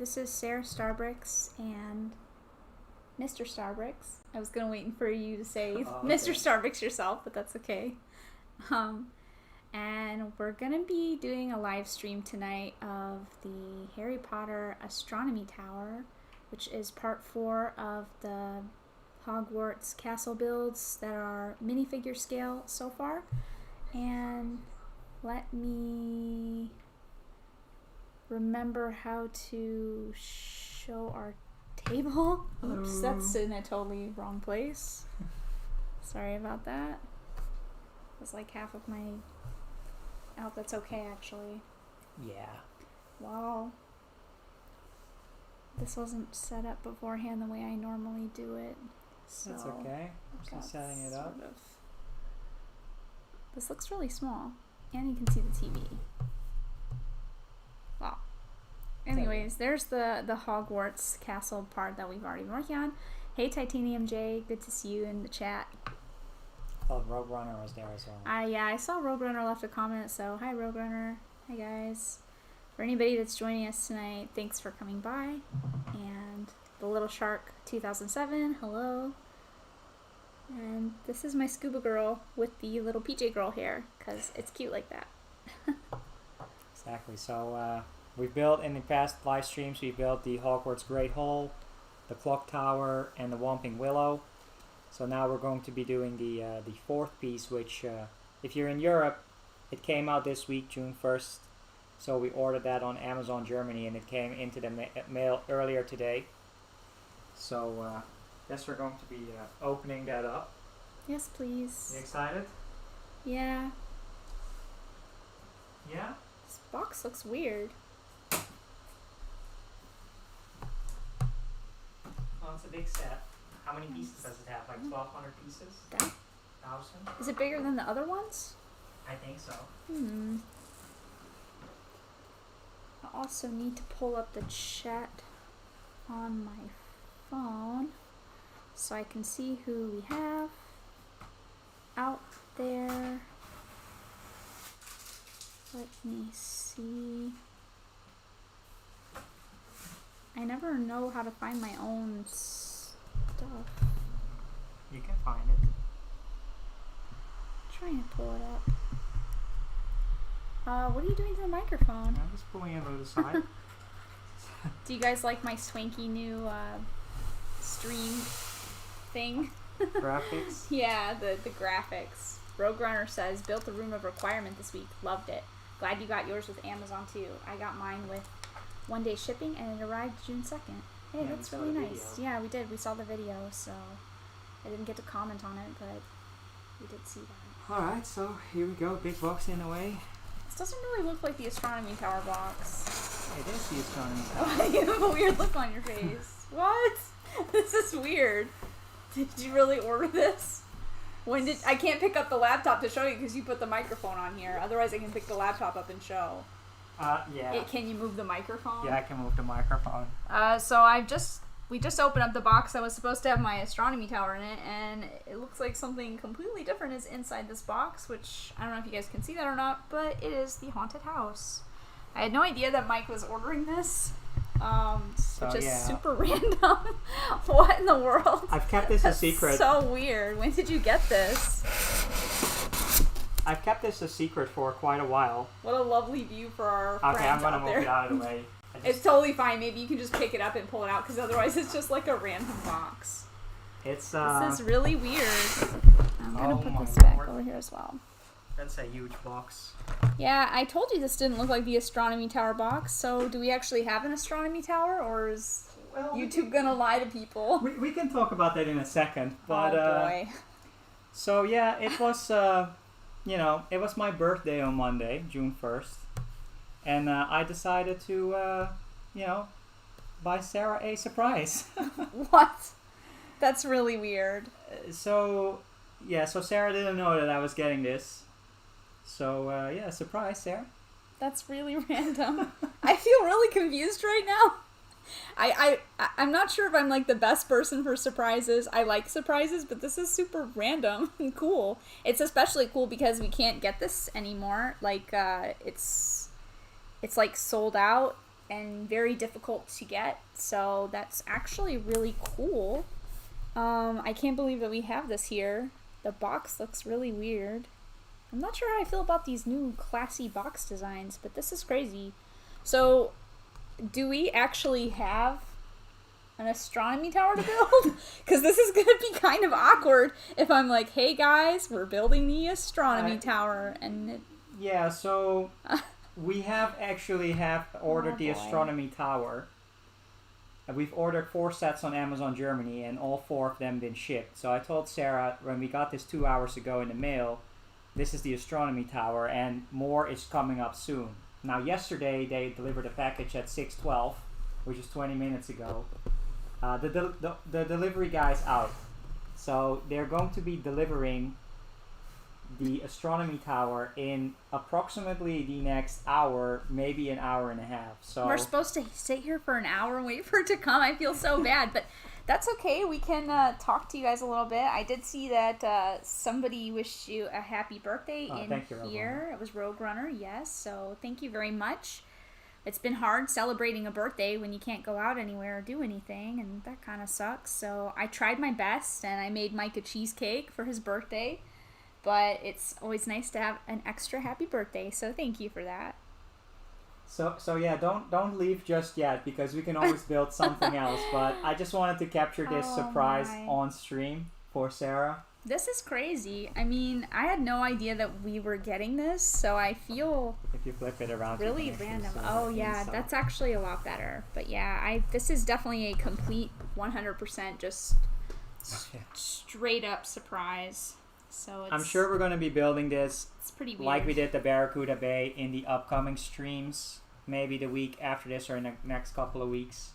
This is SaraStarBricks and MisterStarBricks. I was going to wait for you to say okay. MisterStarBricks yourself, but that's okay. And we're going to be doing a live stream tonight of the Harry Potter Astronomy Tower, which is part 4 of the Hogwarts castle builds that are minifigure scale so far. And let me remember how to show our table. Oops, that's in a totally wrong place. Sorry about that. That's like half of my... I hope that's okay, actually. Yeah. Wow. This wasn't set up beforehand the way I normally do it. So That's okay. I'm just setting it up. This looks really small. And you can see the TV. Wow. Anyways, there's the Hogwarts castle part that we've already been working on. Hey Titanium J, good to see you in the chat. Oh, Roadrunner was there as well. Yeah, I saw Roadrunner left a comment, so hi Roadrunner. Hi guys. For anybody that's joining us tonight, thanks for coming by. And the Little Shark 2007, hello. And this is my scuba girl with the little PJ girl hair, because it's cute like that. Exactly. So we've built, in the past live streams, we built the Hogwarts Great Hall, the Clock Tower, and the Whomping Willow. So now we're going to be doing the fourth piece, which if you're in Europe, it came out this week, June 1st. So we ordered that on Amazon Germany, and it came into the mail earlier today. So guess we're going to be opening that up. Yes, please. You excited? Yeah. Yeah? This box looks weird. Well, it's a big set. How many pieces does it have? Like 1,200 pieces? That? 1,000? Is it bigger than the other ones? I think so. I also need to pull up the chat on my phone so I can see who we have out there. Let me see. I never know how to find my own stuff. You can find it. I'm trying to pull it up. What are you doing to the microphone? I'm just pulling it to the side. Do you guys like my swanky new stream thing? Graphics? Yeah, the graphics. Roadrunner says, built the room of requirement this week. Loved it. Glad you got yours with Amazon too. I got mine with 1-day shipping and it arrived June 2nd. Hey, Yeah, that's we really saw the nice. video. Yeah, we did. We saw the video, so I didn't get to comment on it, but we did see that. Alright, so here we go. Big box in the way. This doesn't really look like the Astronomy Tower box. It is the Astronomy Oh, Tower. you have a weird look on your face. What? This is weird. Did you really order this? When did I can't pick up the laptop to show you because you put the microphone on here. Otherwise, I can pick the laptop up and show. Yeah. Can you move the microphone? Yeah, I can move the microphone. So we just opened up the box that was supposed to have my astronomy tower in it, and it looks like something completely different is inside this box, which I don't know if you guys can see that or not, but it is the haunted house. I had no idea that Mike was ordering this, which is super random. What in the world? I've kept this a secret. So weird. When did you get this? I've kept this a secret for quite a while. What a lovely view for our friends Okay, I'm gonna out move there. it out of the way. It's totally fine. Maybe you can just pick it up and pull it out, because otherwise it's just like a random box. It's This is really weird. I'm gonna put this back over here as well. That's a huge box. Yeah, I told you this didn't look like the Astronomy Tower box, so do we actually have an Astronomy Tower, or is YouTube gonna lie to people? We can talk about that in a second, but oh boy. So yeah, it was it was my birthday on Monday, June 1st, and I decided to buy Sarah a surprise. What? That's really weird. So Sarah didn't know that I was getting this. So surprise, Sarah. That's really random. I feel really confused right now. I'm not sure if I'm like the best person for surprises. I like surprises, but this is super random and cool. It's especially cool because we can't get this anymore. Like it's like sold out and very difficult to get. So that's actually really cool. I can't believe that we have this here. The box looks really weird. I'm not sure how I feel about these new classy box designs, but this is crazy. So, do we actually have an astronomy tower to build? Because this is going to be kind of awkward if I'm like, hey guys, we're building the astronomy tower. And yeah, so we have ordered the astronomy tower. We've ordered 4 sets on Amazon Germany, and all 4 of them been shipped. So I told Sarah when we got this 2 hours ago in the mail, this is the astronomy tower, and more is coming up soon. Now, yesterday they delivered a package at 6:12, which is 20 minutes ago. The delivery guy's out, so they're going to be delivering the astronomy tower in approximately the next hour, maybe an hour and a half. So we're supposed to sit here for an hour and wait for it to come. I feel so bad, but that's okay. We can talk to you guys a little bit. I did see that somebody wished you a happy birthday in here. It was Rogue Runner, yes. So thank you very much. It's been hard celebrating a birthday when you can't go out anywhere or do anything, and that kind of sucks. So I tried my best, and I made Mike a cheesecake for his birthday. But it's always nice to have an extra happy birthday, so thank you for that. So yeah, don't leave just yet, because we can always build something else. But I just wanted to capture this surprise on stream for Sarah. This is crazy. I mean, I had no idea that we were getting this, so I feel if you flip it around, really random. Oh yeah, that's actually a lot better. But yeah, this is definitely a complete 100% just straight up surprise. So I'm sure we're going to be building this pretty weird, like we did the Barracuda Bay in the upcoming streams, maybe the week after this or in the next couple of weeks.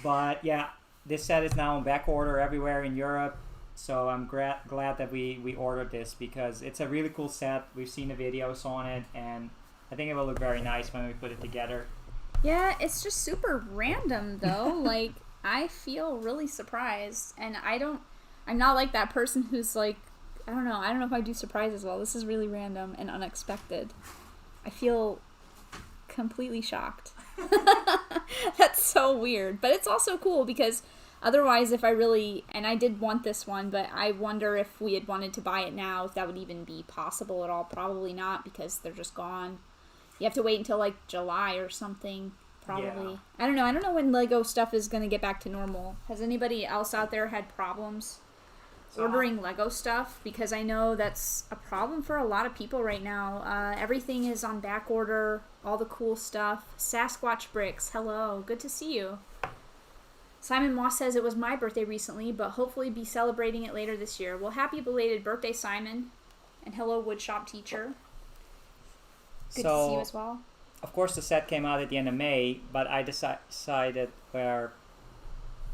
But yeah, this set is now on back order everywhere in Europe, so I'm glad that we ordered this, because it's a really cool set. We've seen the videos on it, and I think it will look very nice when we put it together. Yeah, it's just super random though. Like, I feel really surprised, and I'm not like that person who's like, I don't know if I do surprises well. This is really random and unexpected. I feel completely shocked. That's so weird. But it's also cool, because otherwise, if I really, and I did want this one, but I wonder if we had wanted to buy it now, if that would even be possible at all. Probably not, because they're just gone. You have to wait until like July or something, probably. Yeah. I don't know when Lego stuff is going to get back to normal. Has anybody else out there had problems ordering Lego stuff? Because I know that's a problem for a lot of people right now. Everything is on back order, all the cool stuff. SaraStarBricks, hello, good to see you. Simon Moss says it was my birthday recently, but hopefully be celebrating it later this year. Well, happy belated birthday, Simon, and hello, woodshop teacher. Good to see you as well. Of course, the set came out at the end of May, but I decided where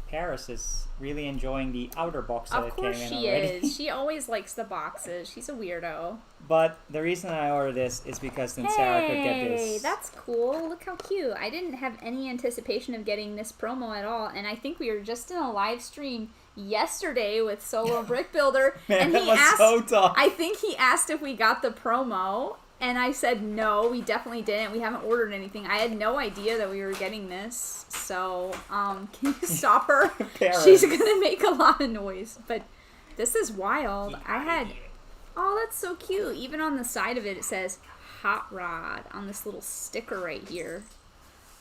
Paris is really enjoying the outer box that it came in already. Of course she is. She always likes the boxes. She's a weirdo. But the reason I ordered this is because then Sarah could get this. Hey, that's cool. Look how cute. I didn't have any anticipation of getting this promo at all, and I think we were just in a live stream yesterday with Solo Brick Builder, Man, and he asked, so tough. I think he asked if we got the promo, and I said no, we definitely didn't. We haven't ordered anything. I had no idea that we were getting this. So, can you stop her? She's gonna make a lot of noise. But this is wild. Oh, that's so cute. Even on the side of it, it says Hot Rod on this little sticker right here.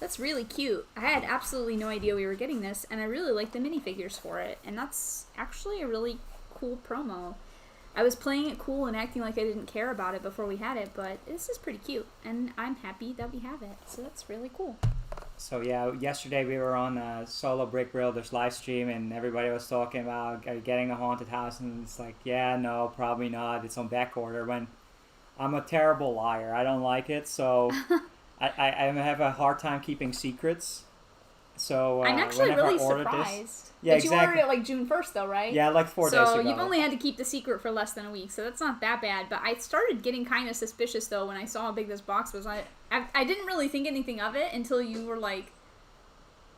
That's really cute. I had absolutely no idea we were getting this, and I really like the minifigures for it. And that's actually a really cool promo. I was playing it cool and acting like I didn't care about it before we had it, but this is pretty cute, and I'm happy that we have it. So that's really cool. So yeah, yesterday we were on Solo Brick Builders live stream, and everybody was talking about getting a haunted house, and it's like, yeah, no, probably not. It's on back order. When I'm a terrible liar, I don't like it, so I have a hard time keeping secrets. So I'm actually really surprised. But you ordered it like June 1st though, right? Yeah, like 4 days ago. So you've only had to keep the secret for less than a week, so that's not that bad. But I started getting kind of suspicious though when I saw how big this box was. I didn't really think anything of it until you were like,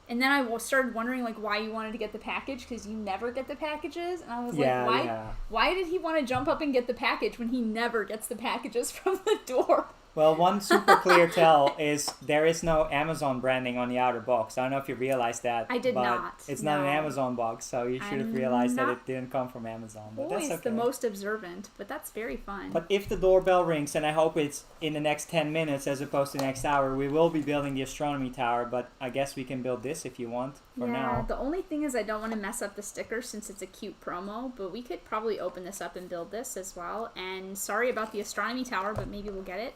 and then I started wondering like why you wanted to get the package, because you never get the packages, and I was why did he want to jump up and get the package when he never gets the packages from the door? Well, one super clear tell is there is no Amazon branding on the outer box. I don't know if you realized that. I did but not. It's not an Amazon box, so you should have realized that it didn't come from Amazon. But that's okay. The most observant, but that's very fun. But if the doorbell rings, and I hope it's in the next 10 minutes as opposed to the next hour, we will be building the astronomy tower. But I guess we can build this if you want for now. The only thing is I don't want to mess up the sticker since it's a cute promo, but we could probably open this up and build this as well. And sorry about the astronomy tower, but maybe we'll get it.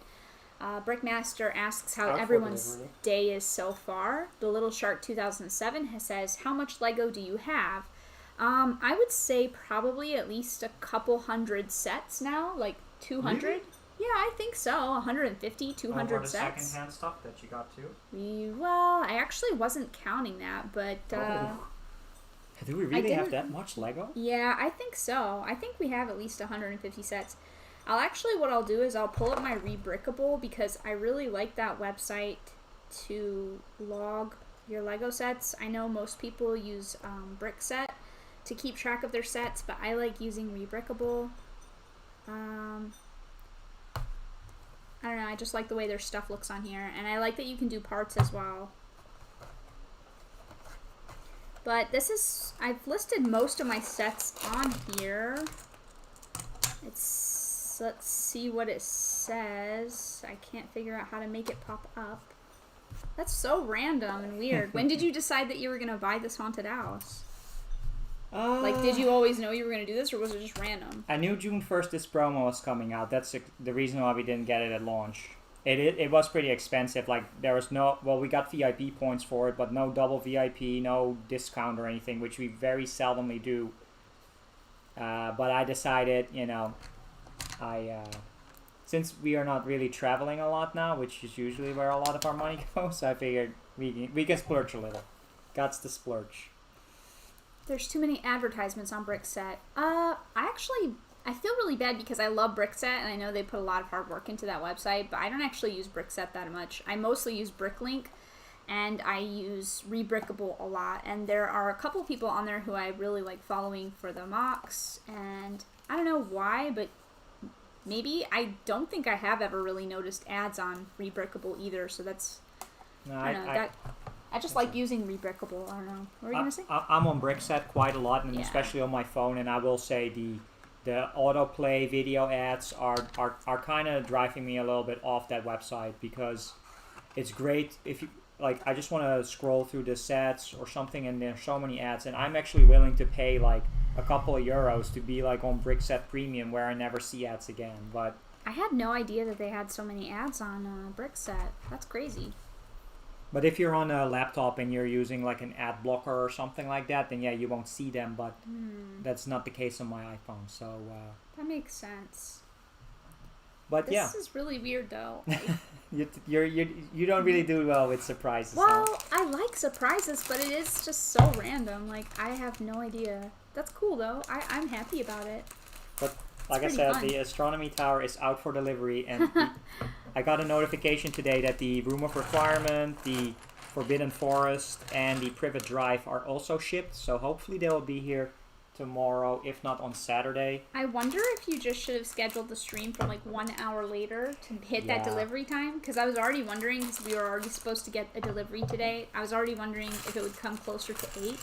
Brickmaster asks how everyone's day is so far. The Little Shark 2007 says, how much Lego do you have? I would say probably at least a couple hundred sets now, like 200. Really? Yeah, I think so. 150, 200 sets. Secondhand stuff that you got too? Well, I actually wasn't counting that, but... Do we really have that much Lego? Yeah, I think so. I think we have at least 150 sets. What I'll do is I'll pull up my Rebrickable because I really like that website to log your Lego sets. I know most people use Brickset to keep track of their sets, but I like using Rebrickable. I don't know, I just like the way their stuff looks on here, and I like that you can do parts as well. But I've listed most of my sets on here. Let's see what it says. I can't figure out how to make it pop up. That's so random and weird. When did you decide that you were going to buy this haunted house? Did you always know you were going to do this, or was it just random? I knew June 1st this promo was coming out. That's the reason why we didn't get it at launch. It was pretty expensive. There was we got VIP points for it, but no double VIP, no discount or anything, which we very seldomly do. But I decided, since we are not really traveling a lot now, which is usually where a lot of our money goes, I figured we can splurge a little. Gots to splurge. There's too many advertisements on Brickset. I feel really bad because I love Brickset, and I know they put a lot of hard work into that website, but I don't actually use Brickset that much. I mostly use Bricklink, and I use Rebrickable a lot, and there are a couple people on there who I really like following for the mocks, and I don't know why, but maybe I don't think I have ever really noticed ads on Rebrickable either, so that's... No, I just like using Rebrickable. I don't know. What were you going to say? I'm on Brickset quite a lot, and especially on my phone, and I will say the autoplay video ads are kind of driving me a little bit off that website, because it's great if you... I just want to scroll through the sets or something, and there's so many ads, and I'm actually willing to pay, a couple of euros to be, on Brickset Premium, where I never see ads again, but... I had no idea that they had so many ads on Brickset. That's crazy. But if you're on a laptop and you're using an ad blocker or something like that, then yeah, you won't see them. But that's not the case on my iPhone. So that makes sense. But this is really weird, though. You don't really do well with surprises. Well, I like surprises, but it is just so random. I have no idea. That's cool, though. I'm happy about it. But like I said, the astronomy tower is out for delivery, and I got a notification today that the Room of Requirement, the Forbidden Forest, and the Privet Drive are also shipped. So hopefully they will be here tomorrow, if not on Saturday. I wonder if you just should have scheduled the stream for 1 hour later to hit that delivery time, because I was already wondering, because we were already supposed to get a delivery today, I was already wondering if it would come closer to 8,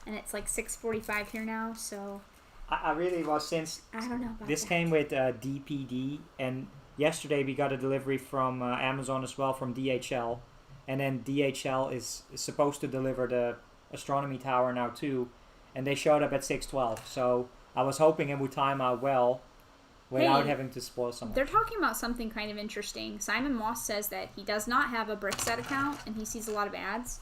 and it's 6:45 here now, so... I really was, since I don't know about this came with DPD, and yesterday we got a delivery from Amazon as well, from DHL, and then DHL is supposed to deliver the astronomy tower now too, and they showed up at 6:12, so I was hoping it would time out well without having to spoil something. They're talking about something kind of interesting. Simon Moss says that he does not have a Brickset account, and he sees a lot of ads.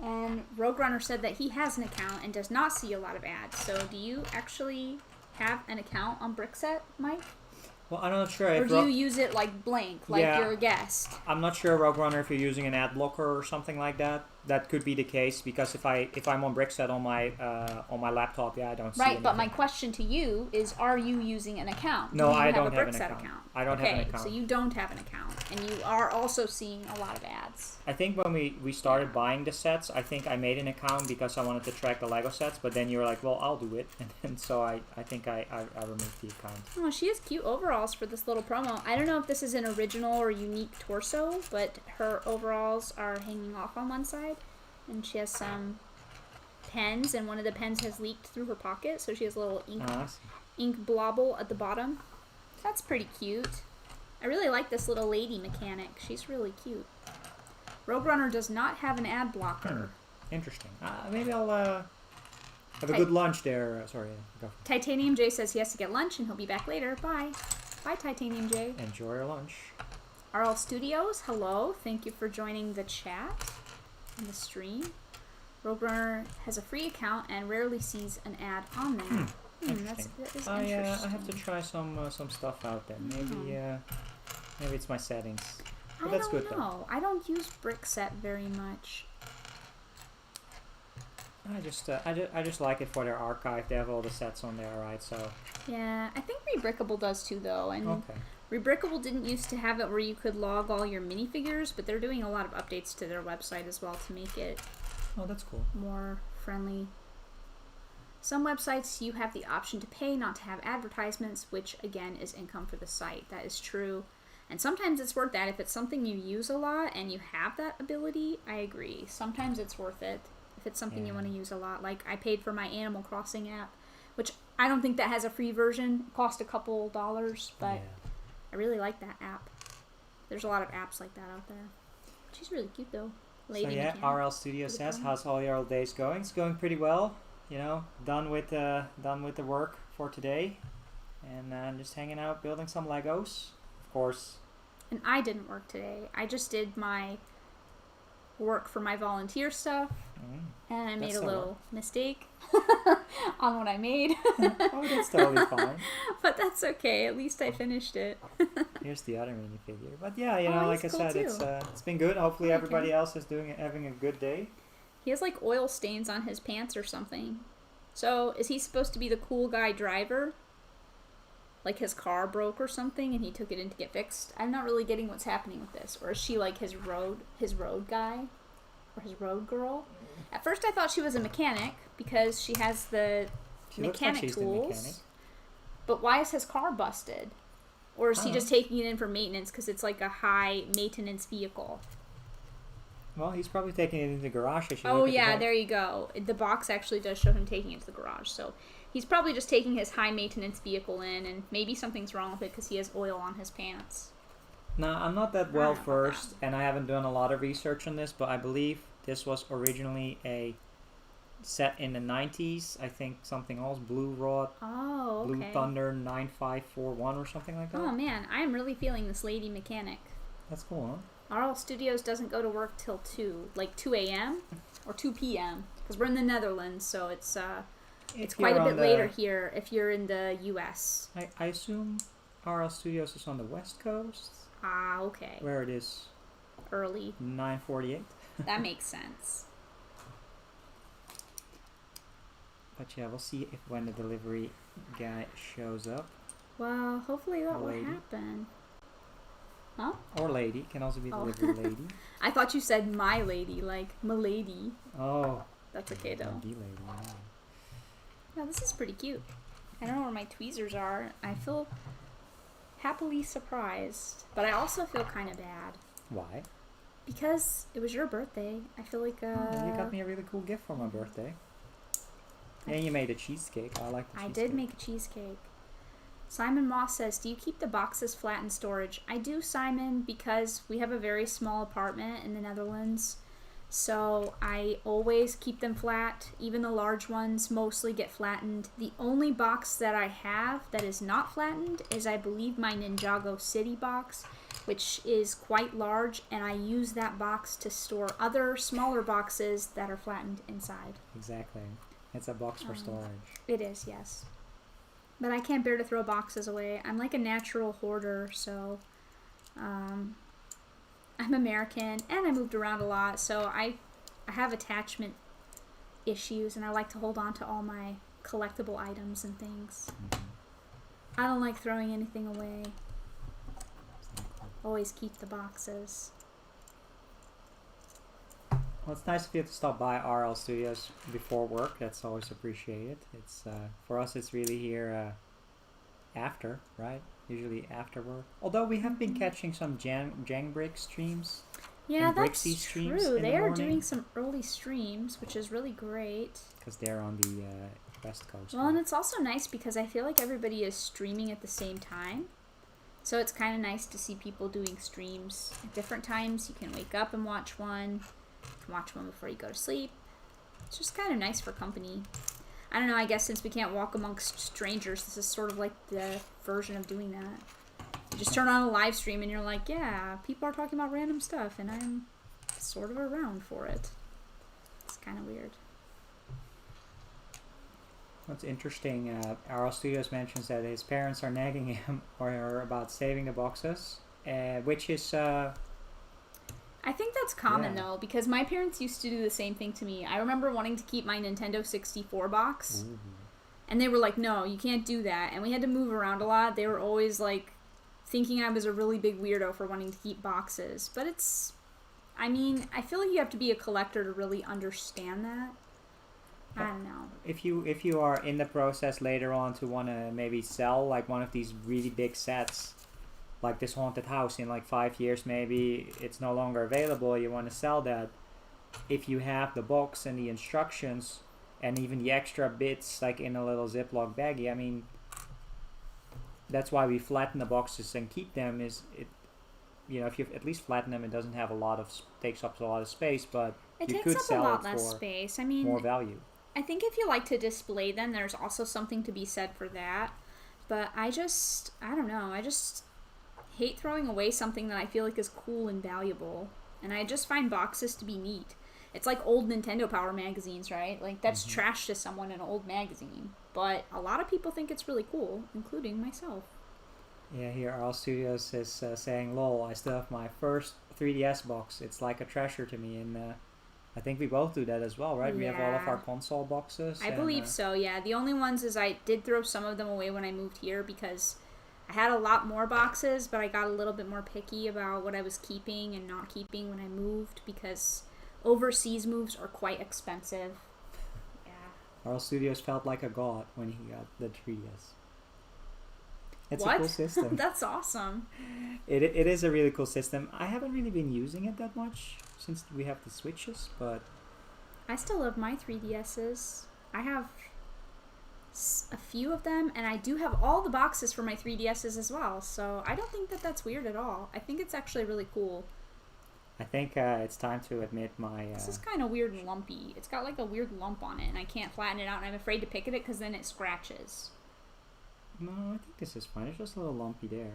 And Rogue Runner said that he has an account and does not see a lot of ads. So do you actually have an account on Brickset, Mike? Well, I'm not sure. Or do you use it blank, you're a guest? I'm not sure, Rogue Runner, if you're using an ad blocker or something like that. that could be the case because if I'm on Brickset on my laptop, yeah, I don't see Right, but my anything. question to you is, are you using an account? No, Do you I don't a have an Brickset account. I don't have an account. Okay, so you don't have an account, and you are also seeing a lot of ads. I think when we started buying the sets, I think I made an account because I wanted to track the Lego sets, but then you were like, well, I'll do it, and so I think I removed the account. Oh, she has cute overalls for this little promo. I don't know if this is an original or unique torso, but her overalls are hanging off on one side, and she has some pens, and one of the pens has leaked through her pocket, so she has a little ink blobble at the bottom. That's pretty cute. I really like this little lady mechanic. She's really cute. Rogue Runner does not have an ad blocker. Interesting. Maybe I'll have a good lunch there. Sorry, go. Titanium J says he has to get lunch and he'll be back later. Bye. Bye, Titanium J. Enjoy your lunch. RL Studios, hello. Thank you for joining the chat and the stream. Rogue Runner has a free account and rarely sees an ad on there. That is interesting. I have to try some stuff out there. Maybe it's my settings. But that's good though. I don't use Brickset very much. I just like it for their archive. They have all the sets on there, right? So yeah, I think Rebrickable does too, though. And okay. Rebrickable didn't used to have it where you could log all your minifigures, but they're doing a lot of updates to their website as well to make it that's cool. More friendly. Some websites you have the option to pay not to have advertisements, which again is income for the site. That is true. And sometimes it's worth that. If it's something you use a lot and you have that ability, I agree. Sometimes it's worth it if it's something you want to use a lot. Like I paid for my Animal Crossing app, which I don't think that has a free version. It cost a couple dollars, but I really like that app. There's a lot of apps like that out there. She's really cute though. Lady mechanic. RL Studio says, how's all your days going? It's going pretty well. You know, done with the work for today, and just hanging out, building some Legos, of course. And I didn't work today. I just did my work for my volunteer stuff, and I made a little mistake on what I made. Oh, that's totally fine. But that's okay. At least I finished it. Here's the other minifigure. But yeah, you know, like I said, it's been good. Hopefully, everybody else is having a good day. He has like oil stains on his pants or something. So is he supposed to be the cool guy driver? Like his car broke or something and he took it in to get fixed? I'm not really getting what's happening with this. Or is she like his road guy? Or his road girl? At first I thought she was a mechanic because she has the mechanic tools. But why is his car busted? Or is he just taking it in for maintenance because it's like a high maintenance vehicle? Well, he's probably taking it into the garage. Oh, yeah, there you go. The box actually does show him taking it to the garage. So he's probably just taking his high-maintenance vehicle in, and maybe something's wrong with it because he has oil on his pants. Now, I'm not that well versed, and I haven't done a lot of research on this, but I believe this was originally a set in the 90s. I think something else, Blue Rod, Blue Thunder 9541 or something like that. Oh, man, I am really feeling this lady mechanic. That's cool, huh? RL Studios doesn't go to work till 2 a.m. or 2 p.m. because we're in the Netherlands, so it's quite a bit later here if you're in the U.S. I assume RL Studios is on the West Coast. Ah, okay. Where it is early. 9:48. That makes sense. But yeah, we'll see when the delivery guy shows up. Well, hopefully that will happen. Huh? Or lady. Can also be delivery lady. I thought you said my lady, like milady. Oh. That's okay though. Lady, Yeah, this is pretty cute. I don't know where my tweezers are. I feel happily surprised, but I also feel kind of bad. Why? Because it was your birthday. I feel like you got me a really cool gift for my birthday. And you made a cheesecake. I like the cheesecake. I did make a cheesecake. Simon Moss says, do you keep the boxes flat in storage? I do, Simon, because we have a very small apartment in the Netherlands. So I always keep them flat. Even the large ones mostly get flattened. The only box that I have that is not flattened is, I believe, my Ninjago City box, which is quite large, and I use that box to store other smaller boxes that are flattened inside. Exactly. It's a box for storage. It is, yes. But I can't bear to throw boxes away. I'm like a natural hoarder, so I'm American, and I moved around a lot, so I I have attachment issues, and I like to hold on to all my collectible items and things. I don't like throwing anything away. Always keep the boxes. Well, it's nice of you to stop by RL Studios before work. That's always appreciated. It's for us, it's really here after, right? Usually after work. Although we have been catching some Jangbrick streams. Yeah, and that's Brixie streams true. in the They are morning. doing some early streams, which is really great. Because they're on the West Coast. Well, and it's also nice because I feel like everybody is streaming at the same time. So it's kind of nice to see people doing streams at different times. You can wake up and watch one. You can watch one before you go to sleep. It's just kind of nice for company. I don't know, I guess since we can't walk amongst strangers, this is sort of like the version of doing that. You just turn on a live stream and you're like, yeah, people are talking about random stuff and I'm sort of around for it. It's kind of weird. What's interesting, RL Studios mentions that his parents are nagging him or about saving the boxes, which is... I think that's common Yeah. though, because my parents used to do the same thing to me. I remember wanting to keep my Nintendo 64 box, and they were like, no, you can't do that. And we had to move around a lot. They were always like thinking I was a really big weirdo for wanting to keep boxes. But it's, I mean, I feel like you have to be a collector to really understand that. I don't know. If you are in the process later on to want to maybe sell like one of these really big sets, like this haunted house in like 5 years, maybe it's no longer available, you want to sell that, if you have the box and the instructions and even the extra bits like in a little Ziploc baggie, I mean, that's why we flatten the boxes and keep them, is it, you know, if you at least flatten them, it doesn't have a lot of takes up a lot of space, but It you takes could up a sell lot it less for space. I mean, more value. I think if you like to display them, there's also something to be said for that. But I don't know, I just hate throwing away something that I feel like is cool and valuable. And I just find boxes to be neat. It's like old Nintendo Power magazines, right? Like, that's trash to someone, an old magazine. But a lot of people think it's really cool, including myself. Yeah, here RL Studios is saying, lol, I still have my first 3DS box. It's like a treasure to me, and I think we both do that as well, right? We have all of Yeah. our console boxes. I and, believe so, yeah. The only ones is I did throw some of them away when I moved here because I had a lot more boxes, but I got a little bit more picky about what I was keeping and not keeping when I moved because overseas moves are quite expensive. Yeah. RL Studios felt like a god when he got the 3DS. It's What? a cool system. That's awesome. It is a really cool system. I haven't really been using it that much since we have the Switches, but I still love my 3DSs. I have a few of them, and I do have all the boxes for my 3DSs as well, so I don't think that that's weird at all. I think it's actually really cool. I think it's time to admit my... This is kind of weird and lumpy. It's got like a weird lump on it, and I can't flatten it out, and I'm afraid to pick at it because then it scratches. No, I think this is fine. It's just a little lumpy there.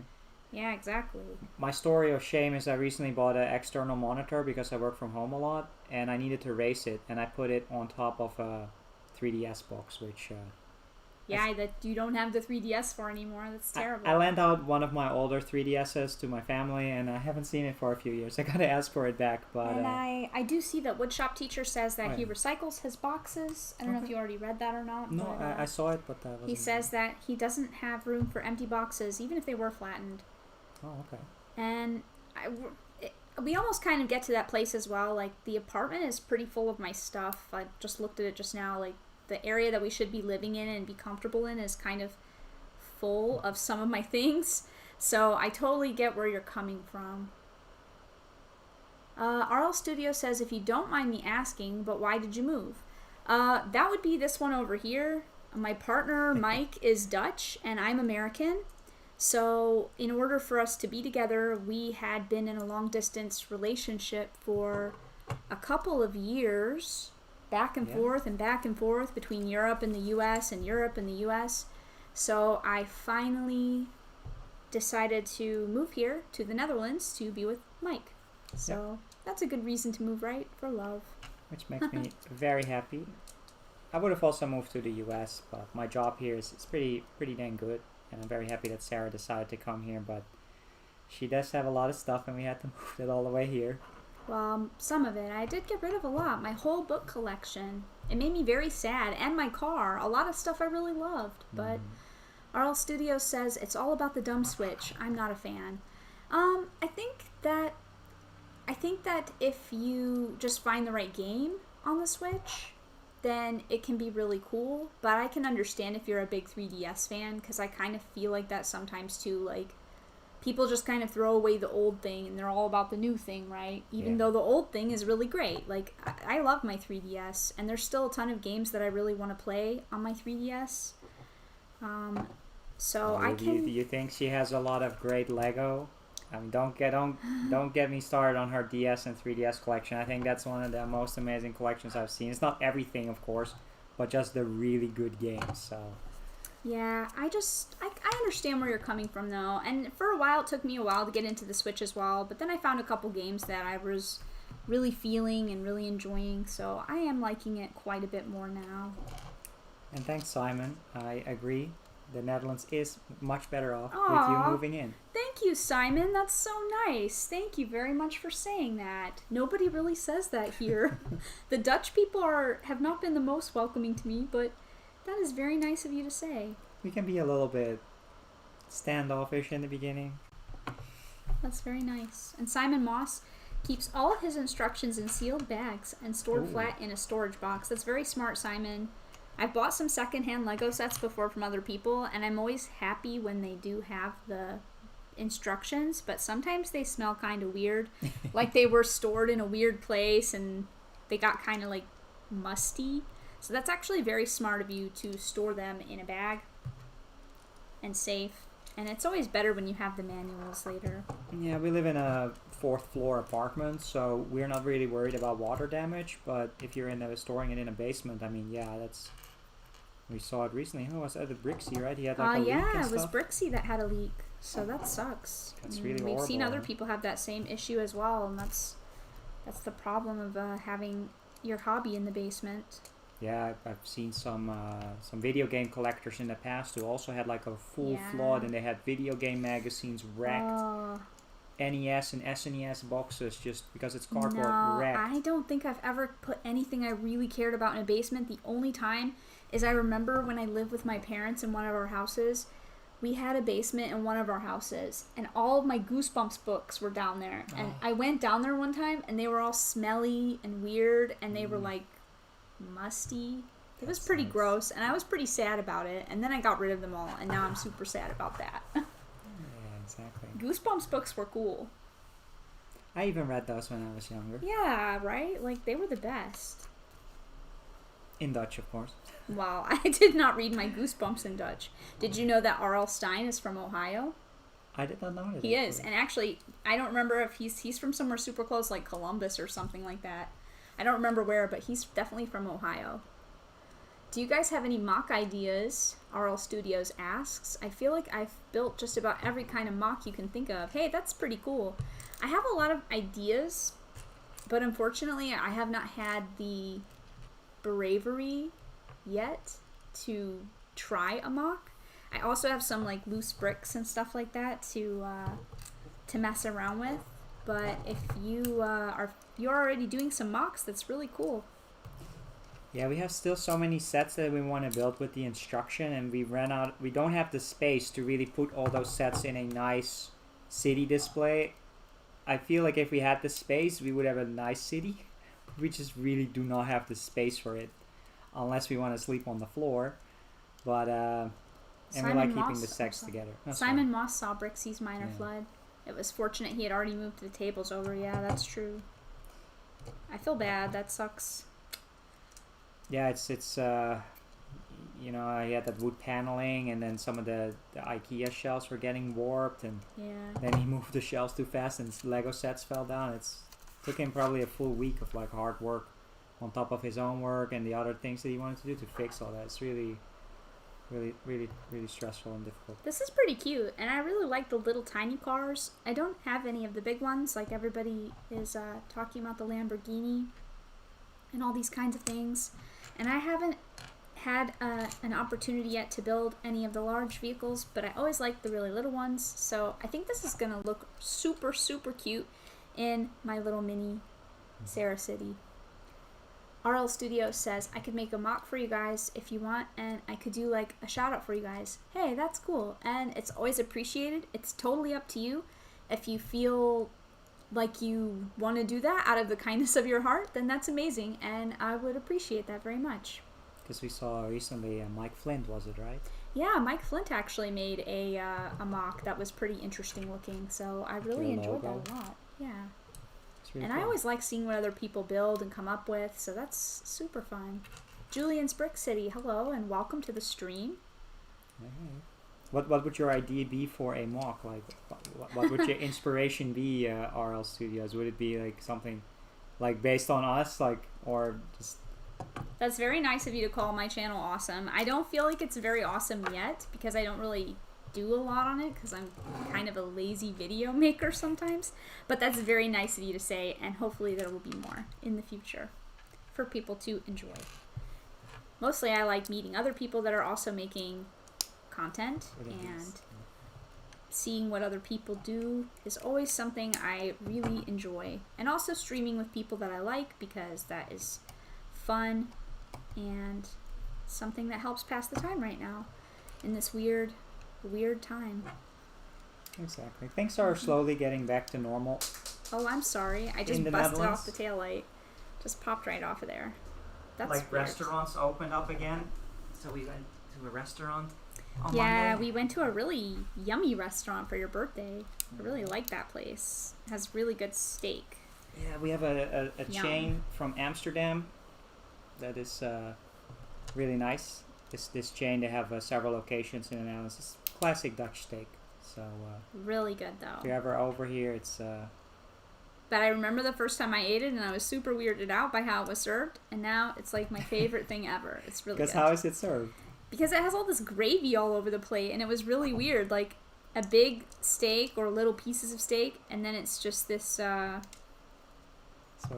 Yeah, exactly. My story of shame is I recently bought an external monitor because I work from home a lot, and I needed to raise it, and I put it on top of a 3DS box, which... Yeah, that you don't have the 3DS for anymore. That's terrible. I lent out one of my older 3DSs to my family, and I haven't seen it for a few years. I gotta ask for it back, but... And I do see that Woodshop Teacher says that he yeah. recycles his boxes. I don't know if Okay. you already read that or not. No, but, I saw it, but that wasn't... he says that he doesn't have room for empty boxes, even if they were flattened. Oh, okay. And we almost kind of get to that place as well. Like, the apartment is pretty full of my stuff. I just looked at it just now. Like, the area that we should be living in and be comfortable in is kind of full of some of my things. So I totally get where you're coming from. RL Studio says, if you don't mind me asking, but why did you move? That would be this one over here. My partner, Mike, is Dutch, and I'm American. So in order for us to be together, we had been in a long-distance relationship for a couple of years, back and forth between Europe and the U.S. and Europe and the U.S. So I finally decided to move here to the Netherlands to be with Mike. So that's a good reason to move, right? For love. Which makes me very happy. I would have also moved to the U.S., but my job here is pretty dang good, and I'm very happy that Sarah decided to come here. But she does have a lot of stuff, and we had to move it all the way here. Well, some of it. I did get rid of a lot. My whole book collection. It made me very sad. And my car. A lot of stuff I really loved. But RL Studios says it's all about the dumb Switch. I'm not a fan. I think that if you just find the right game on the Switch, then it can be really cool. But I can understand if you're a big 3DS fan, because I kind of feel like that sometimes too. Like, people just kind of throw away the old thing and they're all about the new thing, right? Even though the old thing is really great. Like, I love my 3DS, and there's still a ton of games that I really want to play on my 3DS. So I can... Do you think she has a lot of great Lego? I mean, don't get me started on her DS and 3DS collection. I think that's one of the most amazing collections I've seen. It's not everything, of course, but just the really good games. So yeah, I understand where you're coming from though. And for a while, it took me a while to get into the Switch as well. But then I found a couple games that I was really feeling and really enjoying. So I am liking it quite a bit more now. And thanks, Simon. I agree. The Netherlands is much better off Aww, with you moving in. Thank you, Simon. That's so nice. Thank you very much for saying that. Nobody really says that here. The Dutch people have not been the most welcoming to me, but that is very nice of you to say. We can be a little bit standoffish in the beginning. That's very nice. And Simon Moss keeps all of his instructions in sealed bags and stored flat in a storage box. That's very smart, Simon. I've bought some secondhand Lego sets before from other people, and I'm always happy when they do have the instructions, but sometimes they smell kind of weird. Like they were stored in a weird place and they got kind of like musty. So that's actually very smart of you to store them in a bag and safe. And it's always better when you have the manuals later. Yeah, we live in a 4th floor apartment, so we're not really worried about water damage, but if you're storing it in a basement, I mean, yeah, that's... We saw it recently. Who was that? The Brixie, right? He had like a leak and it was stuff. Brixie that had a leak. So that sucks. That's really We've horrible. seen other people have that same issue as well, and that's the problem of having your hobby in the basement. Yeah, I've seen some video game collectors in the past who also had like a full flood, and they had video game magazines wrecked. NES and SNES boxes just because it's cardboard wrecked. I don't think I've ever put anything I really cared about in a basement. The only time is I remember when I lived with my parents in one of our houses. We had a basement in one of our houses, and all of my Goosebumps books were down there. And I went down there one time, and they were all smelly and weird, and they were like musty. It was pretty gross, and I was pretty sad about it. And then I got rid of them all, and now I'm super sad about that. Yeah, exactly. Goosebumps books were cool. I even read those when I was younger. Yeah, right? Like, they were the best. In Dutch, of course. Wow, I did not read my Goosebumps in Dutch. Did you know that R.L. Stine is from Ohio? I did not know that. He is, and actually, I don't remember if he's from somewhere super close, like Columbus or something like that. I don't remember where, but he's definitely from Ohio. Do you guys have any mock ideas? RL Studios asks. I feel like I've built just about every kind of mock you can think of. Hey, that's pretty cool. I have a lot of ideas, but unfortunately, I have not had the bravery yet to try a mock. I also have some like loose bricks and stuff like that to mess around with. But if you're already doing some mocks, that's really cool. Yeah, we have still so many sets that we want to build with the instruction, and we don't have the space to really put all those sets in a nice city display. I feel like if we had the space, we would have a nice city. We just really do not have the space for it, unless we want to sleep on the floor. But and we like keeping the sets together. Simon Moss saw Brixie's minor flood. It was fortunate he had already moved the tables over. Yeah, that's true. I feel bad. That sucks. Yeah, it's you know, I had that wood paneling, and then some of the IKEA shelves were getting warped, and then he moved the shelves too fast, and Lego sets fell down. It took him probably a full week of like hard work on top of his own work and the other things that he wanted to do to fix all that. It's really stressful and difficult. This is pretty cute, and I really like the little tiny cars. I don't have any of the big ones, like everybody is talking about the Lamborghini and all these kinds of things. And I haven't had an opportunity yet to build any of the large vehicles, but I always like the really little ones. So I think this is going to look super, super cute in my little mini Sarah City. RL Studio says, I could make a mock for you guys if you want, and I could do like a shout out for you guys. Hey, that's cool. And it's always appreciated. It's totally up to you. If you feel like you want to do that out of the kindness of your heart, then that's amazing, and I would appreciate that very much. Because we saw recently Mike Flint, was it, right? Yeah, Mike Flint actually made a mock that was pretty interesting looking, so I really enjoyed that a lot. Yeah. Really and cool. I always like seeing what other people build and come up with, so that's super fun. Julian's Brick City, hello, and welcome to the stream. What would your idea be for a mock? Like, what would your inspiration be, RL Studios? Would it be like something like based on us, like, or just... That's very nice of you to call my channel awesome. I don't feel like it's very awesome yet because I don't really do a lot on it because I'm kind of a lazy video maker sometimes. But that's very nice of you to say, and hopefully there will be more in the future for people to enjoy. Mostly I like meeting other people that are also making content, and seeing what other people do is always something I really enjoy. And also streaming with people that I like because that is fun and something that helps pass the time right now in this weird time. Exactly. Things are slowly getting back to normal. Oh, I'm sorry. I just busted off the taillight. Just popped right off of there. That's like weird. Restaurants opened up again. So we went to a restaurant on Yeah, Monday. we went to a really yummy restaurant for your birthday. I really like that place. It has really good steak. Yeah, we have a chain from Amsterdam that is really nice. This chain, they have several locations in the Netherlands. It's classic Dutch steak. So really good though. if you're ever over here, it's But I remember the first time I ate it, and I was super weirded out by how it was served, and now it's like my favorite thing ever. It's really good. Because how is it served? Because it has all this gravy all over the plate, and it was really weird. Like a big steak or little pieces of steak, and then it's just this Sort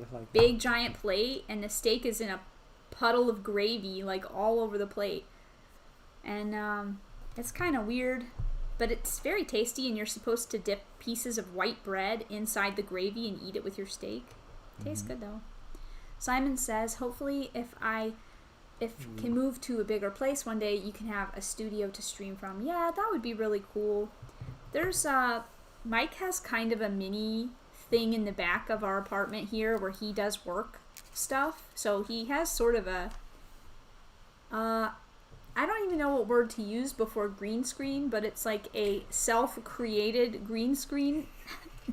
of like big giant plate, and the steak is in a puddle of gravy like all over the plate. And it's kind of weird, but it's very tasty, and you're supposed to dip pieces of white bread inside the gravy and eat it with your steak. Tastes good though. Simon says, hopefully if can move to a bigger place one day, you can have a studio to stream from. Yeah, that would be really cool. There's Mike has kind of a mini thing in the back of our apartment here where he does work stuff. So he has sort of a I don't even know what word to use before green screen, but it's like a self-created green screen.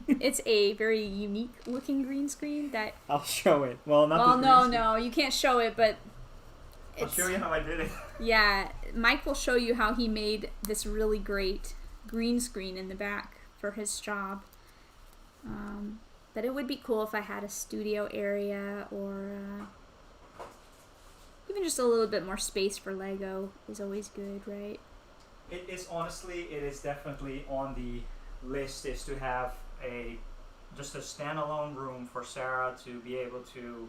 It's a very unique looking green screen that... I'll show it. Well, not Well, the no, green screen. no, you can't show it, but... I'll show you how I did it. Yeah, Mike will show you how he made this really great green screen in the back for his job. But it would be cool if I had a studio area or... even just a little bit more space for Lego is always good, right? It is honestly, it is definitely on the list, is to have just a standalone room for Sarah to be able to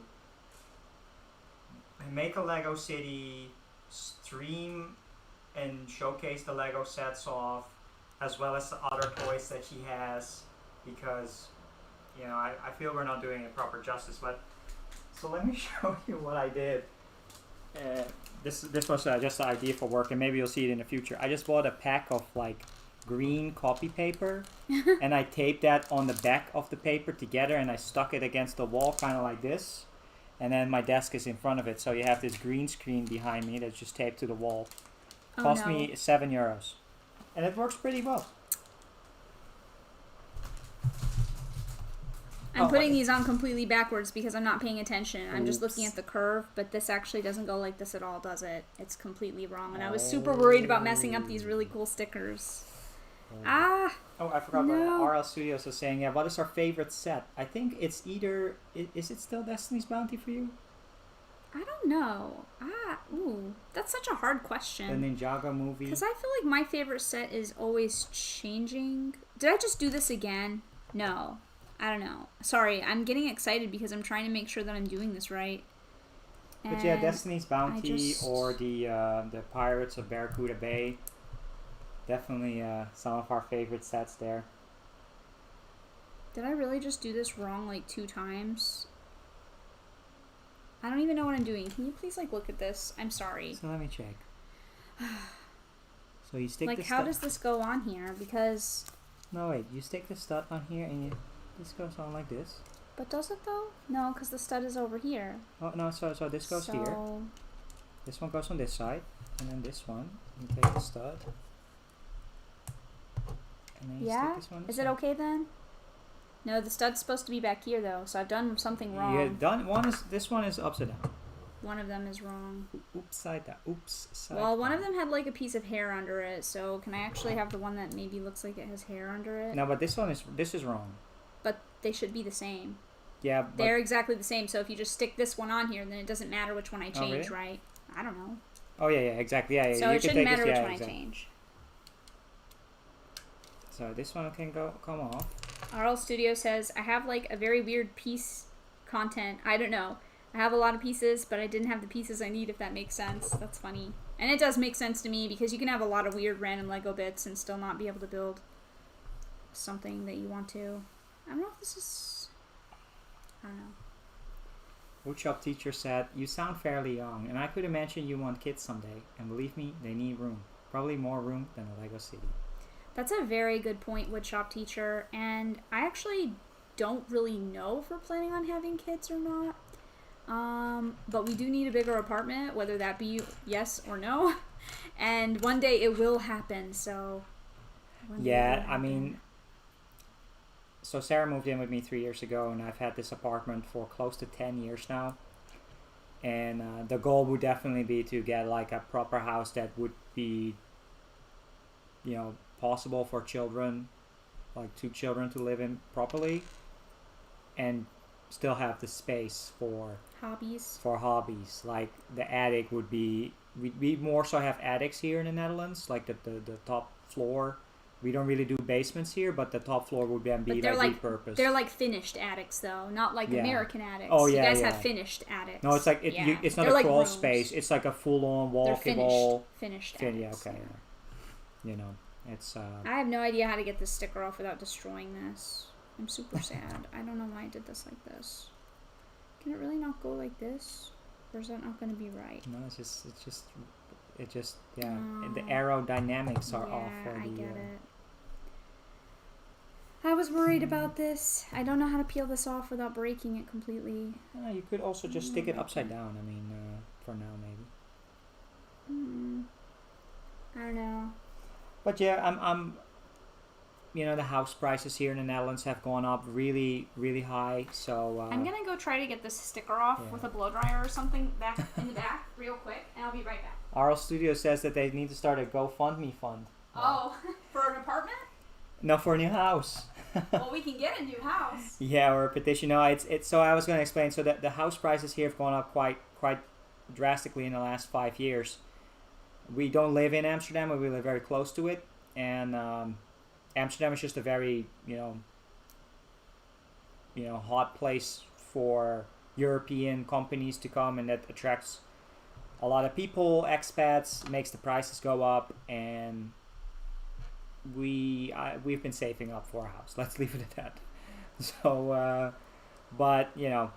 make a Lego city, stream and showcase the Lego sets off, as well as the other toys that she has, because, you know, I feel we're not doing it proper justice. But so let me show you what I did. This was just an idea for work, and maybe you'll see it in the future. I just bought a pack of like green copy paper, and I taped that on the back of the paper together, and I stuck it against the wall, kind of like this. And then my desk is in front of it, so you have this green screen behind me that's just taped to the wall. Cost me €7, and it works pretty well. I'm putting these on completely backwards because I'm not paying attention. I'm just looking at the curve, but this actually doesn't go like this at all, does it? It's completely wrong, and I was super worried about messing up these really cool stickers. Oh, I forgot about RL Studios was saying, yeah, what is our favorite set? I think it's either... Is it still Destiny's Bounty for you? I don't know. Ooh, that's such a hard question. The Ninjago movie? Because I feel like my favorite set is always changing. Did I just do this again? No. I don't know. Sorry, I'm getting excited because I'm trying to make sure that I'm doing this right. But yeah, Destiny's Bounty or the Pirates of Barracuda Bay. Definitely some of our favorite sets there. Did I really just do this wrong like 2 times? I don't even know what I'm doing. Can you please, like, look at this? I'm sorry. So let me check. So you stick like, the how does this go on here? Because... No, wait. You stick the stud on here and this goes on like this. But does it, though? No, because the stud is over here. Oh, no, so this goes here. This one goes on this side. And then this one. You take the stud. And then you stick this one. Is it okay, then? No, the stud's supposed to be back here, though, so I've done something wrong. Yeah, this one is upside down. One of them is wrong. Oops, side down. Oops, side Well, one down. of them had, like, a piece of hair under it, so can I actually have the one that maybe looks like it has hair under it? No, but this is wrong. But they should be the same. Yeah, but They're exactly the same, so if you just stick this one on here, then it doesn't matter which one I change, really? right? I don't know. Oh, yeah, exactly. Yeah, So you it can shouldn't take matter this, which one exactly. I change. So this one can come off. RL Studio says, I have, like, a very weird piece content. I don't know. I have a lot of pieces, but I didn't have the pieces I need, if that makes sense. That's funny. And it does make sense to me, because you can have a lot of weird random Lego bits and still not be able to build something that you want to. I don't know if this is... I don't know. Woodshop teacher said, you sound fairly young, and I could imagine you want kids someday. And believe me, they need room. Probably more room than a Lego city. That's a very good point, Woodshop teacher, and I actually don't really know if we're planning on having kids or not. But we do need a bigger apartment, whether that be yes or no. And one day it will happen, so... Yeah, I mean... So Sarah moved in with me 3 years ago, and I've had this apartment for close to 10 years now. And the goal would definitely be to get like a proper house that would be, you know, possible for children, like 2 children to live in properly, and still have the space for hobbies. Like the attic would be, we more so have attics here in the Netherlands, like the top floor. We don't really do basements here, but the top floor would be like repurposed. They're like finished attics, though, not like American attics. Oh yeah, you guys have finished attics. No, it's like it's not a like crawl rooms. space. It's like a full-on walkable. Finished Yeah, attics. okay. Yeah. You know, it's. I have no idea how to get this sticker off without destroying this. I'm super sad. I don't know why I did this like this. Can it really not go like this? Or is that not going to be right? No, it just yeah. The aerodynamics are off. Yeah, I get it. I was worried about this. I don't know how to peel this off without breaking it completely. You could also just stick it upside down. I mean, for now maybe. I don't know. But yeah, I'm. You know, the house prices here in the Netherlands have gone up really, really high. So I'm gonna go try to get this sticker off with a blow dryer or something back in the back, real quick, and I'll be right back. RL Studio says that they need to start a GoFundMe fund. Oh, for an apartment? No, for a new house. Well, we can get a new house. Yeah, or a petition. No, it's. So I was going to explain. So that the house prices here have gone up quite drastically in the last 5 years. We don't live in Amsterdam, but we live very close to it, and Amsterdam is just a very hot place for European companies to come, and that attracts a lot of people, expats, makes the prices go up, and we've been saving up for a house. Let's leave it at that. So, but you know,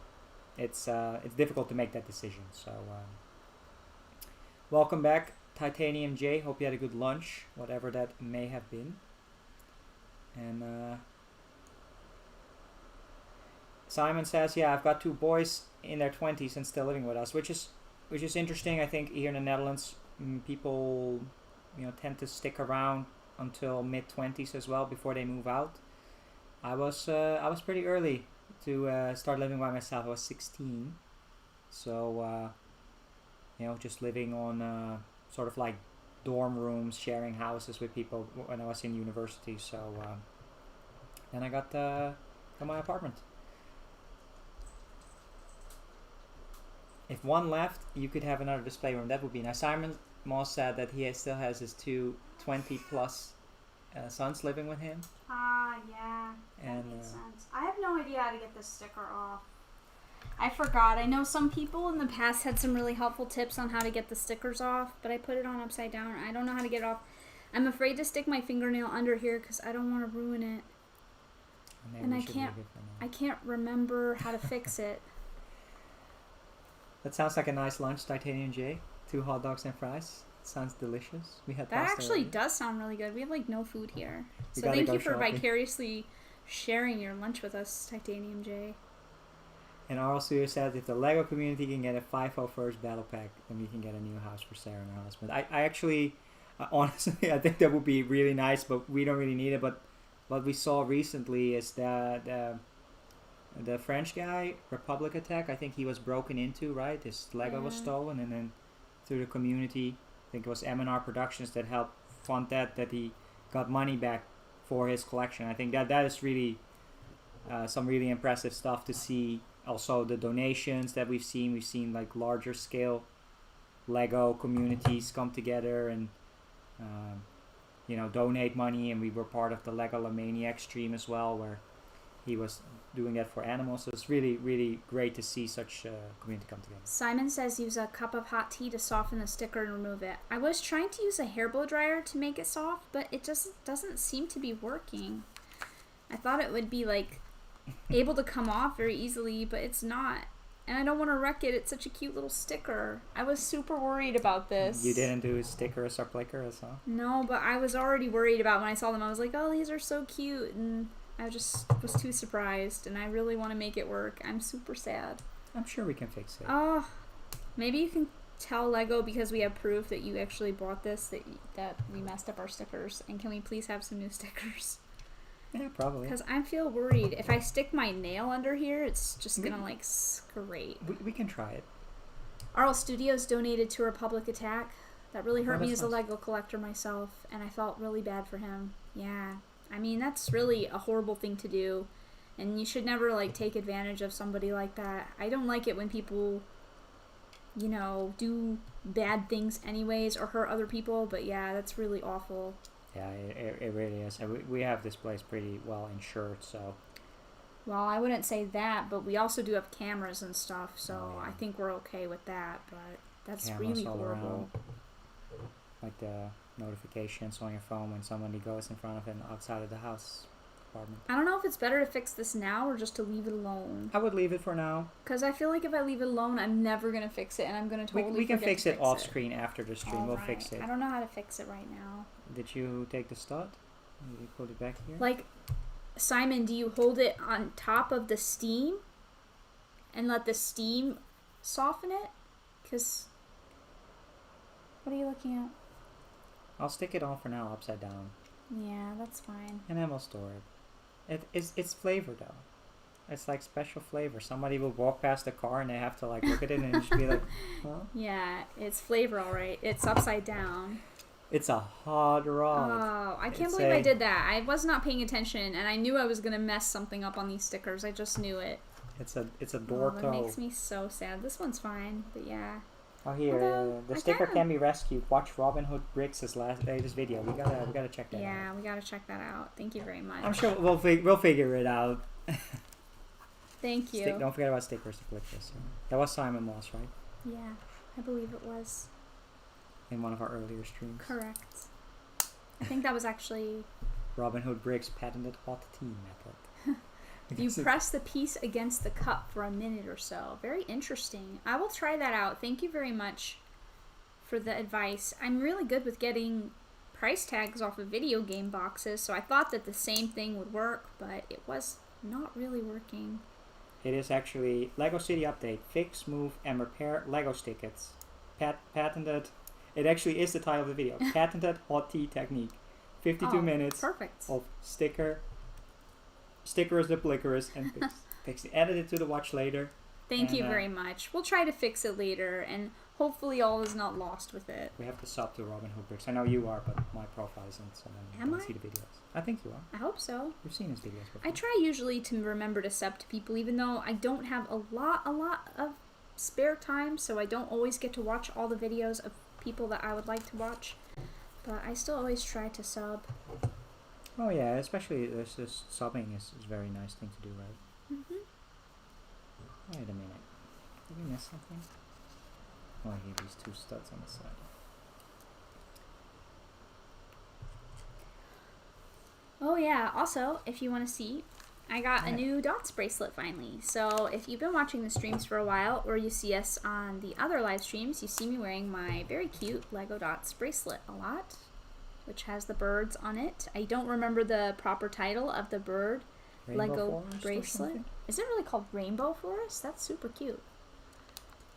it's difficult to make that decision. So, welcome back, Titanium J. Hope you had a good lunch, whatever that may have been. And Simon says, yeah, I've got 2 boys in their 20s and still living with us, which is interesting. I think here in the Netherlands, people tend to stick around until mid-20s as well before they move out. I was pretty early to start living by myself. I was 16, so just living on sort of like dorm rooms, sharing houses with people when I was in university. So then I got my apartment. If one left, you could have another display room. That would be nice. Simon Moss said that he still has his 2 20-plus sons living with him. Yeah. And that makes sense. I have no idea how to get this sticker off. I forgot. I know some people in the past had some really helpful tips on how to get the stickers off, but I put it on upside down. I don't know how to get it off. I'm afraid to stick my fingernail under here because I don't want to ruin it. And I can't remember how to fix it. That sounds like a nice lunch, Titanium J. 2 hot dogs and fries. Sounds delicious. We had That pasta actually already. does sound really good. We have like no food here. We So gotta thank go you for shopping. vicariously sharing your lunch with us, Titanium J. And Arl Studio said if the LEGO community can get a 501st battle pack, then we can get a new house for Sarah and her husband. I actually, honestly, I think that would be really nice, but we don't really need it. But what we saw recently is that the French guy, Republic Attack, I think he was broken into, right? His Lego was Yeah. stolen, and then through the community, I think it was M&R Productions that helped fund that he got money back for his collection. I think that is really some really impressive stuff to see. Also, the donations that we've seen like larger scale Lego communities come together and donate money, and we were part of the Lego Maniac stream as well, where he was doing that for animals. So it's really, really great to see such a community come together. Simon says use a cup of hot tea to soften the sticker and remove it. I was trying to use a hair blow dryer to make it soft, but it just doesn't seem to be working. I thought it would be like able to come off very easily, but it's not. And I don't want to wreck it. It's such a cute little sticker. I was super worried about this. You didn't do stickers or plickers, huh? No, but I was already worried about when I saw them. I was like, oh, these are so cute. And I just was too surprised. And I really want to make it work. I'm super sad. I'm sure we can fix it. Oh, maybe you can tell Lego, because we have proof that you actually bought this, that we messed up our stickers. And can we please have some new stickers? Yeah, probably. Because I feel worried. If I stick my nail under here, it's just gonna like scrape. We can try it. Arl Studios donated to Republic Attack. That really hurt me that's as a nice. Lego collector myself, and I felt really bad for him. Yeah, I mean that's really a horrible thing to do, and you should never like take advantage of somebody like that. I don't like it when people, do bad things anyways or hurt other people. But yeah, that's really awful. Yeah, it really is. And we have this place pretty well insured, so. Well, I wouldn't say that, but we also do have cameras and stuff, so Oh, yeah. I think we're okay with that. But that's Cameras really all horrible. around. Like the notifications on your phone when somebody goes in front of an outside of the house apartment. I don't know if it's better to fix this now or just to leave it alone. I would leave it for now. Because I feel like if I leave it alone, I'm never going to fix it, and I'm going to totally We can forget fix to it off screen after the stream. We'll fix it. I don't know how to fix it right now. Did you take the stud? Did you put it back here? Like, Simon, do you hold it on top of the steam and let the steam soften it? Because, what are you looking at? I'll stick it on for now, upside down. Yeah, that's fine. And then we'll store it. It's flavor though. It's like special flavor. Somebody will walk past the car and they have to like look at it and just be like, huh? Yeah, it's flavor, all right. It's upside down. It's a hot rod. Oh, I can't It's believe I a- did that. I was not paying attention, and I knew I was gonna mess something up on these stickers. I just knew it. It's a Oh, door that toe. makes me so sad. This one's fine, but yeah. Oh here, Although, the I sticker can. can be rescued. Watch Robin Hood Bricks' latest video. We gotta check that out. Yeah, we gotta check that out. Thank you very much. I'm sure we'll figure it out. Thank you. Don't forget about stickers to click this. That was Simon Moss, right? Yeah, I believe it was In one of our earlier streams. correct. I think that was actually. Robin Hood Bricks' patented hot tea method. You press the piece against the cup for a minute or so. Very interesting. I will try that out. Thank you very much for the advice. I'm really good with getting price tags off of video game boxes, so I thought that the same thing would work, but it was not really working. It is actually Lego City Update. Fix, move, and repair Lego stickers. Patented. It actually is the title of the video. Patented hot tea technique. 52 minutes Perfect. of stickers, the blickers, and fix it. Added it to the watch later. Thank you And, very much. We'll try to fix it later, and hopefully all is not lost with it. We have to sub to Robin Hood Bricks. I know you are, but my profile isn't, so then you Am don't I? see the videos. I think you are. I hope so. You've seen his videos before. I try usually to remember to sub to people, even though I don't have a lot of spare time, so I don't always get to watch all the videos of people that I would like to watch. But I still always try to sub. Oh yeah, especially this subbing is a very nice thing to do, right? Mm-hmm. Wait a minute. Did we miss something? Oh, here these two studs on the side. Oh yeah, also, if you want to see I got a new dots bracelet finally. So if you've been watching the streams for a while, or you see us on the other live streams, you see me wearing my very cute Lego dots bracelet a lot, which has the birds on it. I don't remember the proper title of the bird Lego bracelet. Is it really called Rainbow Forest? That's super cute.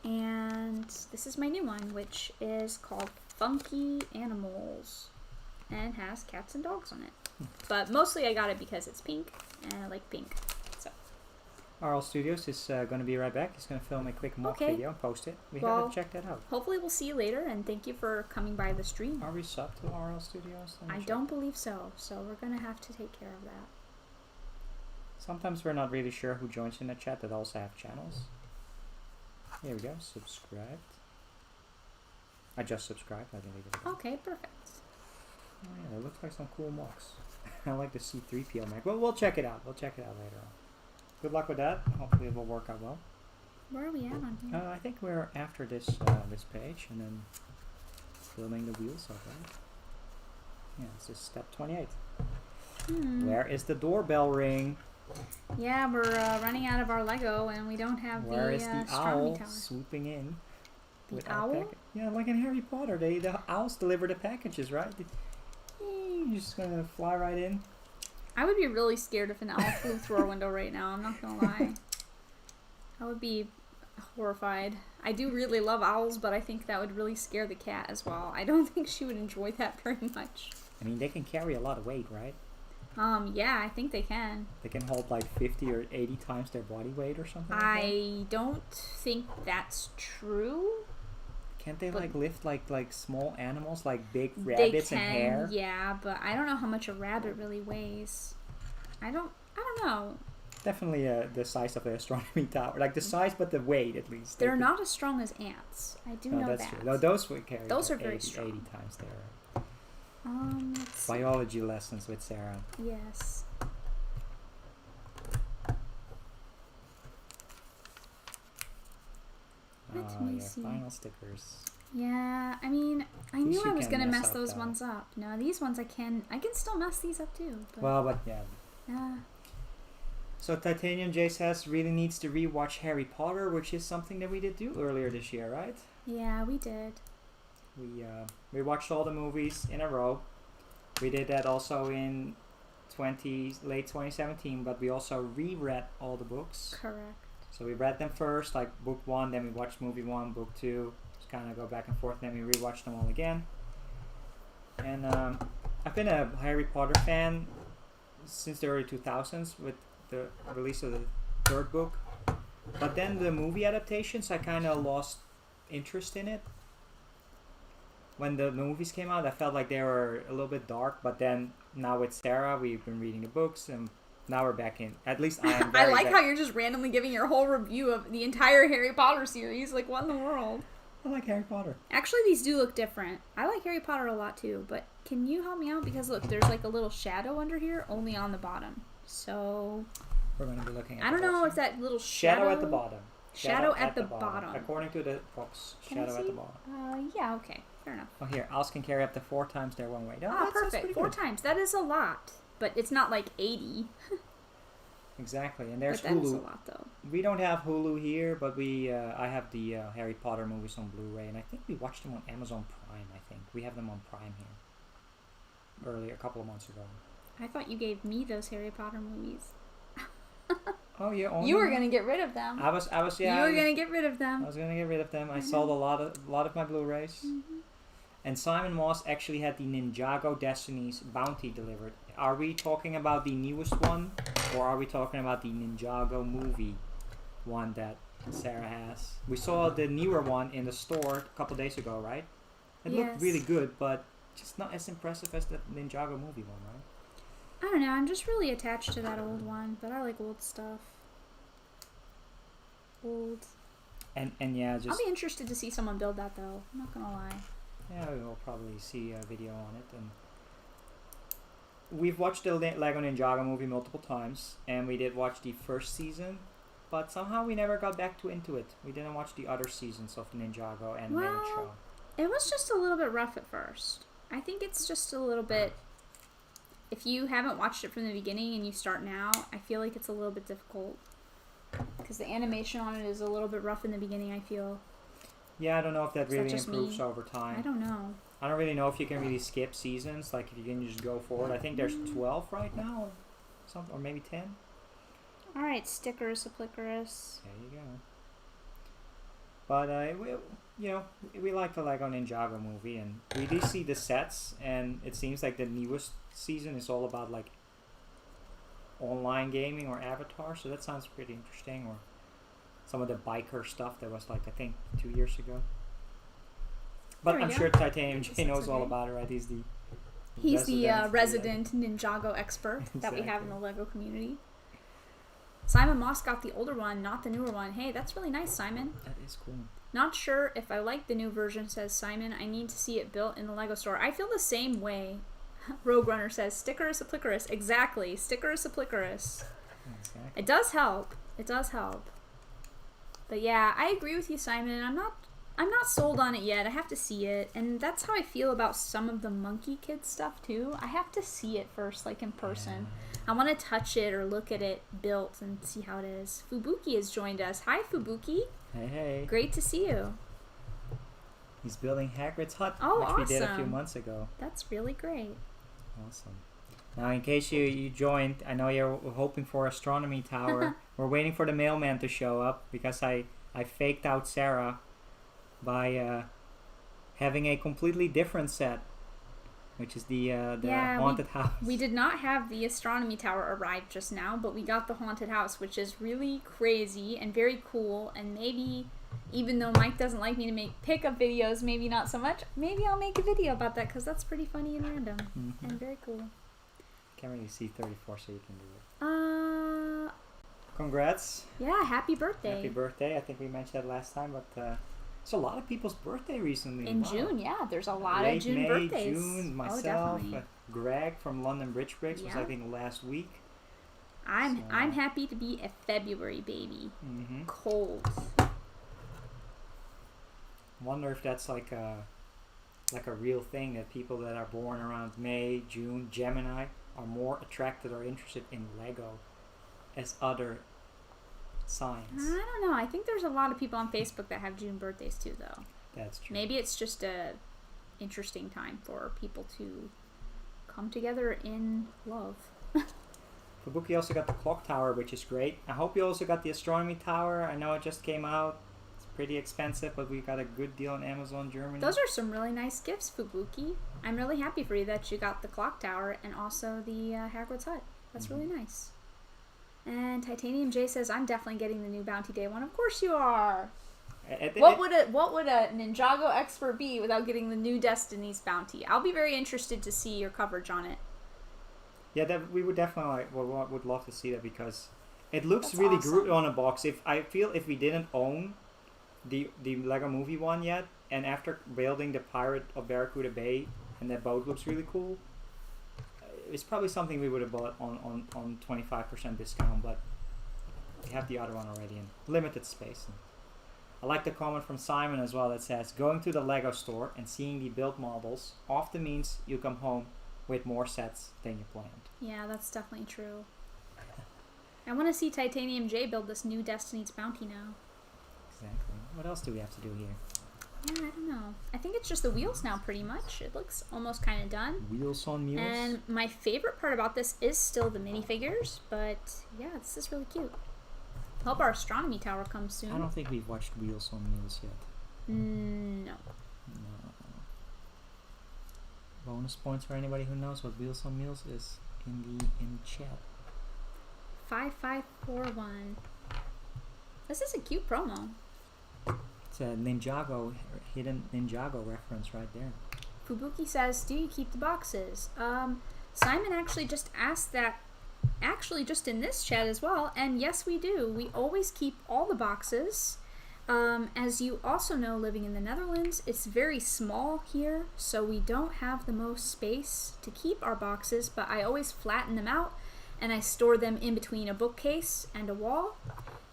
And this is my new one, which is called Funky Animals, and has cats and dogs on it. But mostly I got it because it's pink, and I like pink. So RL Studios is going to be right back. He's going to film a quick mock video and post it. We have to check that out. Hopefully we'll see you later, and thank you for coming by the stream. Are we subbed to RL Studios? I don't believe so, so we're going to have to take care of that. Sometimes we're not really sure who joins in the chat that also have channels. Here we go, subscribed. I just subscribed, I didn't leave it again. Okay, perfect. Oh yeah, that looks like some cool mocks. I like the C3PO mech. Well, we'll check it out. We'll check it out later on. Good luck with that. Hopefully it will work out well. Where are we at on here? I think we're after this this page, and then filming the wheels of that. Yeah, this is step 28. Where is the doorbell ring? Yeah, we're running out of our Lego, and we don't have Where is the owl tower. swooping in? The owl? Yeah, like in Harry Potter, the owls deliver the packages, right? You're just gonna fly right in. I would be really scared if an owl flew through our window right now. I'm not gonna lie. I would be horrified. I do really love owls, but I think that would really scare the cat as well. I don't think she would enjoy that very much. I mean, they can carry a lot of weight, right? Yeah, I think they can. They can hold like 50 or 80 times their body weight or something like that? I don't think that's true. Can't they like lift like small animals, like big rabbits and hare? Yeah, but I don't know how much a rabbit really weighs. I don't know. Definitely the size of the astronomy tower, like the size but the weight at least. They're not as strong as ants. I do know that's that. True. No, those would carry. Those are very strong. 80 times there. Let's Biology lessons with Sarah. Yes. Let me see. Final stickers. Yeah, I mean, I knew I was gonna mess those ones up. No, these ones I can still mess these up too. But yeah. Yeah. So Titanium J says really needs to rewatch Harry Potter, which is something that we did do earlier this year, right? Yeah, we did. We watched all the movies in a row. We did that also in late 2017, but we also reread all the books. Correct. So we read them first, like book 1, then we watched movie 1, book 2, just kind of go back and forth, then we rewatched them all again. And I've been a Harry Potter fan since the early 2000s with the release of the 3rd book. But then the movie adaptations, I kind of lost interest in it. When the movies came out, I felt like they were a little bit dark, but then now with Sarah, we've been reading the books, and now we're back in. At least I am. I like how you're just randomly giving your whole review of the entire Harry Potter series. Like, what in the world? I like Harry Potter. Actually, these do look different. I like Harry Potter a lot too, but can you help me out? Because look, there's like a little shadow under here, only on the bottom. So we're going to be looking at I don't know if that little shadow at the bottom. Shadow at the bottom. According to the box, shadow at the bottom. Yeah, okay. Fair enough. Oh, here, owls can carry up to 4 times their one way. Oh, perfect. 4 times. That is a lot, but it's not like 80. Exactly, and there's but Hulu. That's a lot, though. We don't have Hulu here, but I have the Harry Potter movies on Blu-ray, and I think we watched them on Amazon Prime. I think we have them on Prime here. Earlier, a couple of months ago. I thought you gave me those Harry Potter movies. Oh yeah, you were gonna get rid of them. I was yeah. You were gonna get rid of them. I was gonna get rid of them. I sold a lot of my Blu-rays. And Simon Moss actually had the Ninjago Destiny's Bounty delivered. Are we talking about the newest one, or are we talking about the Ninjago movie one that Sarah has? We saw the newer one in the store a couple days ago, right? It looked really good, but just not as impressive as the Ninjago movie one, right? I don't know, I'm just really attached to that old one, but I like old stuff. Old. And yeah, just... I'll be interested to see someone build that, though. I'm not gonna lie. Yeah, we'll probably see a video on it. And we've watched the Lego Ninjago movie multiple times, and we did watch the first season, but somehow we never got back into it. We didn't watch the other seasons of the Ninjago animated show. It was just a little bit rough at first. I think it's just a little bit if you haven't watched it from the beginning and you start now, I feel like it's a little bit difficult. Because the animation on it is a little bit rough in the beginning, I feel. Yeah, I don't know if that really just improves me? over time. I don't know. I don't really know if you can really skip seasons, like if you can just go forward. I think there's 12 right now, or maybe 10. Alright, stickers, Applicarus. There you go. But we like the Lego Ninjago movie, and we do see the sets, and it seems like the newest season is all about like online gaming or Avatar, so that sounds pretty interesting. Or some of the biker stuff that was like I think 2 years ago. But I'm sure Titanium J knows all about it, right? He's the resident Ninjago expert that we have in the Lego community. Simon Moss got the older one, not the newer one. Hey, that's really nice, Simon. That is cool. Not sure if I like the new version, says Simon. I need to see it built in the Lego store. I feel the same way. Rogue Runner says, Stickers Applicarus. Exactly. Stickers Applicarus. Exactly. It does help. It does help. But yeah, I agree with you, Simon. I'm not sold on it yet. I have to see it. And that's how I feel about some of the Monkey Kid stuff, too. I have to see it first, like in person. Yeah. I want to touch it or look at it built and see how it is. Fubuki has joined us. Hi, Fubuki. Hey. Great to see you. He's building Hagrid's hut, which awesome. We did a few months ago. That's really great. Awesome. Now, in case you joined, I know you're hoping for Astronomy Tower. We're waiting for the mailman to show up because I faked out Sarah by having a completely different set, which is the haunted house. We did not have the Astronomy Tower arrive just now, but we got the haunted house, which is really crazy and very cool. And maybe, even though Mike doesn't like me to make pickup videos, maybe not so much, maybe I'll make a video about that because that's pretty funny and random and very cool. Can't really see 34, so you can do it. Congrats. Yeah, happy birthday. Happy birthday. I think we mentioned that last time, but it's a lot of people's birthday recently. In June, yeah. There's a lot Late of June May, birthdays. June, myself, Greg from London Bridge Bricks was I think last week. I'm happy to be a February baby. Cold. Wonder if that's like a real thing, that people that are born around May, June, Gemini are more attracted or interested in Lego as other signs. I don't know. I think there's a lot of people on Facebook that have June birthdays too, though. That's true. Maybe it's just a interesting time for people to come together in love. Fubuki also got the clock tower, which is great. I hope you also got the astronomy tower. I know it just came out. It's pretty expensive, but we got a good deal on Amazon Germany. Those are some really nice gifts, Fubuki. I'm really happy for you that you got the clock tower and also the Hogwarts hut. That's really nice. And Titanium J says, I'm definitely getting the new Bounty Day one. Of course you are. What would a Ninjago expert be without getting the new Destiny's Bounty? I'll be very interested to see your coverage on it. Yeah, we would definitely would love to see that, because it looks really good on a box. If we didn't own the Lego Movie one yet, and after building the Pirate of Barracuda Bay, and that boat looks really cool, it's probably something we would have bought on 25% discount, but we have the other one already in limited space. And I like the comment from Simon as well that says, going to the Lego store and seeing the built models often means you come home with more sets than you planned. Yeah, that's definitely true. I want to see Titanium J build this new Destiny's Bounty now. Exactly. What else do we have to do here? Yeah, I don't know. I think it's just the wheels now, pretty much. It looks almost kind of done. Wheels on mules. And my favorite part about this is still the minifigures, but yeah, this is really cute. Hope our astronomy tower comes soon. I don't think we've watched Wheels on Mules yet. No. Bonus points for anybody who knows what Wheels on Mules is in the chat. 5541. This is a cute promo. It's a Ninjago, hidden Ninjago reference right there. Fubuki says, do you keep the boxes? Simon actually just asked that, just in this chat as well, and yes we do. We always keep all the boxes. As you also know, living in the Netherlands, it's very small here, so we don't have the most space to keep our boxes, but I always flatten them out and I store them in between a bookcase and a wall.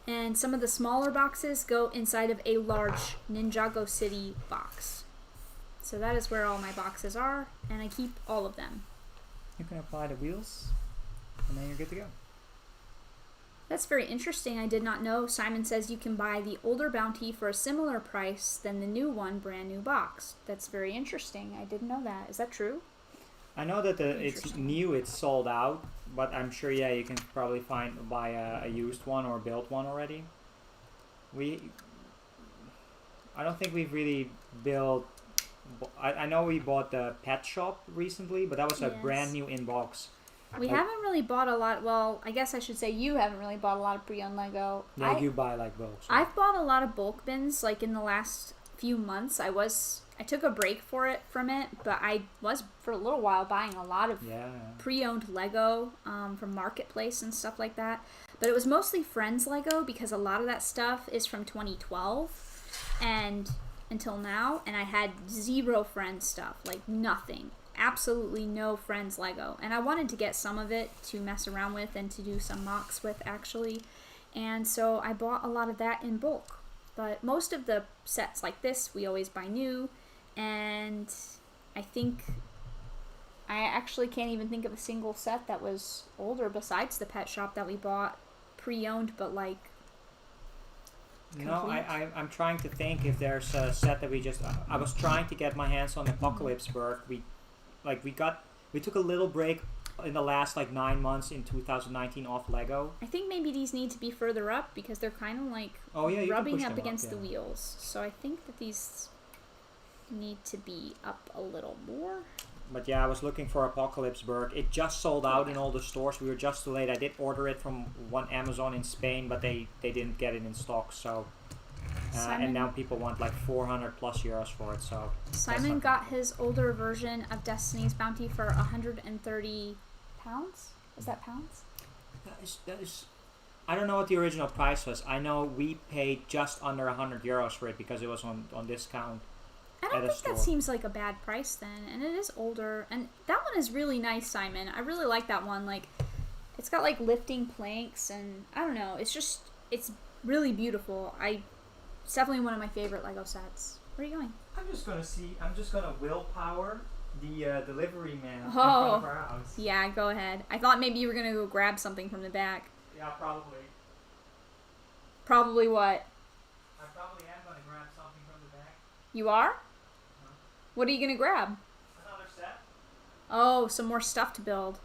And some of the smaller boxes go inside of a large Ninjago City box. So that is where all my boxes are, and I keep all of them. You can apply the wheels, and then you're good to go. That's very interesting. I did not know. Simon says you can buy the older bounty for a similar price than the new one, brand new box. That's very interesting. I didn't know that. Is that true? I know that it's new, it's sold out, but I'm sure, yeah, you can probably buy a used one or built one already. I don't think we've really built. I know we bought the pet shop recently, but that was a brand new in-box. We haven't really bought a lot. Well, I guess I should say you haven't really bought a lot of pre-owned Lego. Yeah, you buy like bulk. So. I've bought a lot of bulk bins like in the last few months. I took a break from it, but I was for a little while buying a lot of pre-owned Lego from Marketplace and stuff like that. But it was mostly Friends Lego because a lot of that stuff is from 2012 and until now, and I had zero Friends stuff, like nothing. Absolutely no Friends Lego, and I wanted to get some of it to mess around with and to do some mocks with actually, and so I bought a lot of that in bulk. But most of the sets like this we always buy new, and I think I actually can't even think of a single set that was older besides the pet shop that we bought pre-owned, but like complete. No, I'm trying to think if there's a set that I was trying to get my hands on Apocalypseburg. We took a little break in the last 9 months in 2019 off Lego. I think maybe these need to be further up because they're kind of like rubbing up against the wheels. So I think that these need to be up a little more. But yeah, I was looking for Apocalypseburg. It just sold out in all the stores. We were just too late. I did order it from one Amazon in Spain, but they didn't get it in stock. So and now people want like 400 plus euros for it. So Simon got his older version of Destiny's Bounty for 130 pounds. Is that pounds? That is. I don't know what the original price was. I know we paid just under 100 euros for it because it was on discount. I don't think that seems like a bad price then, and it is older, and that one is really nice, Simon. I really like that one. Like, it's got like lifting planks, and I don't know. It's really beautiful. It's definitely one of my favorite Lego sets. Where are you going? I'm just gonna willpower the delivery man in front of our house. Yeah, go ahead. I thought maybe you were gonna go grab something from the back. Yeah, probably. Probably what? I probably am gonna grab something from the back. You are? What are you gonna grab? Another set. Oh, some more stuff to build.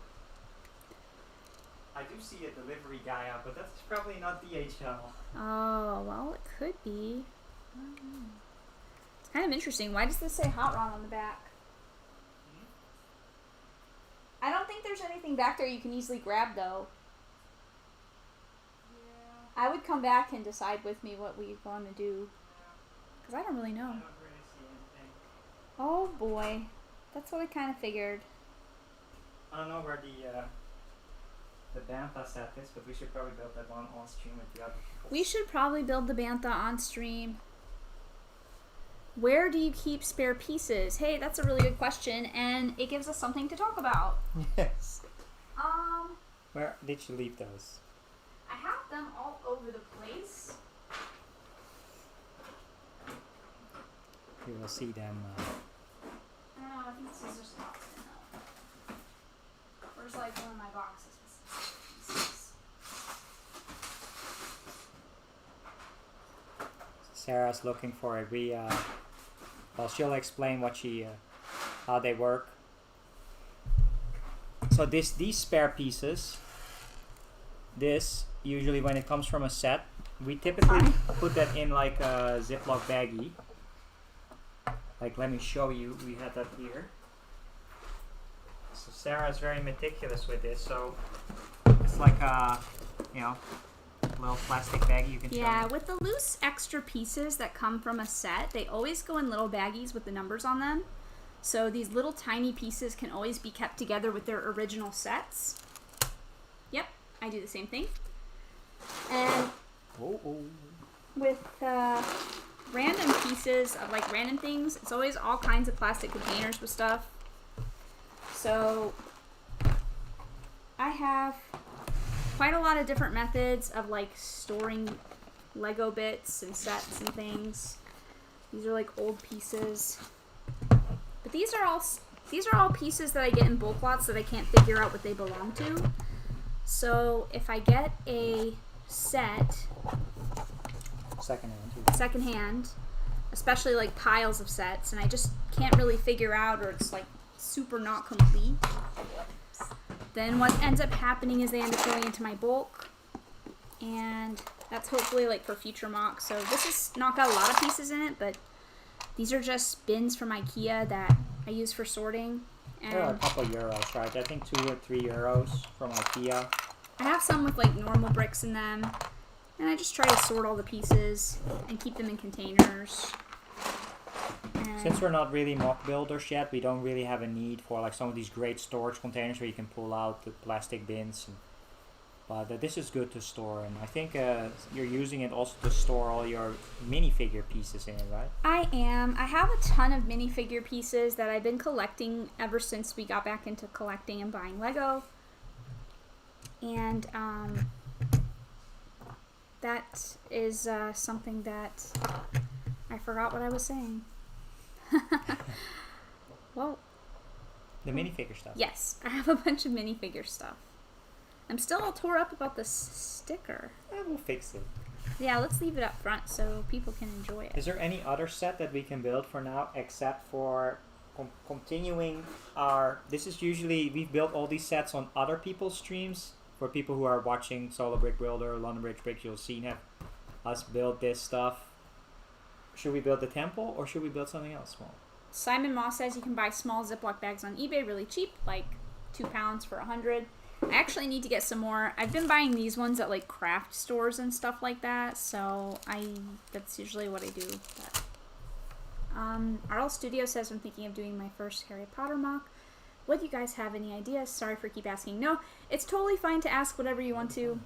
I do see a delivery guy out, but that's probably not DHL. Oh, well, it could be. I don't know. It's kind of interesting. Why does this say Hot Rod on the back? I don't think there's anything back there you can easily grab, though. Yeah. I would come back and decide with me what we want to do. Because I don't really know. I don't really see anything. Oh, boy. That's what I kind of figured. I don't know where the Bantha set is, but we should probably build that one on stream with the other people. We should probably build the Bantha on stream. Where do you keep spare pieces? Hey, that's a really good question, and it gives us something to talk about. Yes. Where did you leave those? I have them all over the place. You will see them. I don't know, I think this is just lost in them. Where's like one of my boxes? Sarah's looking for it. Well, she'll explain how they work. So these spare pieces, usually when it comes from a set, we typically put that in like a Ziploc baggie. Like, let me show you. We had that here. So Sarah's very meticulous with this. So it's like a, little plastic baggie you can show. Yeah, with the loose extra pieces that come from a set, they always go in little baggies with the numbers on them. So these little tiny pieces can always be kept together with their original sets. Yep, I do the same thing. And with random pieces of like random things, it's always all kinds of plastic containers with stuff. So I have quite a lot of different methods of like storing Lego bits and sets and things. These are like old pieces. But these are all these are all pieces that I get in bulk lots that I can't figure out what they belong to. So if I get a set secondhand, especially like piles of sets, and I just can't really figure out, or it's like super not complete, then what ends up happening is they end up going into my bulk, and that's hopefully like for future mocks. So this has not got a lot of pieces in it, but these are just bins from IKEA that I use for sorting. And there are a couple euros, right? I think 2 or 3 euros from IKEA. I have some with like normal bricks in them, and I just try to sort all the pieces and keep them in containers. And Since we're not really mock builders yet, we don't really have a need for like some of these great storage containers where you can pull out the plastic bins. But this is good to store, and I think you're using it also to store all your minifigure pieces in it, right? I am. I have a ton of minifigure pieces that I've been collecting ever since we got back into collecting and buying Lego. And that is something that I forgot what I was saying. Well, the minifigure stuff. Yes, I have a bunch of minifigure stuff. I'm still all tore up about the sticker. We'll fix it. Yeah, let's leave it up front so people can enjoy it. Is there any other set that we can build for now, except for continuing our... This is usually... We've built all these sets on other people's streams. For people who are watching Solo Brick Builder, London Bridge Bricks, you'll see us build this stuff. Should we build the temple, or should we build something else small? Simon Moss says you can buy small Ziploc bags on eBay really cheap, like £2 for 100. I actually need to get some more. I've been buying these ones at like craft stores and stuff like that, so that's usually what I do. But, RL Studio says I'm thinking of doing my first Harry Potter mock. Would you guys have any ideas? Sorry for keep asking. No, it's totally fine to ask whatever you want to.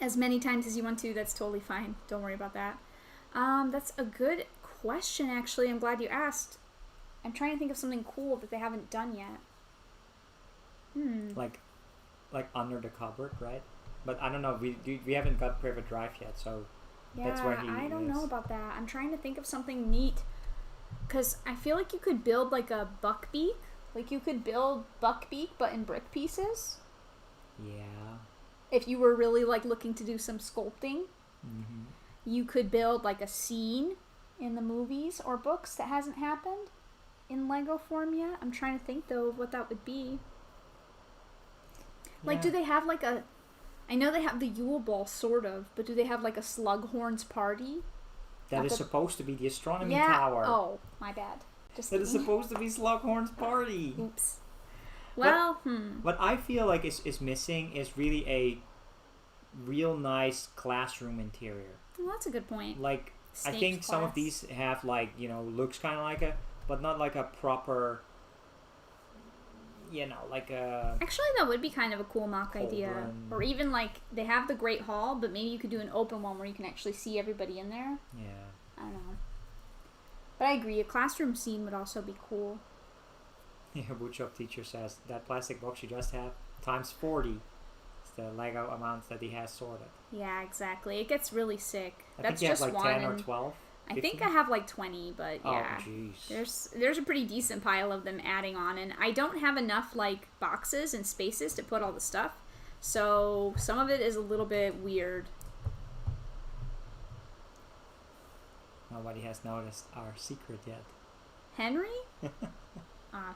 As many times as you want to, that's totally fine. Don't worry about that. That's a good question, actually. I'm glad you asked. I'm trying to think of something cool that they haven't done yet. Like under the cupboard, right? But I don't know. We haven't got Private Drive yet, so that's where he I don't is. know about that. I'm trying to think of something neat, because I feel like you could build like a buckbeak. Like you could build buckbeak, but in brick pieces. Yeah. If you were really like looking to do some sculpting, Mm-hmm. you could build like a scene in the movies or books that hasn't happened in Lego form yet. I'm trying to think though of what that would be. Like, do they have like a... I know they have the Yule Ball, sort of, but do they have like a Slughorn's party? That is supposed to be the astronomy tower. Oh, my bad. That is supposed to be Slughorn's party. Oops. Well, What I feel like is missing is really a real nice classroom interior. Well, that's a good point. Like, I think some of these have like, looks kind of like but not like a proper... like a... Actually, that would be kind of a cool mock idea. Or even, like, they have the Great Hall, but maybe you could do an open one where you can actually see everybody in there. Yeah. I don't know. But I agree, a classroom scene would also be cool. Yeah, Woodshop teacher says, that plastic box you just have, times 40. It's the Lego amounts that he has sorted. Yeah, exactly. It gets really sick. That's just like 10 or 12. 15? I think I have like 20, but yeah. Oh, jeez. There's a pretty decent pile of them adding on, and I don't have enough like boxes and spaces to put all the stuff, so some of it is a little bit weird. Nobody has noticed our secret yet. Henry?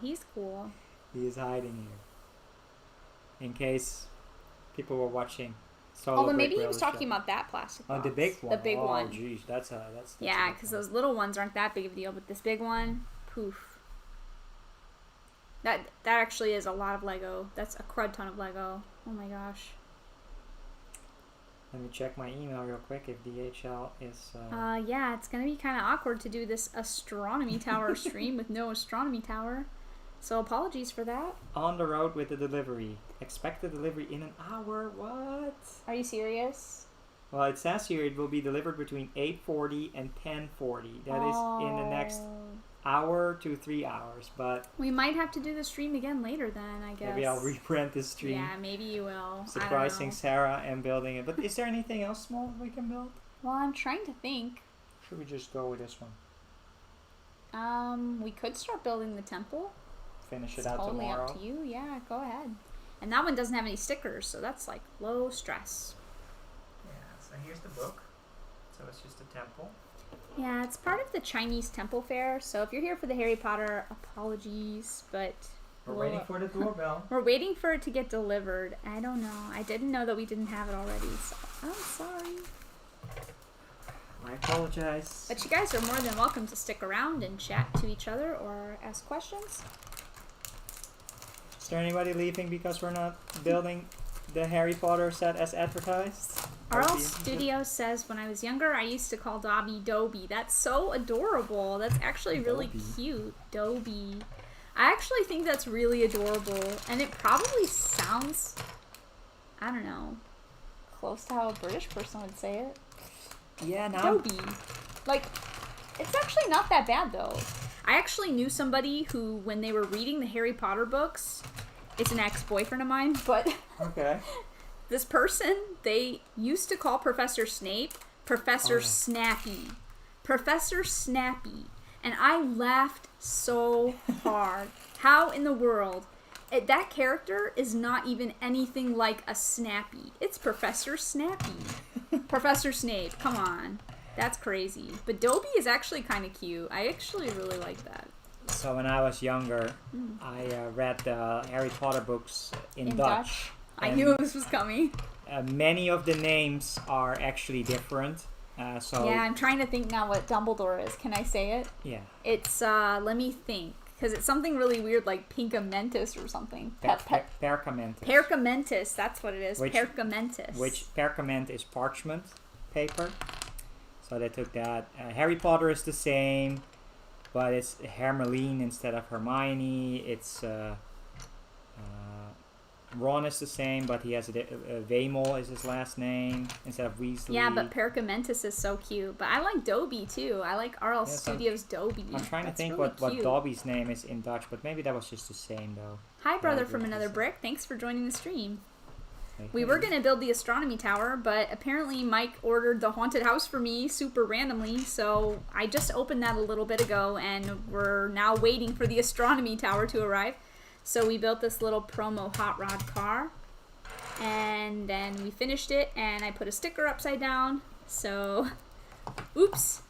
He's cool. He is hiding here. In case people were watching. Although maybe he was talking about that plastic box. Oh, the big one. The big one. Oh, jeez. That's yeah, because those little ones aren't that big of a deal, but this big one, poof. That actually is a lot of Lego. That's a crud ton of Lego. Oh my gosh. Let me check my email real quick if DHL is... yeah, it's going to be kind of awkward to do this Astronomy Tower stream with no Astronomy Tower. So apologies for that. On the road with the delivery. Expect the delivery in an hour. What? Are you serious? Well, it says here it will be delivered between 8:40 and 10:40. That is in the next hour to 3 hours. But we might have to do the stream again later then, I guess. Maybe I'll reprint the stream. Yeah, maybe you will. Surprising Sarah and building it. But is there anything else small we can build? Well, I'm trying to think. Should we just go with this one? We could start building the temple. finish it It's out totally tomorrow. up to you. Yeah, go ahead. And that one doesn't have any stickers, so that's like low stress. Yeah, so here's the book. So it's just a temple. Yeah, it's part of the Chinese temple fair, so if you're here for the Harry Potter, apologies, but... We're waiting for the doorbell. We're waiting for it to get delivered. I don't know. I didn't know that we didn't have it already, so I'm sorry. I apologize. But you guys are more than welcome to stick around and chat to each other or ask questions. Is there anybody leaving because we're not building the Harry Potter set as advertised? RL Studio says, when I was younger, I used to call Dobby Dobby. That's so adorable. That's actually really cute. Dobby. I actually think that's really adorable. And it probably sounds, I don't know, close to how a British person would say it. Yeah, no. Dobby. Like, it's actually not that bad, though. I actually knew somebody who, when they were reading the Harry Potter books, it's an ex-boyfriend of mine, but... Okay. This person, they used to call Professor Snape Professor Snappy. Professor Snappy. And I laughed so hard. How in the world? That character is not even anything like a Snappy. It's Professor Snappy. Professor Snape, come on. That's crazy. But Dobby is actually kind of cute. I actually really like that. So when I was younger, I read the Harry Potter books in Dutch. I knew this was coming. Many of the names are actually different. So yeah, I'm trying to think now what Dumbledore is. Can I say it? Yeah. It's, let me think. Because it's something really weird like Pinkamentis or something. Perkamentis. Perkamentis, that's what it is. Perkamentis. Which perkament is parchment paper. So they took that. Harry Potter is the same, but it's Hermeline instead of Hermione. It's Ron is the same, but he has Vamel is his last name instead of Weasley. Yeah, but Perkamentis is so cute. But I like Dobby too. I like RL Studios Dobby. I'm trying to think really what Dobby's name is in Dutch, but maybe that was just the same though. Hi, brother from another brick. Thanks for joining the stream. We were going to build the astronomy tower, but apparently Mike ordered the haunted house for me super randomly, so I just opened that a little bit ago, and we're now waiting for the astronomy tower to arrive. So we built this little promo hot rod car, and then we finished it, and I put a sticker upside down, so, oops.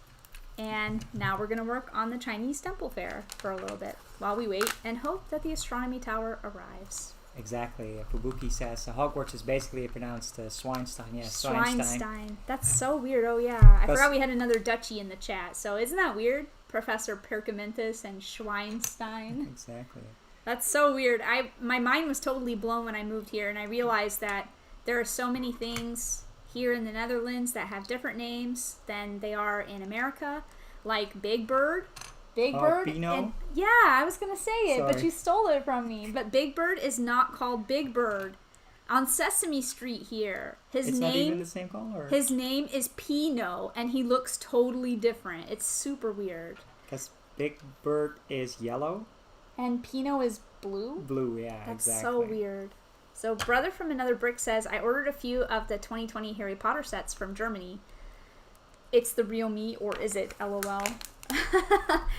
And now we're going to work on the Chinese temple fair for a little bit while we wait and hope that the astronomy tower arrives. Exactly. Fubuki says Hogwarts is basically pronounced Swinestein. Yeah, Schweinstein. That's so weird. Oh, yeah. I forgot we had another Dutchie in the chat. So isn't that weird? Professor Perkamentis and Schweinstein. Exactly. That's so weird. My mind was totally blown when I moved here, and I realized that there are so many things here in the Netherlands that have different names than they are in America, like Big Bird. Big Bird? Pino? Yeah, I was going to say it, but you stole it from me. But Big Bird is not called Big Bird. On Sesame Street here, it's not even the same color. His name is Pino, and he looks totally different. It's super weird. Because Big Bird is yellow. And Pino is blue? Blue, yeah, That's exactly. so weird. So brother from another brick says, I ordered a few of the 2020 Harry Potter sets from Germany. It's the real me, or is it? LOL.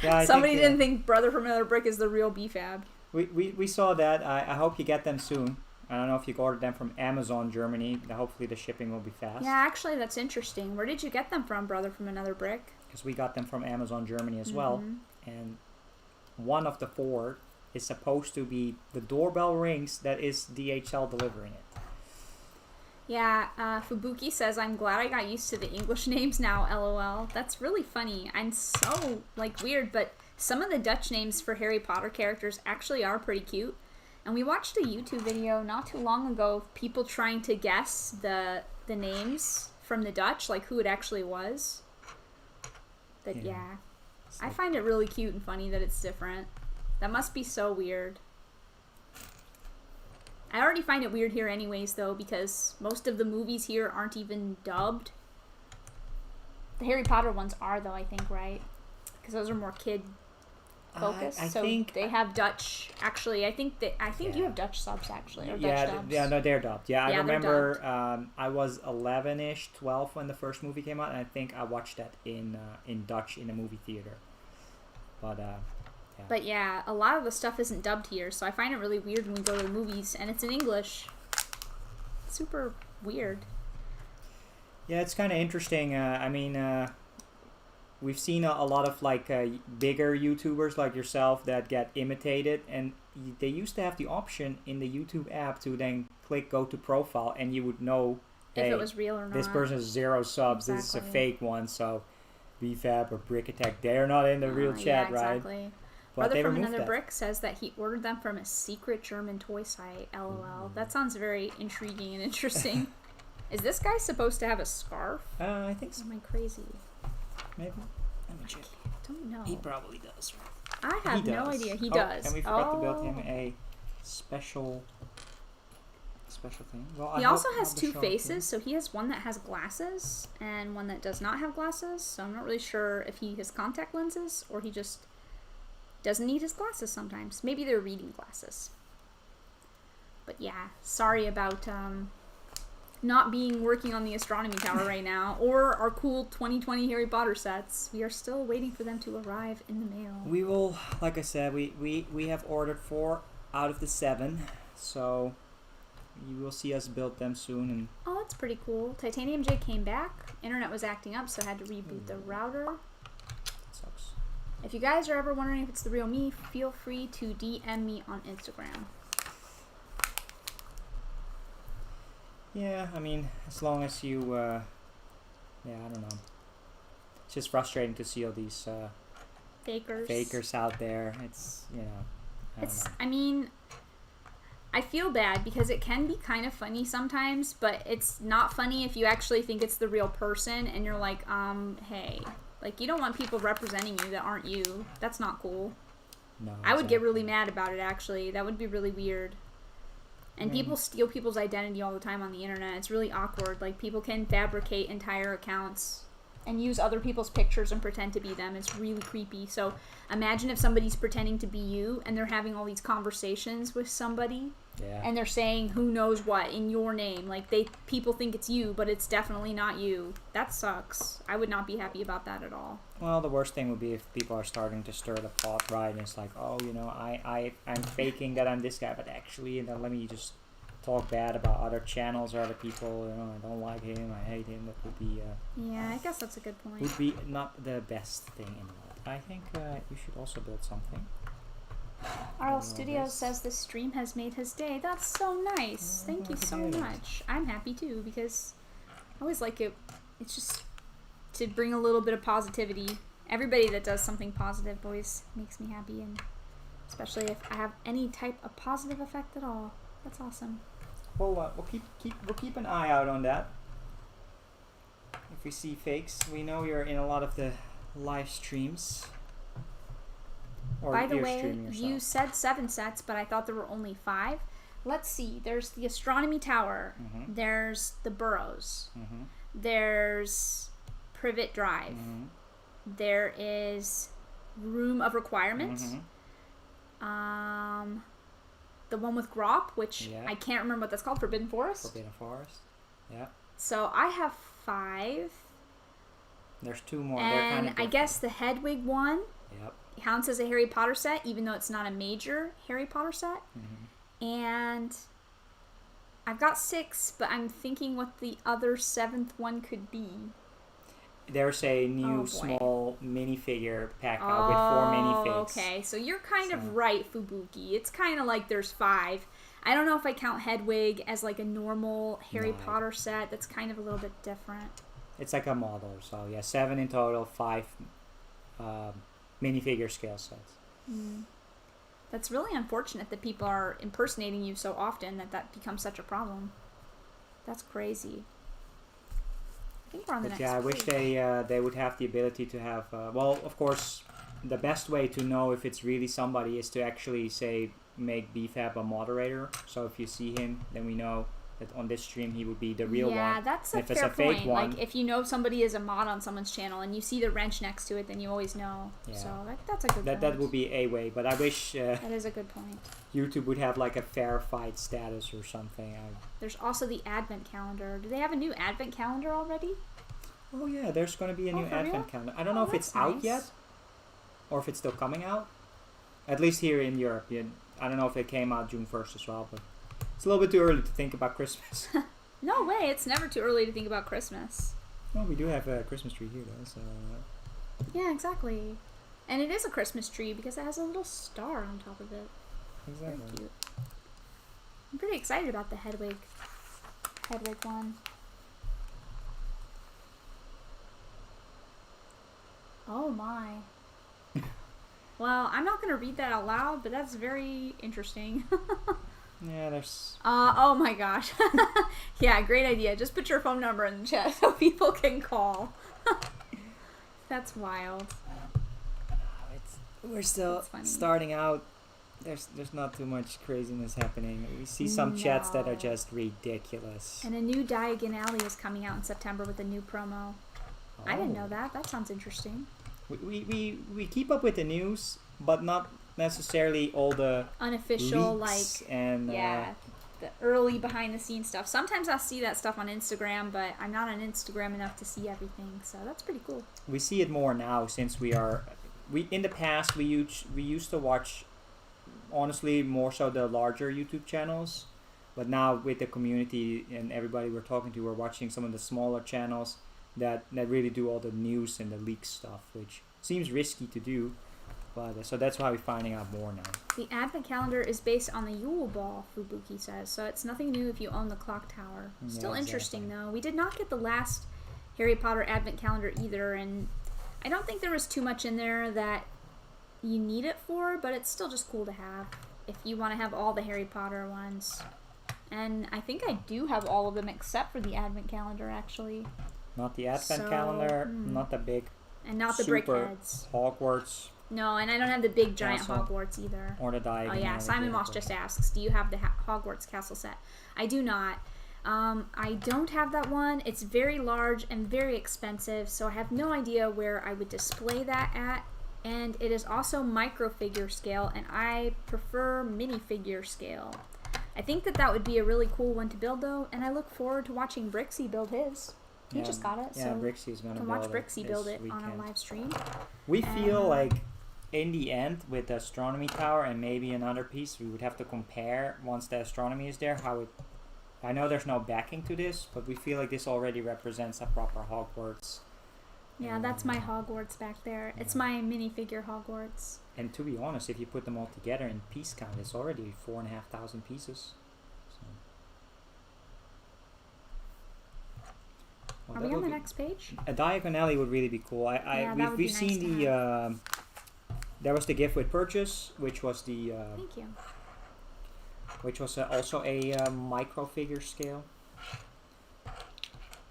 Yeah, Somebody didn't think brother from another brick is the real BFAB. We saw that. I hope you get them soon. I don't know if you ordered them from Amazon Germany. Hopefully the shipping will be fast. Yeah, actually that's interesting. Where did you get them from, brother from another brick? Because we got them from Amazon Germany as well. And one of the 4 is supposed to be the doorbell rings that is DHL delivering it. Yeah, Fubuki says, I'm glad I got used to the English names now, LOL. That's really funny. I'm so, weird, but some of the Dutch names for Harry Potter characters actually are pretty cute. And we watched a YouTube video not too long ago of people trying to guess the names from the Dutch, like who it actually was. But yeah. I find it really cute and funny that it's different. That must be so weird. I already find it weird here anyways, though, because most of the movies here aren't even dubbed. The Harry Potter ones are, though, I think, right? Because those are more kid-focused. I so think they have Dutch. Actually, I think you have Dutch subs, actually, or Dutch dubs. Yeah, no, they're dubbed. Yeah, I remember dubbed. I was 11-ish, 12 when the first movie came out, and I think I watched that in Dutch in a movie theater. But Yeah. But yeah, a lot of the stuff isn't dubbed here, so I find it really weird when we go to the movies and it's in English. Super weird. Yeah, it's kind of interesting. I mean, we've seen a lot of like bigger YouTubers like yourself that get imitated, and they used to have the option in the YouTube app to then click go to profile, and you would know If hey, it was real or not. this person has 0 subs. This is a Exactly. fake one. So BFAB or Brick Attack, they're not in the real chat, yeah, right? exactly. But Brother they from removed Another that. Brick says that he ordered them from a secret German toy site. LOL. That sounds very intriguing and interesting. Is this guy supposed to have a scarf? I think so. Am I crazy? Maybe. Let me check. Don't know. He probably does. I have He no does. idea. He Oh, does. And we forgot to build him a special thing. Well, He I also hope has I'll be 2 showing it to you. faces, so he has one that has glasses and one that does not have glasses. So I'm not really sure if he has contact lenses or he just doesn't need his glasses sometimes. Maybe they're reading glasses. But yeah, sorry about not working on the astronomy tower right now, or our cool 2020 Harry Potter sets. We are still waiting for them to arrive in the mail. We will, like I said, we have ordered 4 out of the 7, so you will see us build them soon. And Oh, that's pretty cool. Titanium J came back. Internet was acting up, so I had to reboot the router. it sucks. If you guys are ever wondering if it's the real me, feel free to DM me on Instagram. Yeah, I mean, as long as you, yeah, I don't know. It's just frustrating to see all these Fakers. out there. It's, you know, I don't know. I mean, I feel bad because it can be kind of funny sometimes, but it's not funny if you actually think it's the real person and you're like, hey, like you don't want people representing you that aren't you. That's not cool. No, I would get really exactly. mad about it actually. That would be really weird. And I mean- people steal people's identity all the time on the internet. It's really awkward. Like people can fabricate entire accounts and use other people's pictures and pretend to be them. It's really creepy. So imagine if somebody's pretending to be you and they're having all these conversations with somebody Yeah. and they're saying who knows what in your name. Like people think it's you, but it's definitely not you. That sucks. I would not be happy about that at all. Well, the worst thing would be if people are starting to stir the pot, right? And it's like, oh, you know, I'm faking that I'm this guy, but actually, you know, let me just talk bad about other channels or other people. You know, I don't like him, I hate him. That would be Yeah, I guess that's a good point. would be not the best thing in the world. I think you should also build something. RL Studios says this stream has made his day. That's so nice. Thank you so much. I'm happy too because I always like it. It's just to bring a little bit of positivity. Everybody that does something positive always makes me happy, and especially if I have any type of positive effect at all. That's awesome. Well, we'll keep an eye out on that. If we see fakes, we know you're in a lot of the live streams. Or By the you're way, streaming yourself. you said 7 sets, but I thought there were only 5. Let's see. There's the Astronomy Tower. Mhm. There's the Burrows. Mhm. There's Privet Drive. Mhm. There is Room of Requirement. Mhm. The one with Grop, which Yeah. I can't remember what that's called. Forbidden Forest. Forbidden Forest. Yeah. So I have 5. There's 2 more. They're kind And of I guess the Hedwig one Yep. counts as a Harry Potter set, even though it's not a major Harry Potter set. Mhm. And I've got 6, but I'm thinking what the other 7th one could be. There's a new Oh, boy. small minifigure pack out with 4 minifigs. Okay, so you're kind So- of right, Fubuki. It's kind of like there's 5. I don't know if I count Hedwig as like a normal Harry No. Potter set. That's kind of a little bit different. It's like a model. So yeah, 7 in total, 5 minifigure scale sets. That's really unfortunate that people are impersonating you so often that becomes such a problem. That's crazy. I think we're on the But next yeah, I wish page. they would have the ability to have. Well, of course, the best way to know if it's really somebody is to actually say make BFAB a moderator. So if you see him, then we know that on this stream he would be the real one. Yeah, that's a And if it's fair a fake point. one, Like if you know somebody is a mod on someone's channel and you see the wrench next to it, then you always know. Yeah. So that's a good point. that would be a way. But I wish That is a good point. YouTube would have like a verified status or something. There's also the advent calendar. Do they have a new advent calendar already? Oh yeah, there's going to be a Oh, new for advent real? calendar. I don't know if it's that's out nice. yet, or if it's still coming out. At least here in Europe. I don't know if it came out June 1st as well, but it's a little bit too early to think about Christmas. No way, it's never too early to think about Christmas. Well, we do have a Christmas tree here, though, so... Yeah, exactly. And it is a Christmas tree because it has a little star on top of it. Exactly. Very cute. I'm pretty excited about the Hedwig one. Oh my. Well, I'm not going to read that out loud, but that's very interesting. Yeah, there's... oh my gosh. Yeah, great idea. Just put your phone number in the chat so people can call. That's wild. We're still starting out. There's not too much craziness happening. We see some chats that are just ridiculous. And a new Diagon Alley is coming out in September with a new promo. Oh. I didn't know that. That sounds interesting. We keep up with the news, but not necessarily all the unofficial leaks and the early behind the scenes stuff. Sometimes I'll see that stuff on Instagram, but I'm not on Instagram enough to see everything, so that's pretty cool. We see it more now since we in the past we used to watch, honestly, more so the larger YouTube channels, but now with the community and everybody we're talking to, we're watching some of the smaller channels that really do all the news and the leak stuff, which seems risky to do, but so that's why we're finding out more now. The advent calendar is based on the Yule Ball, Fubuki says, so it's nothing new if you own the clock tower. Still interesting though. We did not get the last Harry Potter advent calendar either, and I don't think there was too much in there that you need it for, but it's still just cool to have if you want to have all the Harry Potter ones. And I think I do have all of them except for the advent calendar, actually. Not the advent calendar, not the big, and not the brickheads. Hogwarts. No, and I don't have the big giant Hogwarts either. Or the Diagon. Oh yeah, Simon Moss just asks, do you have the Hogwarts castle set? I do not. I don't have that one. It's very large and very expensive, so I have no idea where I would display that at. And it is also microfigure scale, and I prefer minifigure scale. I think that would be a really cool one to build, though, and I look forward to watching Brixie build his. He just got it, so Brixie's gonna can watch Brixie build it on a live stream. We feel like, in the end, with the Astronomy Tower and maybe another piece, we would have to compare, once the astronomy is there, how it... I know there's no backing to this, but we feel like this already represents a proper Hogwarts. Yeah, that's my Hogwarts back there. It's my minifigure Hogwarts. And to be honest, if you put them all together in piece count, it's already 4,500 pieces. So. Are we on the next page? A Diagon Alley would really be cool. We've seen the... there was the gift with purchase, which was the... Thank you. Which was also a micro figure scale.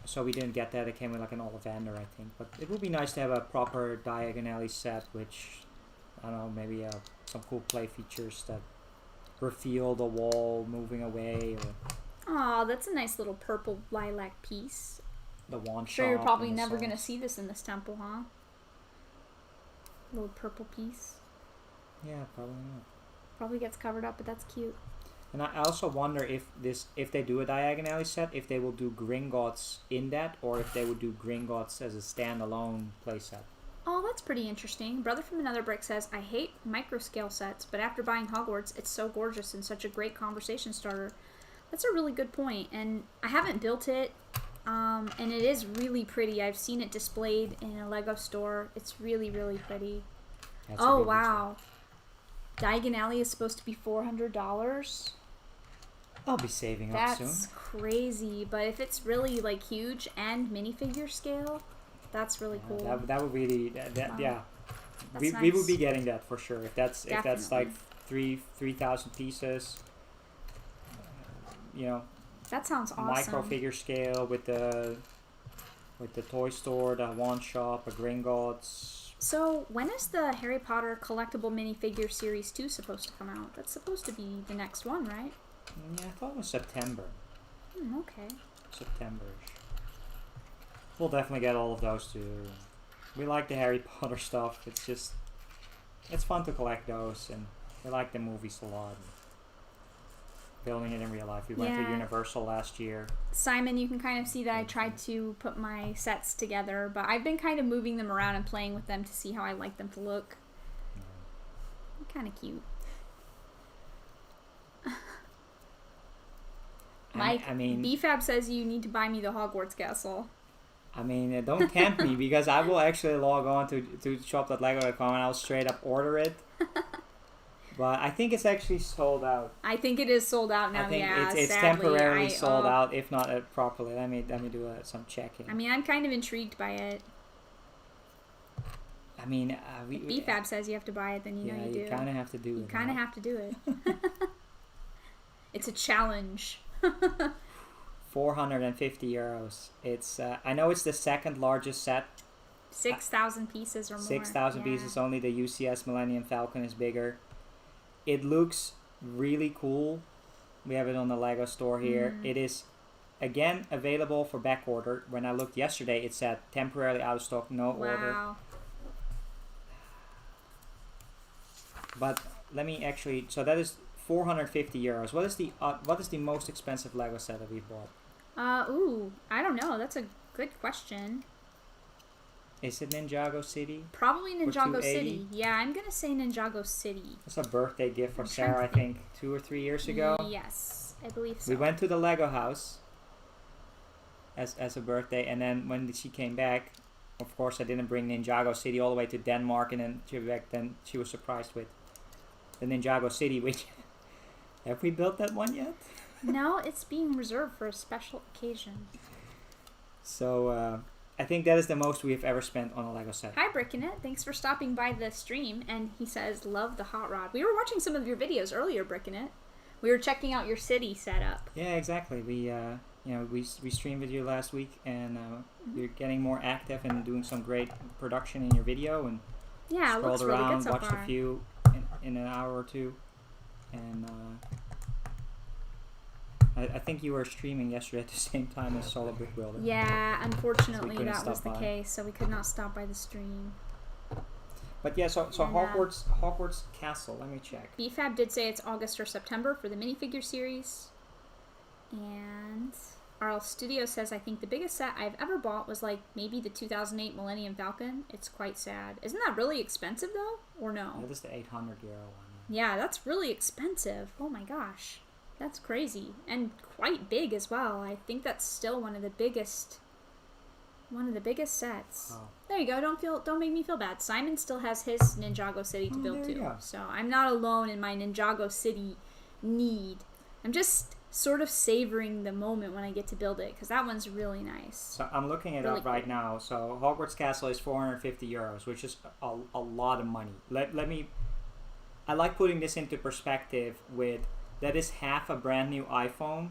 So we didn't get that. It came with like an Ollivander, I think. But it would be nice to have a proper Diagon Alley set, which, I don't know, maybe some cool play features that reveal the wall moving away. Oh, that's a nice little purple lilac piece. The wand shop. Sure, you're probably never going to see this in this temple, huh? Little purple piece. Yeah, probably not. Probably gets covered up, but that's cute. And I also wonder if they do a Diagon Alley set, if they will do Gringotts in that, or if they would do Gringotts as a standalone playset. Oh, that's pretty interesting. Brother from Another Brick says, I hate microscale sets, but after buying Hogwarts, it's so gorgeous and such a great conversation starter. That's a really good point, and I haven't built it, and it is really pretty. I've seen it displayed in a Lego store. It's really, really pretty. That's oh, wow. Diagon Alley is supposed to be $400. I'll be saving up soon. That's crazy, but if it's really like huge and minifigure scale, that's really cool. That would really yeah. That's nice. We would be getting that for sure. If that's like 3,000 pieces, you know. That sounds awesome. Micro figure scale with the toy store, the wand shop, a Gringotts. So, when is the Harry Potter collectible minifigure series 2 supposed to come out? That's supposed to be the next one, right? Yeah, I thought it was September. Okay. September-ish. We'll definitely get all of those too. We like the Harry Potter stuff. It's fun to collect those, and we like the movies a lot. Building it in real life. We went to Universal last year. Simon, you can kind of see that I tried to put my sets together, but I've been kind of moving them around and playing with them to see how I like them to look. kind of cute. I mean, BFAB says you need to buy me the Hogwarts castle. I mean, don't tempt me because I will actually log on to shop.lego.com and I'll straight up order it. But I think it's actually sold out. I think it is sold out now. I think yeah, it's sadly, temporarily sold out, if not properly. Let me do some checking. I mean, I'm kind of intrigued by it. I mean, if BFAB says you have to buy it, then you know you do. You kind of have to do it. You kind of have to do it. It's a challenge. 450 euros. It's I know it's the second largest set. 6,000 pieces or more. 6,000 pieces. Only the UCS Millennium Falcon is bigger. It looks really cool. We have it on the Lego store here. It is again available for back order. When I looked yesterday, it said temporarily out of stock, no order. Wow. But let me actually. So that is 450 euros. What is the most expensive Lego set that we've bought? I don't know. That's a good question. Is it Ninjago City? Probably Ninjago City. Yeah, I'm gonna say Ninjago City. It's a birthday gift for Sarah, I think, 2 or 3 years ago. Yes, I believe so. We went to the Lego house as a birthday, and then when she came back, of course I didn't bring Ninjago City all the way to Denmark, and then she was surprised with the Ninjago City, which... Have we built that one yet? No, it's being reserved for a special occasion. So, I think that is the most we have ever spent on a Lego set. Hi, Brickinet. Thanks for stopping by the stream. And he says, love the hot rod. We were watching some of your videos earlier, Brickinet. We were checking out your city setup. Yeah, exactly. We streamed with you last week, and you're getting more active and doing some great production in your video. And yeah, it looks really good so watched far. a few in an hour or two. And I think you were streaming yesterday at the same time as Solo Brick Builder. Yeah, unfortunately so that was the case, so we could not stop by the stream. But yeah, so Hogwarts Castle, let me check. BFAB did say it's August or September for the minifigure series. And RL Studio says, I think the biggest set I've ever bought was like maybe the 2008 Millennium Falcon. It's quite sad. Isn't that really expensive though? Or no? That is the 800 euro one. Yeah, that's really expensive. Oh my gosh. That's crazy. And quite big as well. I think that's still one of the biggest sets. Oh. There you go. Don't make me feel bad. Simon still has his Ninjago City to build too. So I'm not alone in my Ninjago City need. I'm just sort of savoring the moment when I get to build it, because that one's really nice. So I'm looking it up right now. So Hogwarts Castle is 450 euros, which is a lot of money. I like putting this into perspective with that is half a brand new iPhone,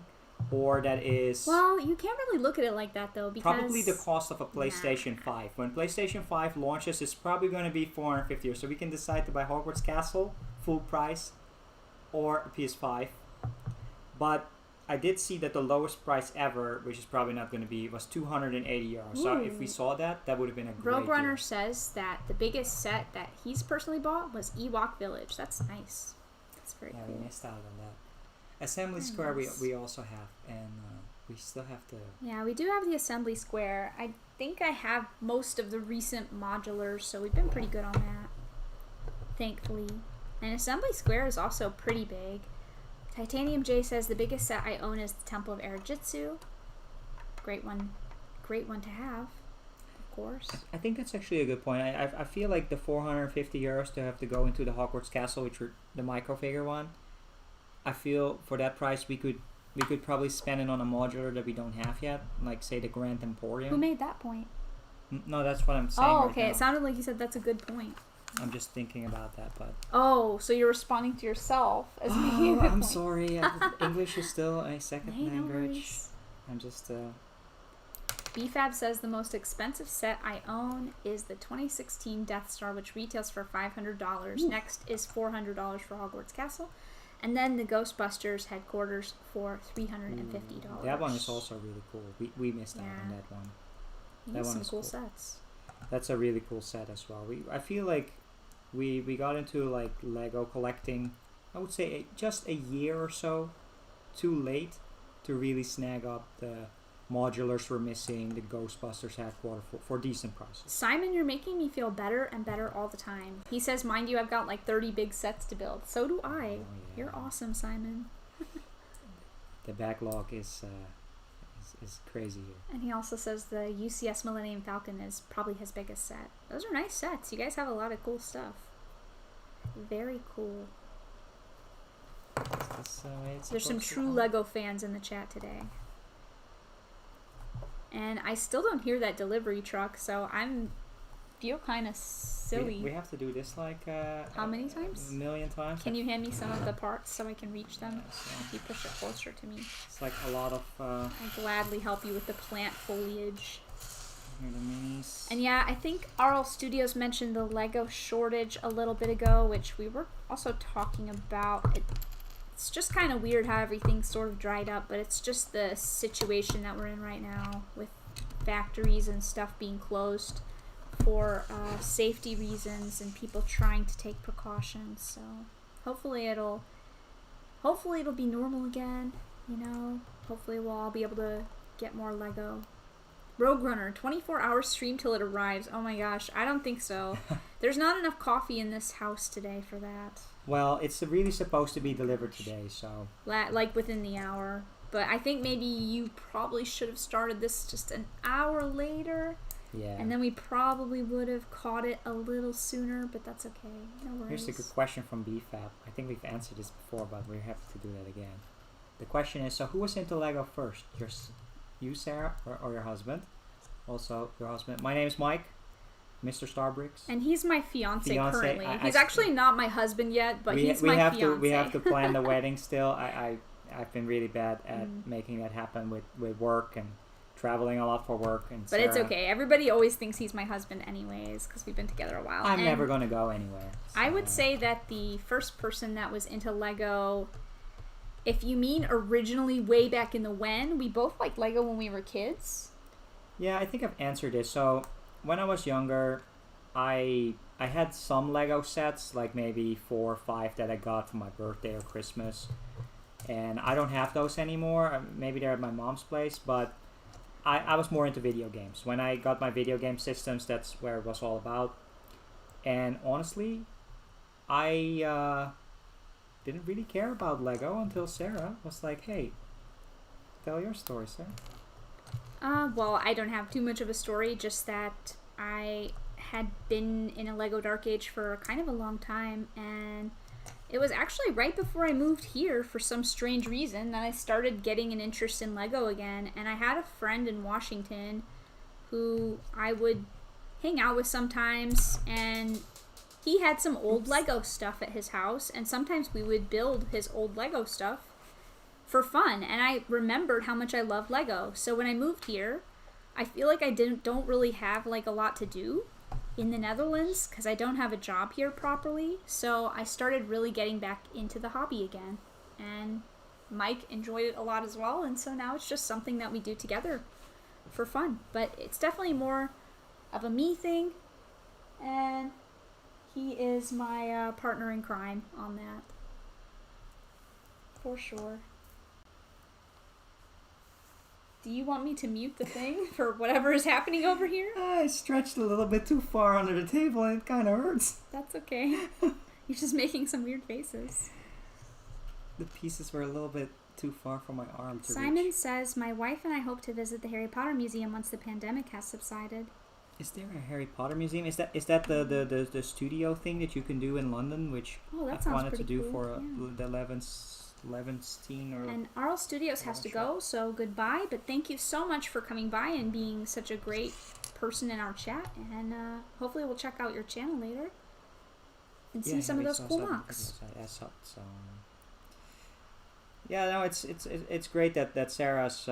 or that is... Well, you can't really look at it like that though, because... Probably the cost of a PlayStation 5. When PlayStation 5 launches, it's probably going to be 450 euros. So we can decide to buy Hogwarts Castle, full price, or a PS5. But I did see that the lowest price ever, which is probably not going to be, was 280 euros. Ooh. So if we saw that, that would have been a great Rogue Runner deal. says that the biggest set that he's personally bought was Ewok Village. That's nice. That's very cool. Yeah, we missed out on that. Assembly Square nice. we also have, and we still have to... Yeah, we do have the Assembly Square. I think I have most of the recent modulars, so we've been pretty good on that, thankfully. And Assembly Square is also pretty big. Titanium J says the biggest set I own is the Temple of Erejitsu. Great one to have, of course. I think that's actually a good point. I feel like the 450 euros to have to go into the Hogwarts Castle, which are the microfigure one. I feel for that price we could probably spend it on a modular that we don't have yet, like say the Grand Emporium. Who made that point? No, that's what I'm saying. Oh, right okay. now. It sounded like you said that's a good point. I'm just thinking about that, but... Oh, so you're responding to yourself as making a good I'm point. sorry. English is still a second language. No I'm just... BFAB says the most expensive set I own is the 2016 Death Star, which retails for $500. Ooh. Next is $400 for Hogwarts Castle. And then the Ghostbusters headquarters for $350. That one is also really cool. We missed out on that one. That one is cool sets. That's a really cool set as well. I feel like we got into like Lego collecting, I would say just a year or so too late to really snag up the modulars were missing, the Ghostbusters headquarters for decent prices. Simon, you're making me feel better and better all the time. He says, mind you, I've got like 30 big sets to build. So do I. Oh, yeah. You're awesome, Simon. The backlog is crazy here. And he also says the UCS Millennium Falcon is probably his biggest set. Those are nice sets. You guys have a lot of cool stuff. Very cool. There's some true Lego fans in the chat today. And I still don't hear that delivery truck, so feel kind of silly. We have to do this like how many times? A million times. Can you hand me some of the parts so I can reach them? So If you push it closer to me. it's like a lot of I'll gladly help you with the plant foliage. here, the minis. And yeah, I think RL Studios mentioned the Lego shortage a little bit ago, which we were also talking about. It's just kind of weird how everything's sort of dried up, but it's just the situation that we're in right now with factories and stuff being closed for safety reasons and people trying to take precautions. So hopefully it'll be normal again, you know. Hopefully we'll all be able to get more Lego. Rogue Runner, 24-hour stream till it arrives. Oh my gosh, I don't think so. There's not enough coffee in this house today for that. Well, it's really supposed to be delivered today, so Like within the hour. But I think maybe you probably should have started this just an hour later. yeah. And then we probably would have caught it a little sooner, but that's okay. No worries. Here's a good question from BFAB. I think we've answered this before, but we have to do that again. The question is, so who was into Lego first? You, Sarah, or your husband? Also, your husband. My name is Mike, MisterStarBricks. And he's my fiance currently. I He's actually not my husband yet, but he's my fiance. We have to plan the wedding still. I've been really bad at making that happen with work and traveling a lot for work. And but it's okay. Everybody always thinks he's my husband anyways, because we've been together a while. I'm never going to go anywhere. So. I would say that the first person that was into Lego, if you mean originally way back in the when, we both liked Lego when we were kids. Yeah, I think I've answered this. So when I was younger, I had some Lego sets, like maybe 4 or 5 that I got for my birthday or Christmas. And I don't have those anymore. Maybe they're at my mom's place, but I was more into video games. When I got my video game systems, that's where it was all about. And honestly, I didn't really care about Lego until Sarah was like, hey, tell your story, Sarah. Well, I don't have too much of a story, just that I had been in a Lego Dark Age for kind of a long time, and it was actually right before I moved here for some strange reason that I started getting an interest in Lego again. And I had a friend in Washington who I would hang out with sometimes, and he had some old Lego stuff at his house, and sometimes we would build his old Lego stuff for fun. And I remembered how much I loved Lego. So when I moved here, I feel like I don't really have like a lot to do in the Netherlands because I don't have a job here properly. So I started really getting back into the hobby again, and Mike enjoyed it a lot as well, and so now it's just something that we do together for fun. But it's definitely more of a me thing, and he is my partner in crime on that for sure. Do you want me to mute the thing for whatever is happening over here? I stretched a little bit too far under the table and it kind of hurts. That's okay. You're just making some weird faces. The pieces were a little bit too far from my arm to Simon reach. says, my wife and I hope to visit the Harry Potter Museum once the pandemic has subsided. Is there a Harry Potter museum? Is that the studio thing that you can do in London, which I wanted to do for the 11th teen or... And RL Studios has to go, so goodbye. But thank you so much for coming by and being such a great person in our chat. And hopefully we'll check out your channel later and see some of those cool mocks. So yeah, no, it's great that Sarah's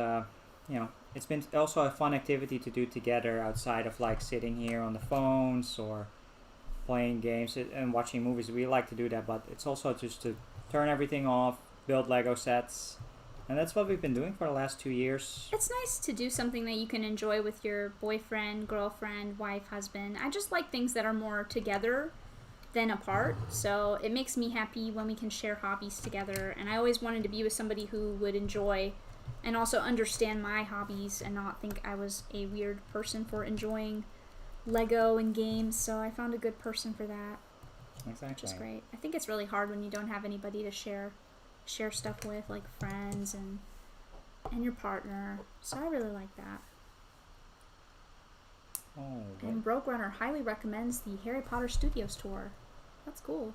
it's been also a fun activity to do together outside of like sitting here on the phones or playing games and watching movies. We like to do that, but it's also just to turn everything off, build Lego sets, and that's what we've been doing for the last 2 years. It's nice to do something that you can enjoy with your boyfriend, girlfriend, wife, husband. I just like things that are more together than apart, so it makes me happy when we can share hobbies together. And I always wanted to be with somebody who would enjoy and also understand my hobbies and not think I was a weird person for enjoying Lego and games. So I found a good person for that. Exactly. Which is great. I think it's really hard when you don't have anybody to share stuff with, like friends and your partner. So I really like that. Oh, And Rogue Runner highly recommends the Harry Potter Studios tour. That's cool.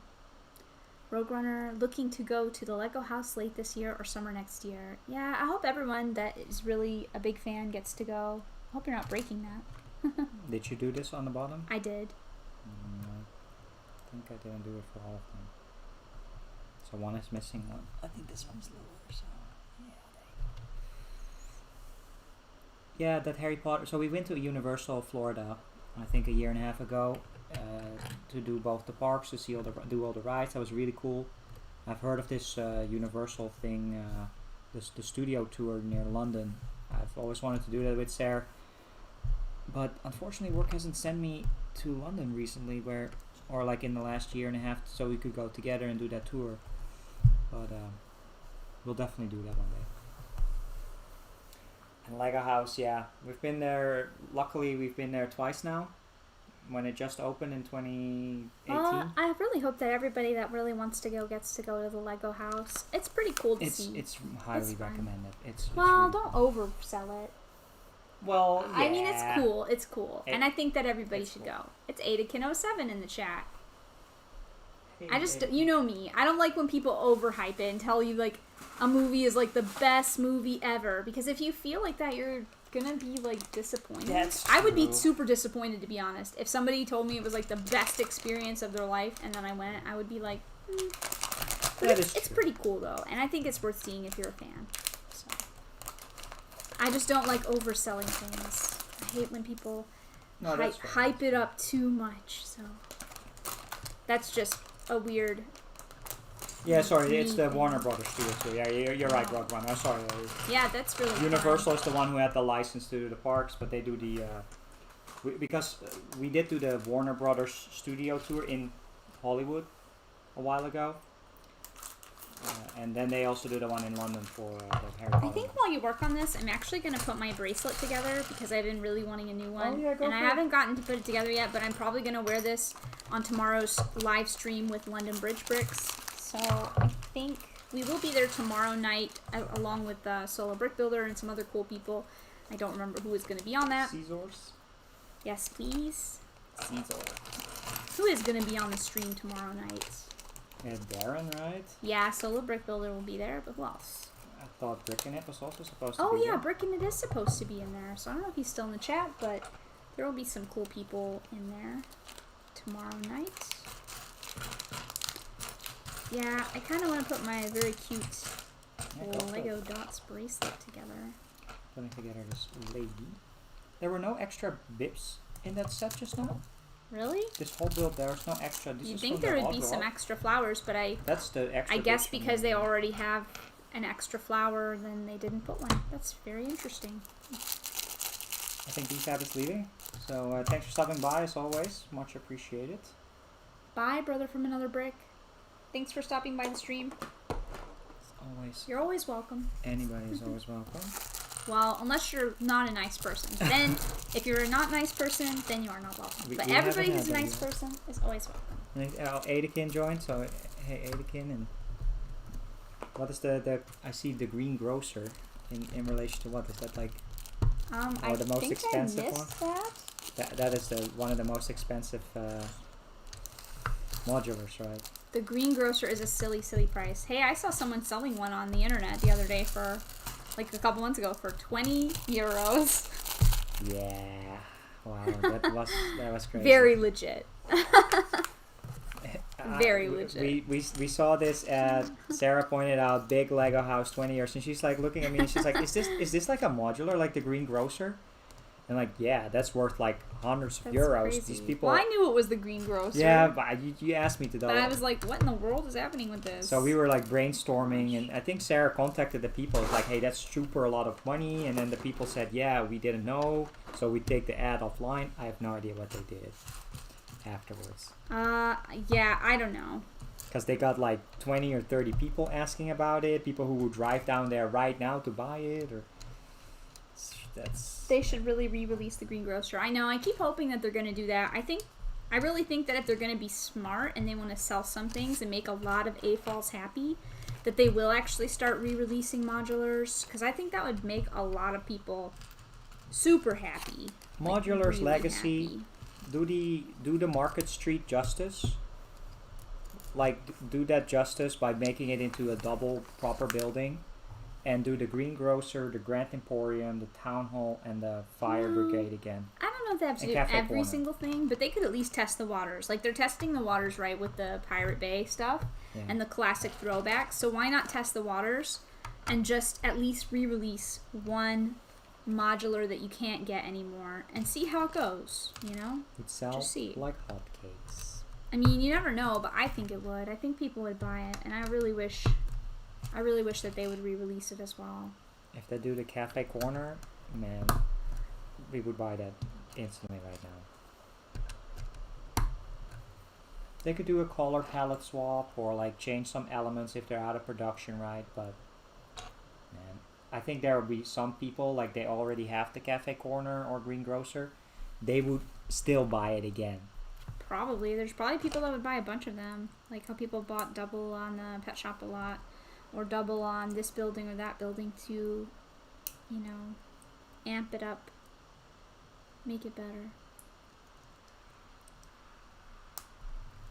Rogue Runner looking to go to the Lego house late this year or summer next year. Yeah, I hope everyone that is really a big fan gets to go. I hope you're not breaking that. Did you do this on the bottom? I did. I think I didn't do it for all of them. So one is missing one. I think this one's lower, so yeah, there you go. Yeah, that Harry Potter. So we went to Universal Florida, I think a year and a half ago, to do both the parks, to see do all the rides. That was really cool. I've heard of this Universal thing, the studio tour near London. I've always wanted to do that with Sarah, but unfortunately work hasn't sent me to London recently, or like in the last year and a half, so we could go together and do that tour. But we'll definitely do that one day. And Lego House, yeah, we've been there. Luckily, we've been there twice now. When it just opened in 2018. I really hope that everybody that really wants to go gets to go to the Lego house. It's pretty cool to see. It's highly recommended. It's well, really don't oversell it. Well, yeah. I mean, it's cool. It's cool. And I think that everybody should cool. go. It's Adakin07 in the chat. Hey, I just, you know me. I don't like when people overhype it and tell you, like, a movie is, like, the best movie ever. Because if you feel like that, you're gonna be, like, disappointed. That's I would be true. super disappointed, to be honest. If somebody told me it was, like, the best experience of their life, and then I went, I would be like, But it's pretty cool, though. And I think it's worth seeing if you're a fan. So. I just don't like overselling things. I hate when people hype it up too much. So that's just a weird. Yeah, sorry, it's the Warner Brothers studio too. Yeah, you're right, Rogue One. I'm sorry. Yeah, that's really Universal is the one who had the license to do the parks, but they do the because we did do the Warner Brothers studio tour in Hollywood a while ago, and then they also do the one in London for the Harry Potter. I think while you work on this, I'm actually going to put my bracelet together because I've been really wanting a new one. Oh, yeah, go and for I haven't gotten to put it together yet, but I'm probably going to wear this on tomorrow's live stream with London Bridge Bricks. So I think we will be there tomorrow night along with Solo Brick Builder and some other cool people. I don't remember who is going to be on that. Caesars? Yes, please. Caesar. Who is going to be on the stream tomorrow night? Yeah, Darren, right? Yeah, Solo Brick Builder will be there, but who else? I thought Brick in It was also supposed to be Oh yeah, there. Brick and It is supposed to be in there. So I don't know if he's still in the chat, but there will be some cool people in there tomorrow night. Yeah, I kind of want to put my very cute Lego Dots bracelet together. Putting together this lady. There were no extra bits in that set just now. Really? This whole build, there's no extra. This You'd is think from there the would be Hogwarts. some extra flowers, but That's the extra. I guess bits from because the- they already have an extra flower, then they didn't put one. That's very interesting. I think DFab is leaving. So thanks for stopping by as always. Much appreciated. Bye, brother from another brick. Thanks for stopping by the stream. As always. You're always welcome. Anybody is always welcome. Well, unless you're not a nice person. Then, if you're a not nice person, then you are not welcome. But we everybody haven't who's a had nice that yet. person is always welcome. Adakin joined, so hey Adakin, and what is the I see the green grocer in relation to what is that like? I the most think expensive I missed that. That is the one of the most expensive modulars, right? The green grocer is a silly, silly price. Hey, I saw someone selling one on the internet the other day for, like a couple months ago, for 20 euros. Yeah. Wow, that was crazy. Very legit. Very legit. We saw this at Sarah pointed out big Lego house 20 years, and she's like looking at me and she's like, is this like a modular like the green grocer? And like, yeah, that's worth like hundreds of euros. Crazy. These people. Well, I knew it was the green grocer. Yeah, but you asked me to do. But I was like, what in the world is happening with this? So we were like brainstorming, and I think Sarah contacted the people. It's like, hey, that's super a lot of money. And then the people said, yeah, we didn't know, so we take the ad offline. I have no idea what they did afterwards. Yeah, I don't know. because they got like 20 or 30 people asking about it. People who would drive down there right now to buy it, or that's. They should really re-release the greengrocer. I know. I keep hoping that they're gonna do that. I really think that if they're gonna be smart and they want to sell some things and make a lot of AFOLs happy, that they will actually start re-releasing modulars, because I think that would make a lot of people super happy. Modulars really legacy. happy. Do the Market Street justice. Like, do that justice by making it into a double proper building, and do the greengrocer, the Grand Emporium, the Town Hall, and the Fire Brigade again. I don't know if they have to do Cafe every Corner. single thing, but they could at least test the waters. Like, they're testing the waters, right, with the Pirate Bay stuff Yeah. and the classic throwbacks. So why not test the waters and just at least re-release one modular that you can't get anymore and see how it goes, you know? Would sell Just see. like hotcakes. I mean, you never know, but I think it would. I think people would buy it, and I really wish that they would re-release it as well. If they do the Cafe Corner, man, we would buy that instantly right now. They could do a color palette swap or like change some elements if they're out of production, right? But man, I think there will be some people, like they already have the Cafe Corner or Greengrocer, they would still buy it again. Probably. There's probably people that would buy a bunch of them. Like how people bought double on the pet shop a lot, or double on this building or that building to, you know, amp it up, make it better.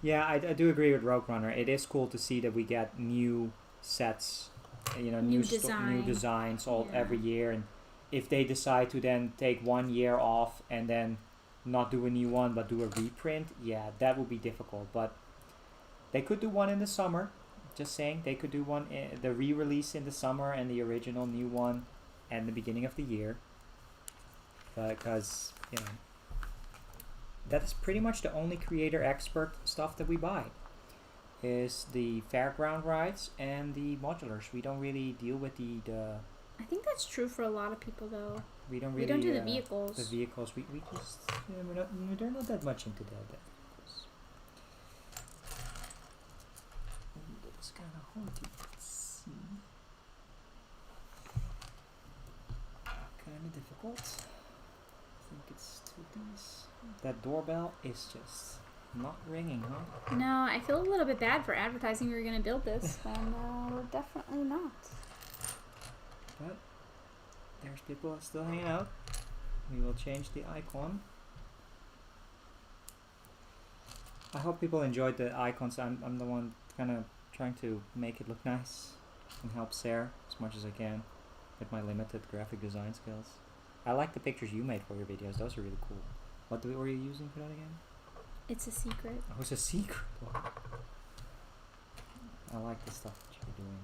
Yeah, I do agree with Rogue Runner. It is cool to see that we get new sets, you know, new designs every year. And if they decide to then take 1 year off and then not do a new one but do a reprint, yeah, that would be difficult. But they could do one in the summer. Just saying, they could do one, the re-release in the summer and the original new one at the beginning of the year. Because, you know, that's pretty much the only creator expert stuff that we buy. Is the fairground rides and the modulars. We don't really deal with the I think that's true for a lot of people, though. we don't really do the vehicles. The vehicles, we just they're not that much into that. It's kind of haunted. Let's see. Kind of difficult. I think it's two things. That doorbell is just not ringing, huh? No, I feel a little bit bad for advertising we were going to build this, and we're definitely not. But there's people still hanging out. We will change the icon. I hope people enjoyed the icons. I'm the one kind of trying to make it look nice and help Sarah as much as I can with my limited graphic design skills. I like the pictures you made for your videos. Those are really cool. What were you using for that again? It's a secret. Oh, it's a secret. I like the stuff that you're doing.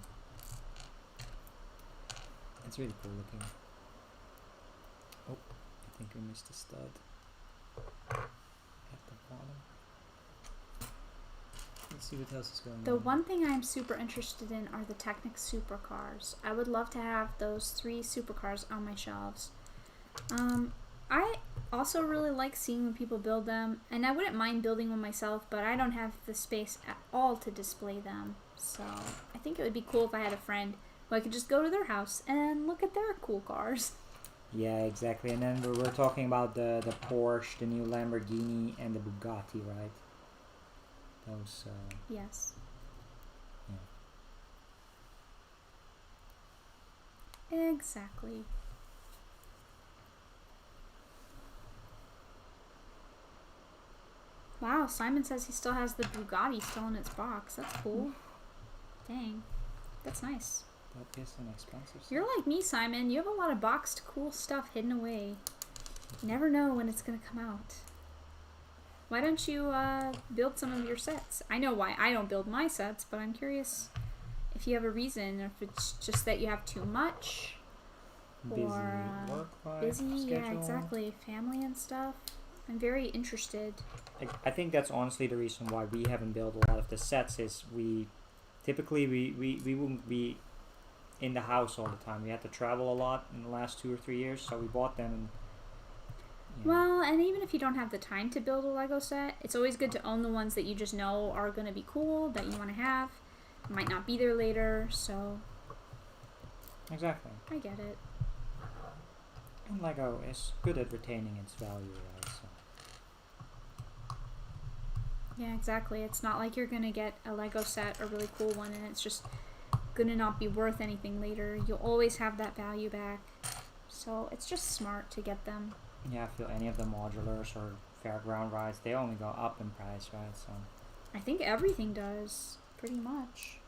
It's really cool looking. Oh, I think I missed a stud at the bottom. Let's see what else is going on. The one thing I'm super interested in are the Technic supercars. I would love to have those 3 supercars on my shelves. I also really like seeing when people build them, and I wouldn't mind building one myself, but I don't have the space at all to display them. So I think it would be cool if I had a friend who I could just go to their house and look at their cool cars. Yeah, exactly. And then we're talking about the Porsche, the new Lamborghini, and the Bugatti, right? Those. Yes. Yeah. Exactly. Wow, Simon says he still has the Bugatti still in its box. That's cool. Dang. That's nice. That is an expensive stuff. You're like me, Simon. You have a lot of boxed cool stuff hidden away. You never know when it's going to come out. Why don't you build some of your sets? I know why I don't build my sets, but I'm curious if you have a reason, or if it's just that you have too much. Busy or work life, busy, schedule. yeah, exactly. Family and stuff. I'm very interested. I think that's honestly the reason why we haven't built a lot of the sets. Is we wouldn't be in the house all the time. We had to travel a lot in the last 2 or 3 years, so we bought them. And Well, and even if you don't have the time to build a Lego set, it's always good to own the ones that you just know are going to be cool, that you want to have. Might not be there later, so... Exactly. I get it. And Lego is good at retaining its value, right? So. Yeah, exactly. It's not like you're going to get a Lego set, a really cool one, and it's just going to not be worth anything later. You'll always have that value back. So it's just smart to get them. Yeah, I feel any of the modulars or fairground rides, they only go up in price, right? So I think everything does, pretty much.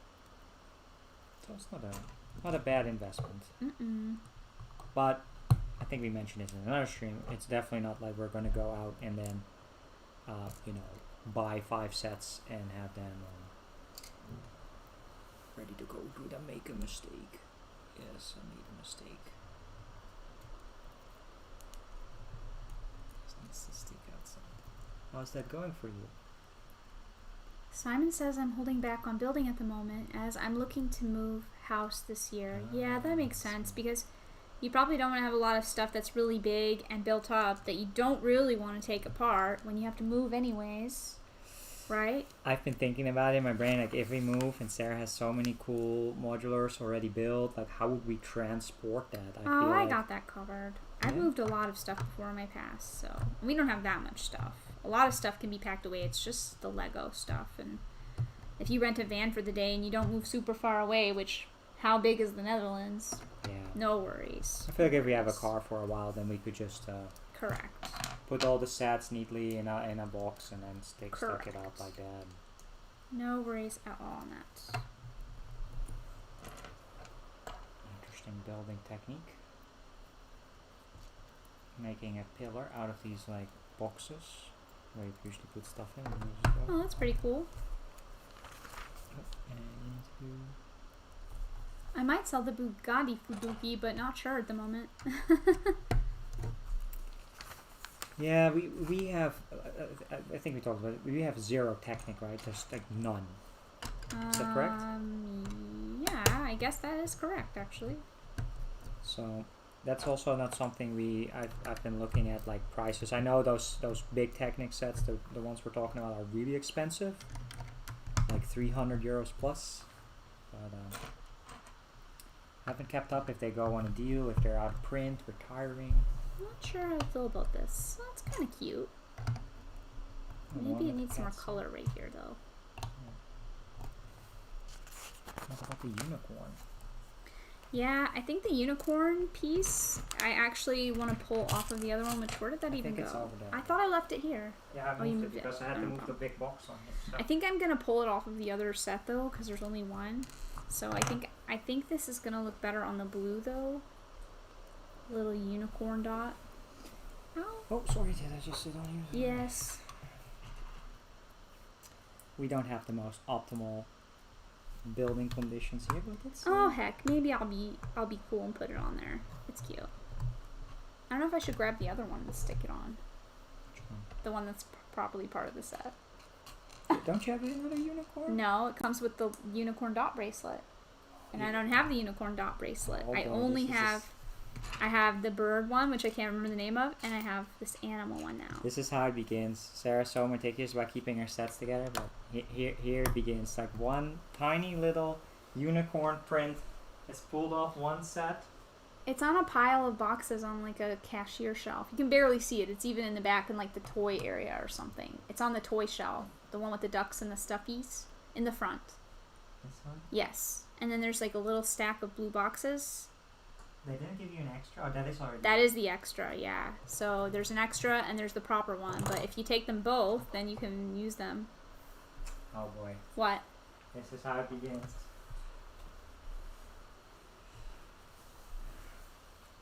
so it's not a bad investment. But I think we mentioned it in another stream. It's definitely not like we're going to go out and then, buy 5 sets and have them ready to go. Did I make a mistake? Yes, I made a mistake. This needs to stick outside. How's that going for you? Simon says I'm holding back on building at the moment as I'm looking to move house this year. Yeah, that makes sense because you probably don't want to have a lot of stuff that's really big and built up that you don't really want to take apart when you have to move anyways, right? I've been thinking about it in my brain, like if we move and Sarah has so many cool modulars already built, like how would we transport that? I got that covered. I've moved a lot of stuff before in my past, so we don't have that much stuff. A lot of stuff can be packed away. It's just the Lego stuff, and if you rent a van for the day and you don't move super far away, which how big is the Netherlands? Yeah. No worries. I feel like if we have a car for a while, then we could just correct. Put all the sets neatly in a box and then stick it out like that. No worries at all on that. Interesting building technique. Making a pillar out of these like boxes where you usually put stuff in. Oh, that's pretty cool. I might sell the Bugatti Fubuki, but not sure at the moment. Yeah, we have. I think we talked about it. We have 0 Technic, right? There's like none. Is that correct? Yeah, I guess that is correct, actually. So that's also not something I've been looking at, like prices. I know those big Technic sets, the ones we're talking about, are really expensive, like 300 euros plus. But haven't kept up if they go on a deal, if they're out of print, retiring. I'm not sure how I feel about this. Well, it's kind of cute. Maybe it needs some more color right here, though. What about the unicorn? Yeah, I think the unicorn piece, I actually want to pull off of the other one. Where did that even go? It's over there. I thought I left it here. Yeah, I moved it because I had to move the big box on it. So. I think I'm going to pull it off of the other set, though, because there's only one. So I think this is going to look better on the blue, though. Little unicorn dot. Oh, sorry, did I just sit on you? Yes. We don't have the most optimal building conditions here, but let's see. Oh heck, maybe I'll be cool and put it on there. It's cute. I don't know if I should grab the other one and stick it on. Which one? The one that's probably part of the set. Don't you have another unicorn? No, it comes with the unicorn dot bracelet. And I don't have the unicorn dot bracelet. Oh, I only have the bird one, which I can't remember the name of, and I have this animal one now. This is how it begins. Sarah's so meticulous about keeping her sets together, but here it begins. Like one tiny little unicorn print is pulled off one set. It's on a pile of boxes on like a cashier shelf. You can barely see it. It's even in the back in like the toy area or something. It's on the toy shelf. The one with the ducks and the stuffies in the front. This one? Yes. And then there's like a little stack of blue boxes. They didn't give you an extra? Oh, that is already... That is the extra, yeah. So there's an extra and there's the proper one. But if you take them both, then you can use them. Oh boy. What? This is how it begins.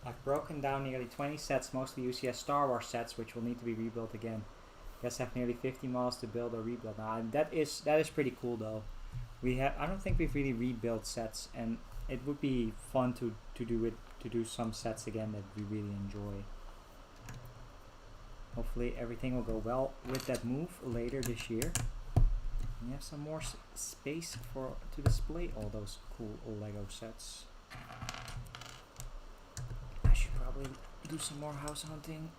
I've broken down nearly 20 sets, mostly UCS Star Wars sets, which will need to be rebuilt again. Guess I have nearly 50 miles to build or rebuild. Now, that is pretty cool though. I don't think we've really rebuilt sets, and it would be fun to do some sets again that we really enjoy. Hopefully everything will go well with that move later this year. We have some more space to display all those cool Lego sets. I should probably do some more house hunting.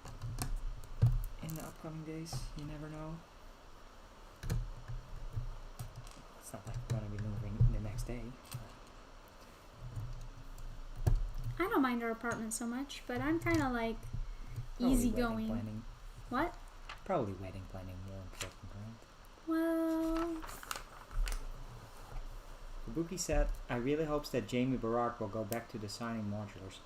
in the upcoming days. You never know. It's not like we're gonna be moving the next day. I don't mind our apartment so much, but I'm kind of like Probably easygoing. wedding planning. What? Probably wedding planning more important, right? Well, Kabuki said, I really hope that Jamie Barak will go back to designing modulars.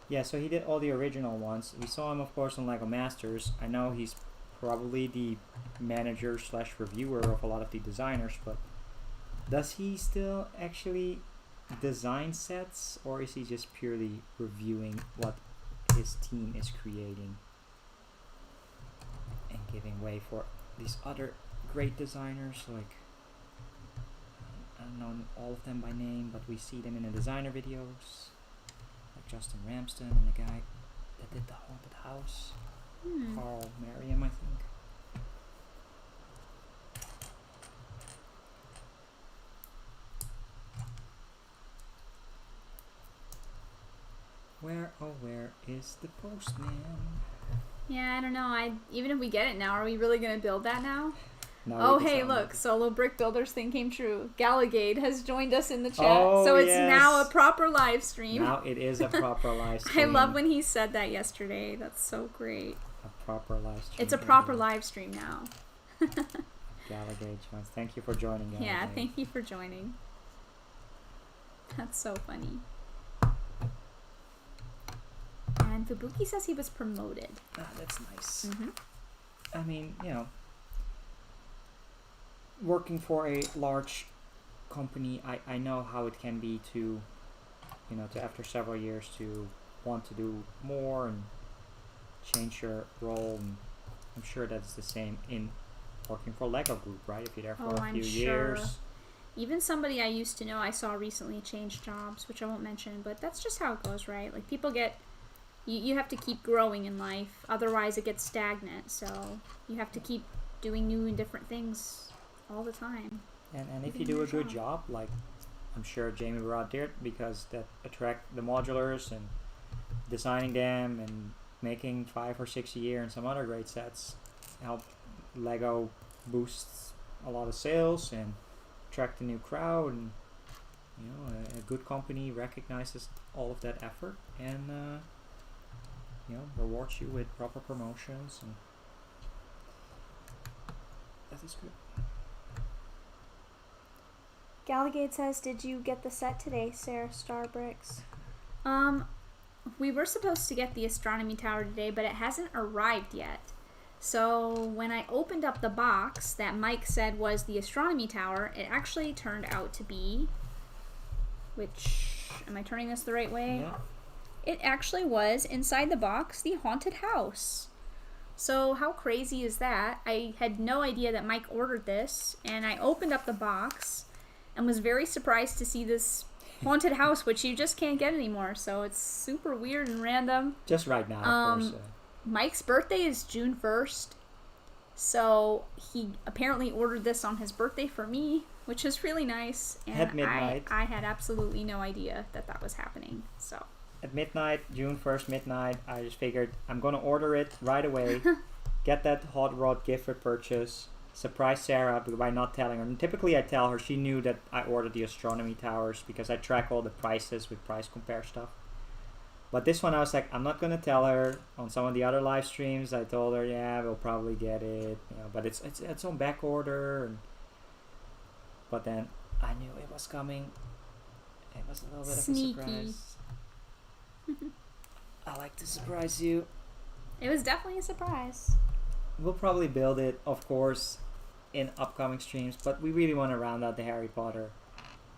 Yeah, so he did all the original ones. We saw him, of course, on LEGO Masters. I know he's probably the manager slash reviewer of a lot of the designers, but does he still actually design sets, or is he just purely reviewing what his team is creating and giving way for these other great designers? Like, I don't know all of them by name, but we see them in the designer videos, like Justin Ramsden and the guy that did the haunted house, Carl Merriam, I think. Where, oh where is the postman? yeah, I don't know. Even if we get it now, are we really gonna build that now? No, Oh, we can hey, sell look, it. Solo Brick Builders thing came true. Gallagade has joined us in the chat. Oh, so it's yes. now a proper live stream. Now it is a proper live stream. I love when he said that yesterday. That's so great. A proper live stream. It's a proper live stream now. Gallagade joins. Thank you for joining, Gallagade. Yeah, thank you for joining. That's so funny. And Fubuki says he was promoted. Ah, that's nice. Mm-hmm. I mean, you know, working for a large company, I know how it can be to, you know, to after several years to want to do more and change your role. And I'm sure that's the same in working for Lego Group, right? If you're there for a few years. Even somebody I used to know I saw recently change jobs, which I won't mention, but that's just how it goes, right? Like, people get... You have to keep growing in life, otherwise it gets stagnant, so you have to keep doing new and different things all the time. And if you do a good job, like I'm sure Jamie Barad did, because that attract the modulars and designing them and making 5 or 6 a year and some other great sets help Lego boost a lot of sales and attract a new crowd, and you know, a good company recognizes all of that effort and you know, rewards you with proper promotions, and that is good. Gallagade says, did you get the set today, SaraStarBricks? We were supposed to get the astronomy tower today, but it hasn't arrived yet. So when I opened up the box that Mike said was the astronomy tower, it actually turned out to be, which, am I turning this the right way? Yeah. It actually was, inside the box, the haunted house. So how crazy is that? I had no idea that Mike ordered this, and I opened up the box and was very surprised to see this haunted house, which you just can't get anymore. So it's super weird and random. Just right now, of course. Mike's birthday is June 1st, so he apparently ordered this on his birthday for me, which is really nice. And At midnight. I had absolutely no idea that that was happening. So At midnight, June 1st, midnight, I just figured I'm going to order it right away, get that hot rod gift for purchase, surprise Sarah by not telling her. And typically I tell her. She knew that I ordered the astronomy towers because I track all the prices with price compare stuff. But this one I was like, I'm not going to tell her. On some of the other live streams I told her, yeah, we'll probably get it, you know, but it's on back order. And but then I knew it was coming. It was a little bit Sneaky. of a surprise. I like to surprise you. it was definitely a surprise. We'll probably build it, of course, in upcoming streams, but we really want to round out the Harry Potter,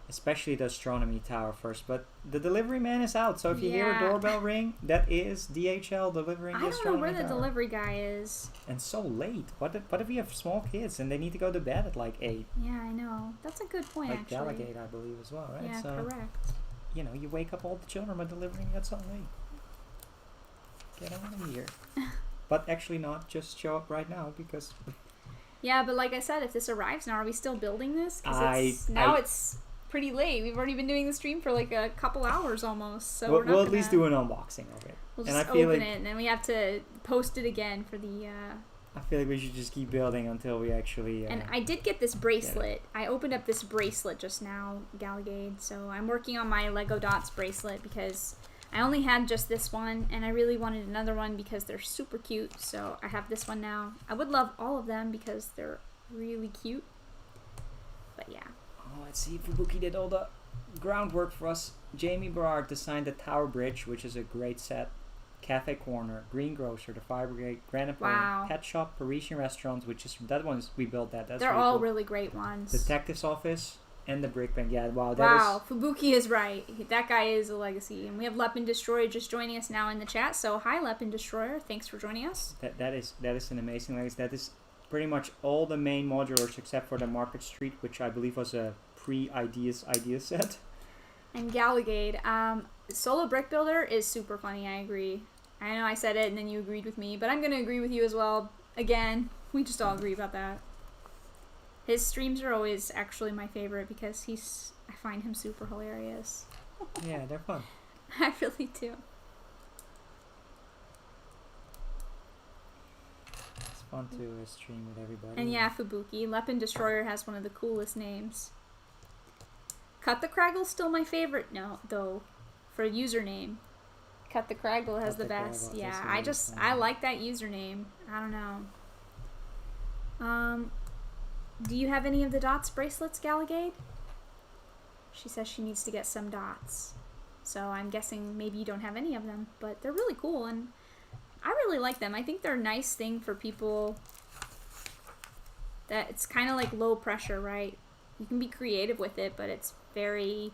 especially the astronomy tower first. But the delivery man is out, so if you hear a Yeah. doorbell ring, that is DHL delivering I the don't know astronomy where the tower. delivery guy is. And so late. What if we have small kids and they need to go to bed at like 8? Yeah, I know. That's a good point, Like actually. Delegate, I believe, as well, right? Yeah, So, correct. you know, you wake up all the children by delivering it so late. Get out of here. But actually not, just show up right now because... Yeah, but like I said, if this arrives now, are we still building this? Because it's pretty late. We've already been doing the stream for like a couple hours almost. So we'll at least do an unboxing of it. We'll and just I feel open like it, and then we have to post it again for the I feel like we should just keep building until we actually... and I did get this bracelet. I opened up this bracelet just now, Galligade. So I'm working on my Lego Dots bracelet because I only had just this one, and I really wanted another one because they're super cute. So I have this one now. I would love all of them because they're really cute. But yeah. Oh, let's see if Fubuki did all the groundwork for us. Jamie Berard designed the Tower Bridge, which is a great set. Cafe Corner, Greengrocer, the Fire Brigade, Grand Emporium, Wow. Pet Shop, Parisian Restaurants, which is that one's we built that. That's They're really all cool. really great ones. Detective's Office and the Brick Bank. Yeah, wow. Wow, Fubuki is right. That guy is a legacy. And we have Lepin Destroyer just joining us now in the chat. So hi, Lepin Destroyer. Thanks for joining us. That is an amazing legacy. That is pretty much all the main modulars except for the Market Street, which I believe was a pre-Ideas idea set. And Galligade. Solo Brick Builder is super funny, I agree. I know I said it and then you agreed with me, but I'm going to agree with you as well. Again, we just all agree about that. His streams are always actually my favorite because I find him super hilarious. Yeah, they're fun. I really do. It's fun to stream with everybody. And yeah, Fubuki. Lepin Destroyer has one of the coolest names. Cut the Kraggle's still my favorite though, for username. Cut the Craggle has the best. Yeah, I like that username. I don't know. Do you have any of the Dots bracelets, Galligade? She says she needs to get some dots. So I'm guessing maybe you don't have any of them, but they're really cool and I really like them. I think they're a nice thing for people that it's kind of like low pressure, right? You can be creative with it, but it's very,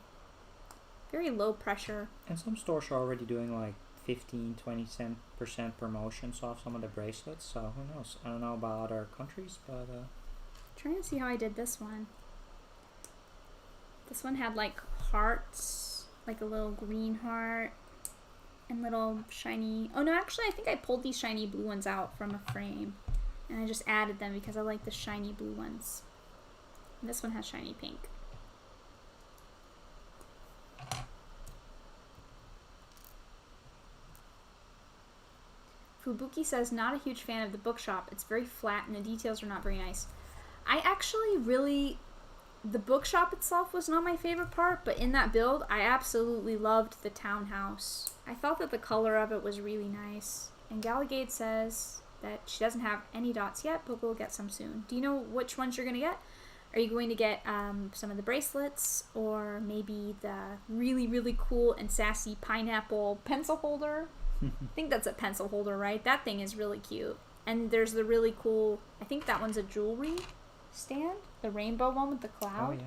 very low pressure. And some stores are already doing like 15-20% promotions off some of the bracelets, so who knows? I don't know about other countries, but Trying to see how I did this one. This one had like hearts, like a little green heart and little shiny... Oh no, actually I think I pulled these shiny blue ones out from a frame and I just added them because I like the shiny blue ones. And this one has shiny pink. Fubuki says, not a huge fan of the bookshop. It's very flat and the details are not very nice. I actually really... The bookshop itself was not my favorite part, but in that build, I absolutely loved the townhouse. I thought that the color of it was really nice. And Galligade says that she doesn't have any dots yet, but we'll get some soon. Do you know which ones you're going to get? Are you going to get some of the bracelets, or maybe the really, really cool and sassy pineapple pencil holder? I think that's a pencil holder, right? That thing is really cute. And there's the really cool, I think that one's a jewelry stand, the rainbow one with the cloud. oh yeah.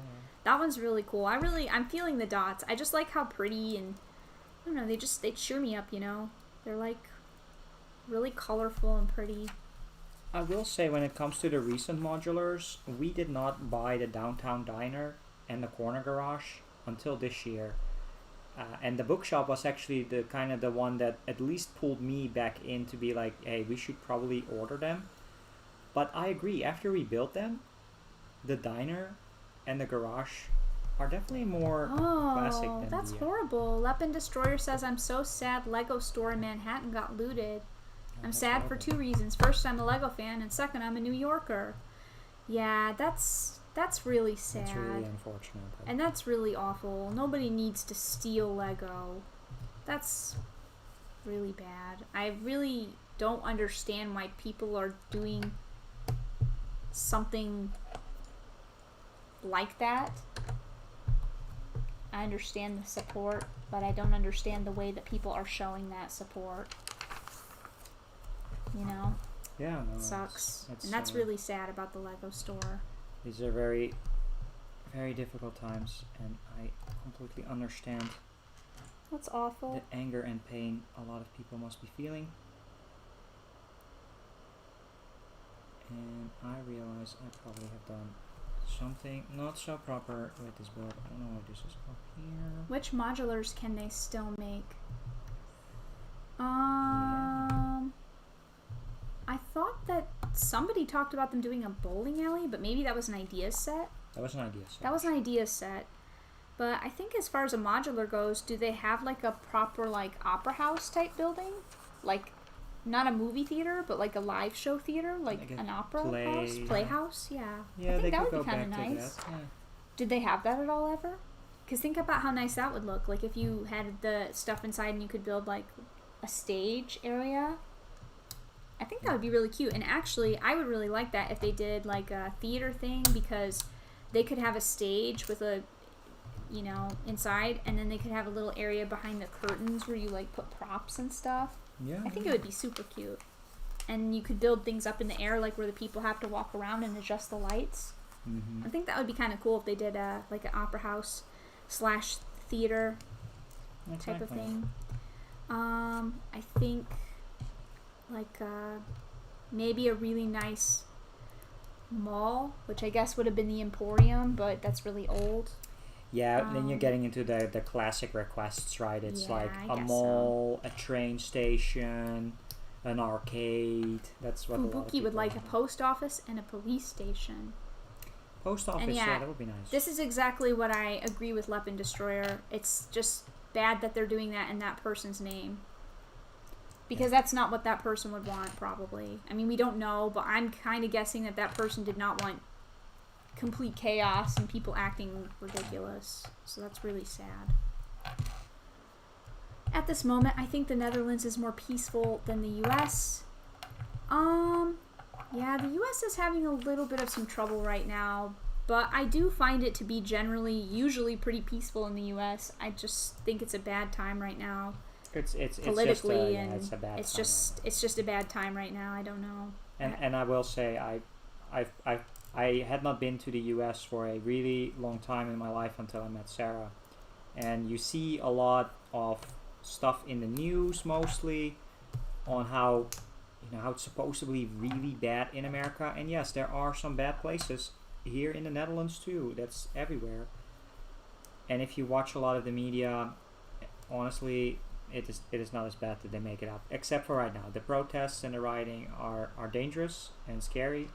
That one's really cool. I'm feeling the dots. I just like how pretty and, I don't know, they cheer me up, you know? They're like really colorful and pretty. I will say when it comes to the recent modulars, we did not buy the downtown diner and the corner garage until this year. And the bookshop was actually the kind of the one that at least pulled me back in to be like, hey, we should probably order them. But I agree, after we built them, the diner and the garage are definitely more classic than that's the, horrible. Lepin Destroyer says, I'm so sad Lego store in Manhattan got looted. I'm sad for two reasons. First, I'm a Lego fan, and second, I'm a New Yorker. Yeah, that's really sad. That's really unfortunate. And that's really awful. Nobody needs to steal Lego. That's really bad. I really don't understand why people are doing something like that. I understand the support, but I don't understand the way that people are showing that support. You know? Yeah, no, It sucks. it's, And that's really sad about the Lego store. These are very, very difficult times, and I completely understand That's awful. the anger and pain a lot of people must be feeling. And I realize I probably have done something not so proper with this build. I don't know what this is up here. Which modulars can they still make? I thought that somebody talked about them doing a bowling alley, but maybe that was an idea set. That was an idea set. That was an idea set. But I think as far as a modular goes, do they have like a proper like opera house type building? Like not a movie theater, but like a live show theater, like an opera house, playhouse. Yeah, Yeah, I think they that could would be go kind of back to nice. that. Yeah. Did they have that at all ever? Because think about how nice that would look. Like if you had the stuff inside and you could build like a stage area. I think that would be really cute. And actually, I would really like that if they did like a theater thing, because they could have a stage with a, you know, inside, and then they could have a little area behind the curtains where you like put props and stuff. Yeah. I think it would be super cute. And you could build things up in the air, like where the people have to walk around and adjust the lights. Mm-hmm. I think that would be kind of cool if they did like an opera house / theater type of thing. I think like maybe a really nice mall, which I guess would have been the Emporium, but that's really old. Yeah, then you're getting into the classic requests, right? It's yeah, like I a guess mall, a train station, an arcade. That's what a lot of Fubuki people would like a want. post office and a police station. Post office, And yeah, that would be nice. This is exactly what I agree with Weapon Destroyer. It's just bad that they're doing that in that person's name. Because that's not what that person would want, probably. I mean, we don't know, but I'm kind of guessing that that person did not want complete chaos and people acting ridiculous. So that's really sad. At this moment, I think the Netherlands is more peaceful than the US. Yeah, the US is having a little bit of some trouble right now, but I do find it to be usually pretty peaceful in the US. I just think it's a bad time right now. It's Politically, just a bad it's time just right now. it's just a bad time right now. I don't know. And I will say I had not been to the US for a really long time in my life until I met Sarah, and you see a lot of stuff in the news mostly on how how it's supposedly really bad in America, and yes, there are some bad places here in the Netherlands too. That's everywhere. And if you watch a lot of the media, honestly, it is not as bad that they make it up. Except for right now, the protests and the rioting are dangerous and scary.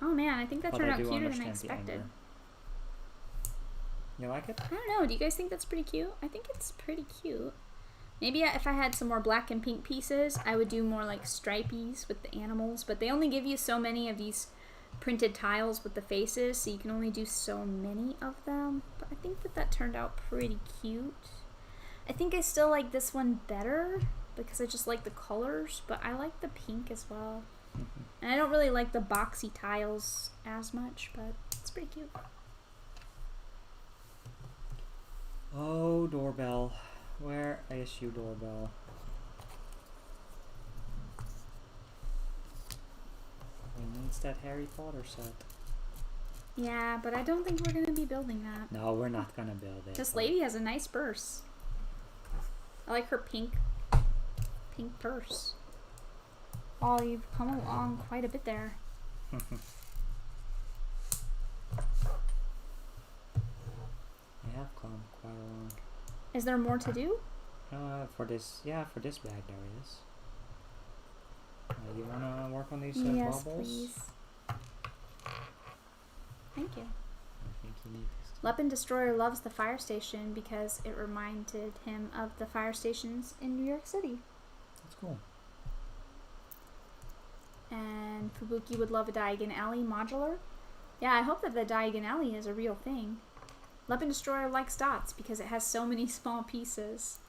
Oh man, I think that But turned I out do cuter than I understand the expected. anger. You like it? I don't know. Do you guys think that's pretty cute? I think it's pretty cute. Maybe if I had some more black and pink pieces, I would do more like stripies with the animals. But they only give you so many of these printed tiles with the faces, so you can only do so many of them. But I think that turned out pretty cute. I think I still like this one better because I just like the colors, but I like the pink as well. And I don't really like the boxy tiles as much, but it's pretty cute. Oh, doorbell. Where is your doorbell? He needs that Harry Potter set. Yeah, but I don't think we're going to be building that. No, we're not gonna build it. This lady has a nice purse. I like her pink purse. Oh, you've come along quite a bit there. I have come quite along. Is there more to do? For this bag there is. You wanna work on these Yes, bubbles? please. Thank you. I think you need this. Weapon Destroyer loves the fire station because it reminded him of the fire stations in New York City. That's cool. And Fubuki would love a Diagon Alley modular. Yeah, I hope that the Diagon Alley is a real thing. Weapon Destroyer likes dots because it has so many small pieces.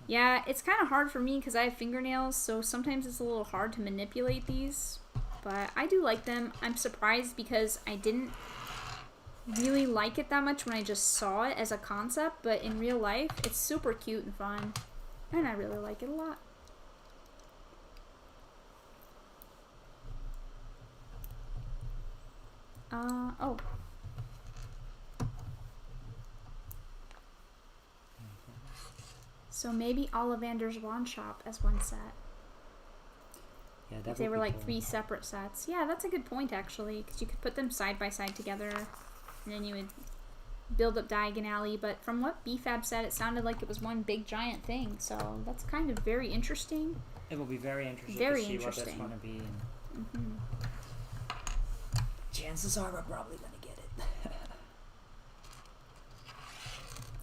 Yeah, it's kind of hard for me because I have fingernails, so sometimes it's a little hard to manipulate these. But I do like them. I'm surprised because I didn't really like it that much when I just saw it as a concept, but in real life, it's super cute and fun. And I really like it a lot. Oh. So maybe Ollivander's Wand Shop as one set. Yeah, that If they would were be like cool. 3 separate sets. Yeah, that's a good point actually, because you could put them side by side together, and then you would build up Diagon Alley. But from what BFAB said, it sounded like it was one big giant thing. So that's kind of very interesting. It will be very interesting Very to see what that's interesting. going to be. Mm-hmm. Chances are we're probably going to get it.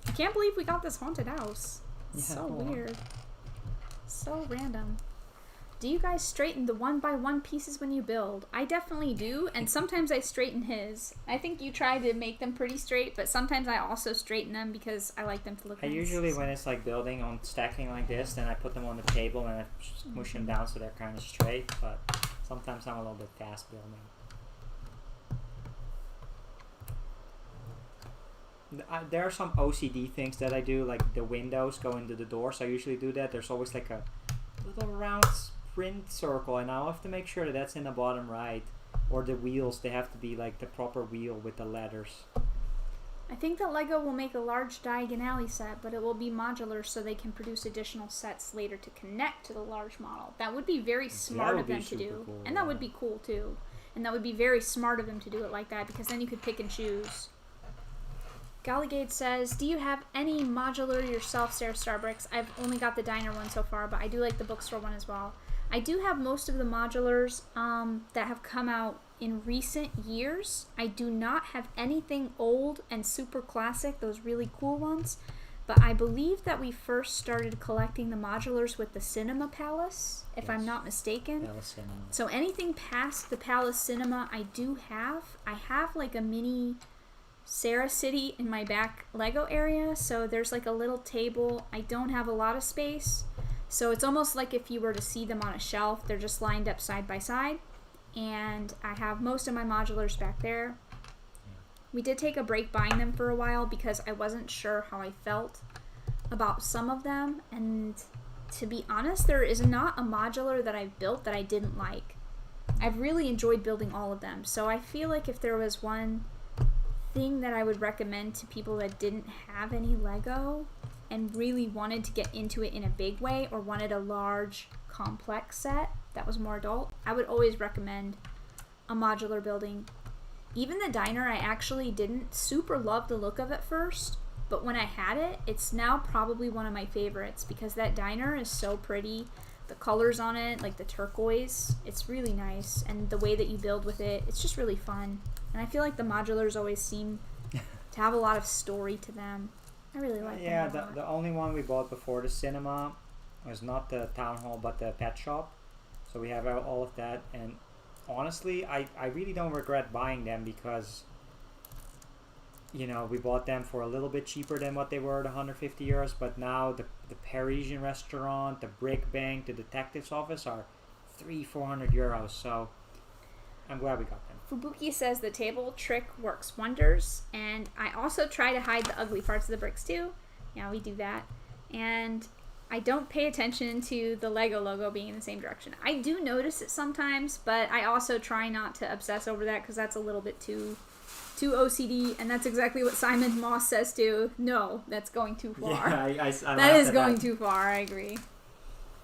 I can't believe we got this haunted house. It's Yeah, so cool, huh? weird. So random. Do you guys straighten the 1x1 pieces when you build? I definitely do, and sometimes I straighten his. I think you try to make them pretty straight, but sometimes I also straighten them because I like them to look nice. I usually, when it's like building on stacking like this, then I put them on the table and I push them down so they're kind of straight, but sometimes I'm a little bit fast building. There are some OCD things that I do, like the windows go into the doors. I usually do that. There's always like a little round sprint circle, and I'll have to make sure that that's in the bottom right. Or the wheels, they have to be like the proper wheel with the letters. I think that LEGO will make a large diagonally set, but it will be modular so they can produce additional sets later to connect to the large model. That would be very smart of them to do. Cool, and that would be cool too. And that would be very smart of them to do it like that, because then you could pick and choose. Galligade says, do you have any modular yourself, SaraStarBricks? I've only got the diner one so far, but I do like the bookstore one as well. I do have most of the modulars that have come out in recent years. I do not have anything old and super classic, those really cool ones, but I believe that we first started collecting the modulars with the Cinema Palace, if I'm not mistaken. Palace Cinema. So anything past the Palace Cinema I do have. I have like a mini Sarah City in my back Lego area, so there's like a little table. I don't have a lot of space, so it's almost like if you were to see them on a shelf, they're just lined up side by side, and I have most of my modulars back there. We did take a break buying them for a while because I wasn't sure how I felt about some of them, and to be honest, there is not a modular that I've built that I didn't like. I've really enjoyed building all of them, so I feel like if there was one thing that I would recommend to people that didn't have any Lego and really wanted to get into it in a big way, or wanted a large complex set that was more adult, I would always recommend a modular building. Even the diner, I actually didn't super love the look of at first, but when I had it, it's now probably one of my favorites because that diner is so pretty. The colors on it, like the turquoise, it's really nice, and the way that you build with it, it's just really fun. And I feel like the modulars always seem to have a lot of story to them. I really like them a lot. Yeah, the only one we bought before the cinema was not the town hall, but the pet shop. So we have all of that, and honestly, I really don't regret buying them because, you know, we bought them for a little bit cheaper than what they were at 150 euros, but now the Parisian restaurant, the brick bank, the detective's office are 300-400 euros, so I'm glad we got them. Fubuki says the table trick works wonders, and I also try to hide the ugly parts of the bricks too. Yeah, we do that. And I don't pay attention to the Lego logo being in the same direction. I do notice it sometimes, but I also try not to obsess over that because that's a little bit too OCD, and that's exactly what Simon Moss says too. No, that's going too far. Yeah, I that is going too far, I agree.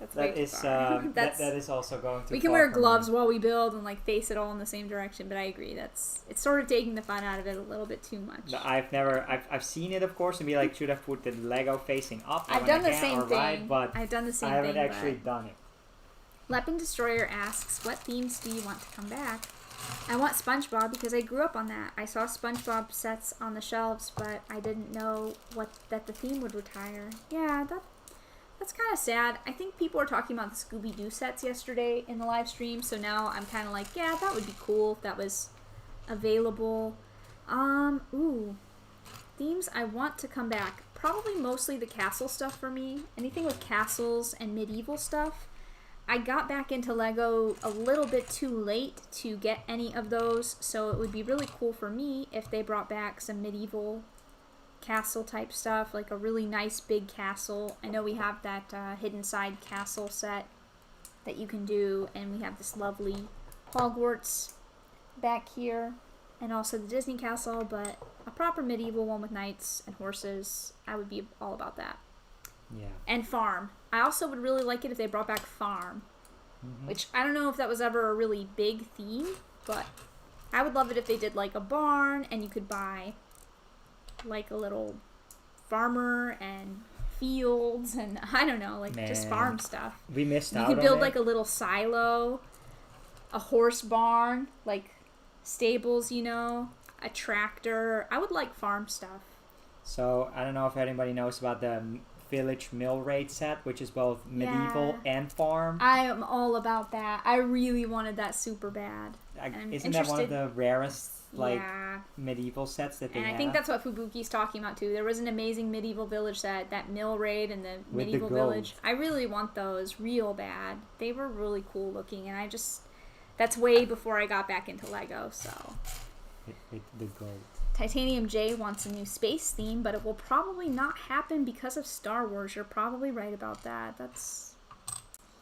That's way too far. That is also going too far. We can wear gloves while we build and like face it all in the same direction, but I agree it's sort of taking the fun out of it a little bit too much. No, I've seen it, of course, and be like, should have put the Lego facing up. I've done the same thing. Right, but I've done the same thing. I haven't thing, actually done it. Lepping Destroyer asks, what themes do you want to come back? I want SpongeBob because I grew up on that. I saw SpongeBob sets on the shelves, but I didn't know that the theme would retire. Yeah, that's kind of sad. I think people were talking about the Scooby-Doo sets yesterday in the live stream, so now I'm kind of like, yeah, that would be cool if that was available. Themes I want to come back. Probably mostly the castle stuff for me. Anything with castles and medieval stuff. I got back into Lego a little bit too late to get any of those, so it would be really cool for me if they brought back some medieval castle type stuff, like a really nice big castle. I know we have that hidden side castle set that you can do, and we have this lovely Hogwarts back here, and also the Disney castle, but a proper medieval one with knights and horses, I would be all about that. Yeah. And farm. I also would really like it if they brought back farm, which I don't know if that was ever a really big theme, but I would love it if they did like a barn and you could buy like a little farmer and fields and I don't know, like just farm stuff. We missed out on it. You could build like a little silo, a horse barn, like stables, you know, a tractor. I would like farm stuff. So I don't know if anybody knows about the Village Mill Raid set, which is both medieval and farm. I am all about that. I really wanted that super bad. Isn't that one of the rarest medieval sets that they have? And I think that's what Fubuki's talking about too. There was an amazing medieval village set, that Mill Raid and the With medieval the gold. village. I really want those real bad. They were really cool looking, and that's way before I got back into Lego, so. With the gold. Titanium J wants a new space theme, but it will probably not happen because of Star Wars. You're probably right about that. But,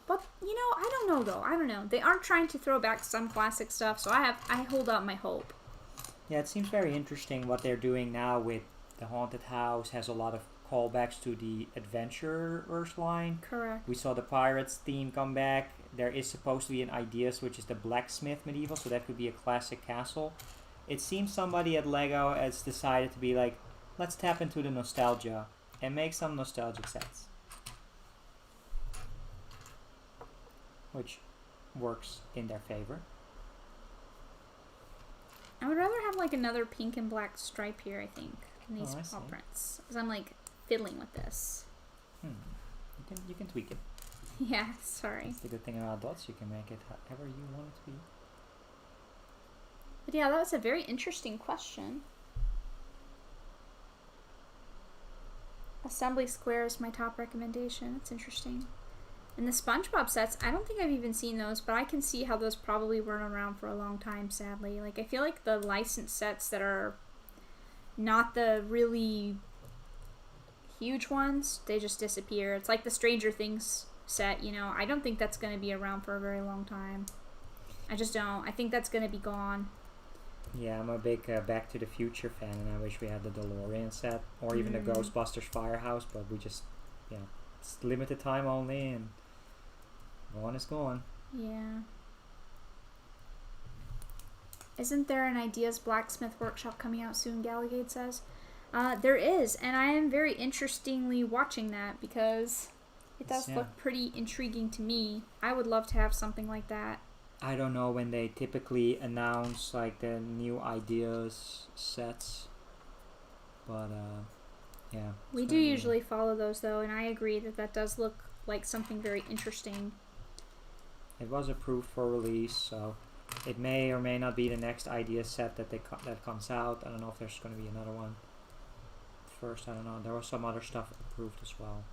I don't know, though. I don't know. They aren't trying to throw back some classic stuff, so I hold out my hope. Yeah, it seems very interesting what they're doing now with the Haunted House. Has a lot of callbacks to the Adventurers line. Correct. We saw the Pirates theme come back. There is supposed to be an Ideas, which is the Blacksmith medieval, so that could be a classic castle. It seems somebody at LEGO has decided to be like, let's tap into the nostalgia and make some nostalgic sets. Which works in their favor. I would rather have like another pink and black stripe here, I think, in these paw prints. Because I'm like fiddling with this. You can tweak it. Yeah, sorry. That's the good thing about dots, you can make it however you want it to be. But yeah, that was a very interesting question. Assembly Square is my top recommendation. It's interesting. And the SpongeBob sets, I don't think I've even seen those, but I can see how those probably weren't around for a long time, sadly. Like, I feel like the licensed sets that are not the really huge ones, they just disappear. It's like the Stranger Things set, I don't think that's going to be around for a very long time. I just don't. I think that's going to be gone. Yeah, I'm a big Back to the Future fan, and I wish we had the DeLorean set, or even the Ghostbusters Firehouse, but we just, it's limited time only, and one is gone. Yeah. Isn't there an Ideas Blacksmith Workshop coming out soon, Gallagade says? There is, and I am very interestingly watching that, because it does look pretty intriguing to me. I would love to have something like that. I don't know when they typically announce like the new Ideas sets, but yeah. We do usually follow those though, and I agree that does look like something very interesting. It was approved for release, so it may or may not be the next Ideas set that that comes out. I don't know if there's going to be another one first. I don't know. There was some other stuff approved as well,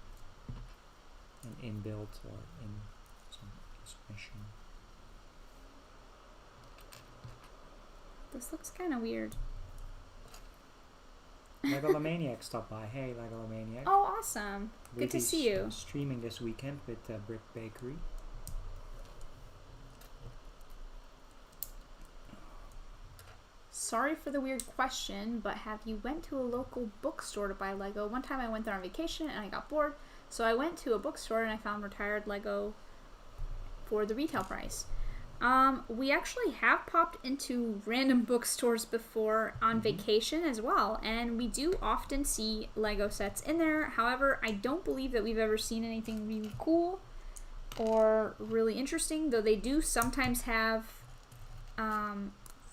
an inbuilt or in some submission. This looks kind of weird. Legalomaniac stopped by. Hey, Legalomaniac. Oh, awesome. Good to see you. Streaming this weekend with Brick Bakery. Sorry for the weird question, but have you went to a local bookstore to buy Lego? One time I went there on vacation and I got bored, so I went to a bookstore and I found retired Lego for the retail price. We actually have popped into random bookstores before on vacation as well, and we do often see Lego sets in there. However, I don't believe that we've ever seen anything really cool or really interesting, though they do sometimes have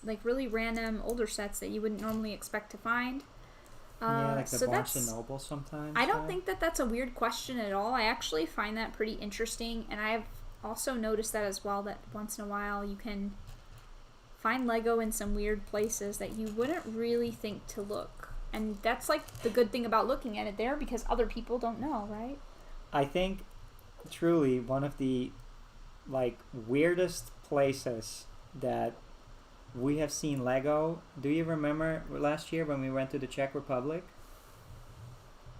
like really random older sets that you wouldn't normally expect to find. Yeah, like the Barnes and Noble sometimes. I don't think that that's a weird question at all. I actually find that pretty interesting, and I've also noticed that as well, that once in a while you can find Lego in some weird places that you wouldn't really think to look. And that's like the good thing about looking at it there, because other people don't know, right? I think truly one of the like weirdest places that we have seen Lego. Do you remember last year when we went to the Czech Republic?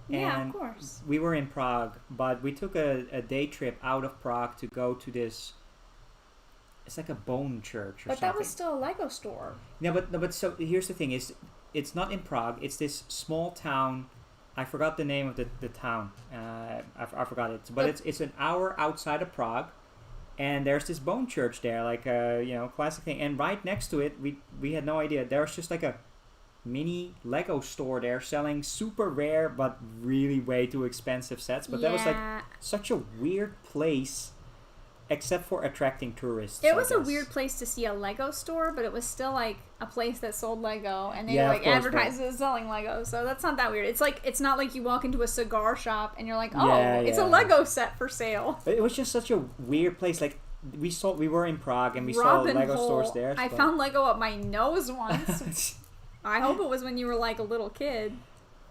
Yeah, and of course. We were in Prague, but we took a day trip out of Prague to go to this. It's like a bone church or something. But that was still a Lego store. No, but so here's the thing: it's not in Prague. It's this small town. I forgot the name of the town. I forgot it. But it's an hour outside of Prague, and there's this bone church there, like a classic thing. And right next to it, we had no idea. There's just like a mini Lego store there selling super rare but really way too expensive sets. But that was like such a weird place except for attracting tourists. It was a weird place to see a Lego store, but it was still like a place that sold Lego, and they like advertised as selling Lego. So that's not that weird. It's not like you walk into a cigar shop and you're like, oh, it's a Lego set for sale. But it was just such a weird place. Like we were in Prague and we saw Lego stores there. I found Lego up my nose once. I hope it was when you were like a little kid.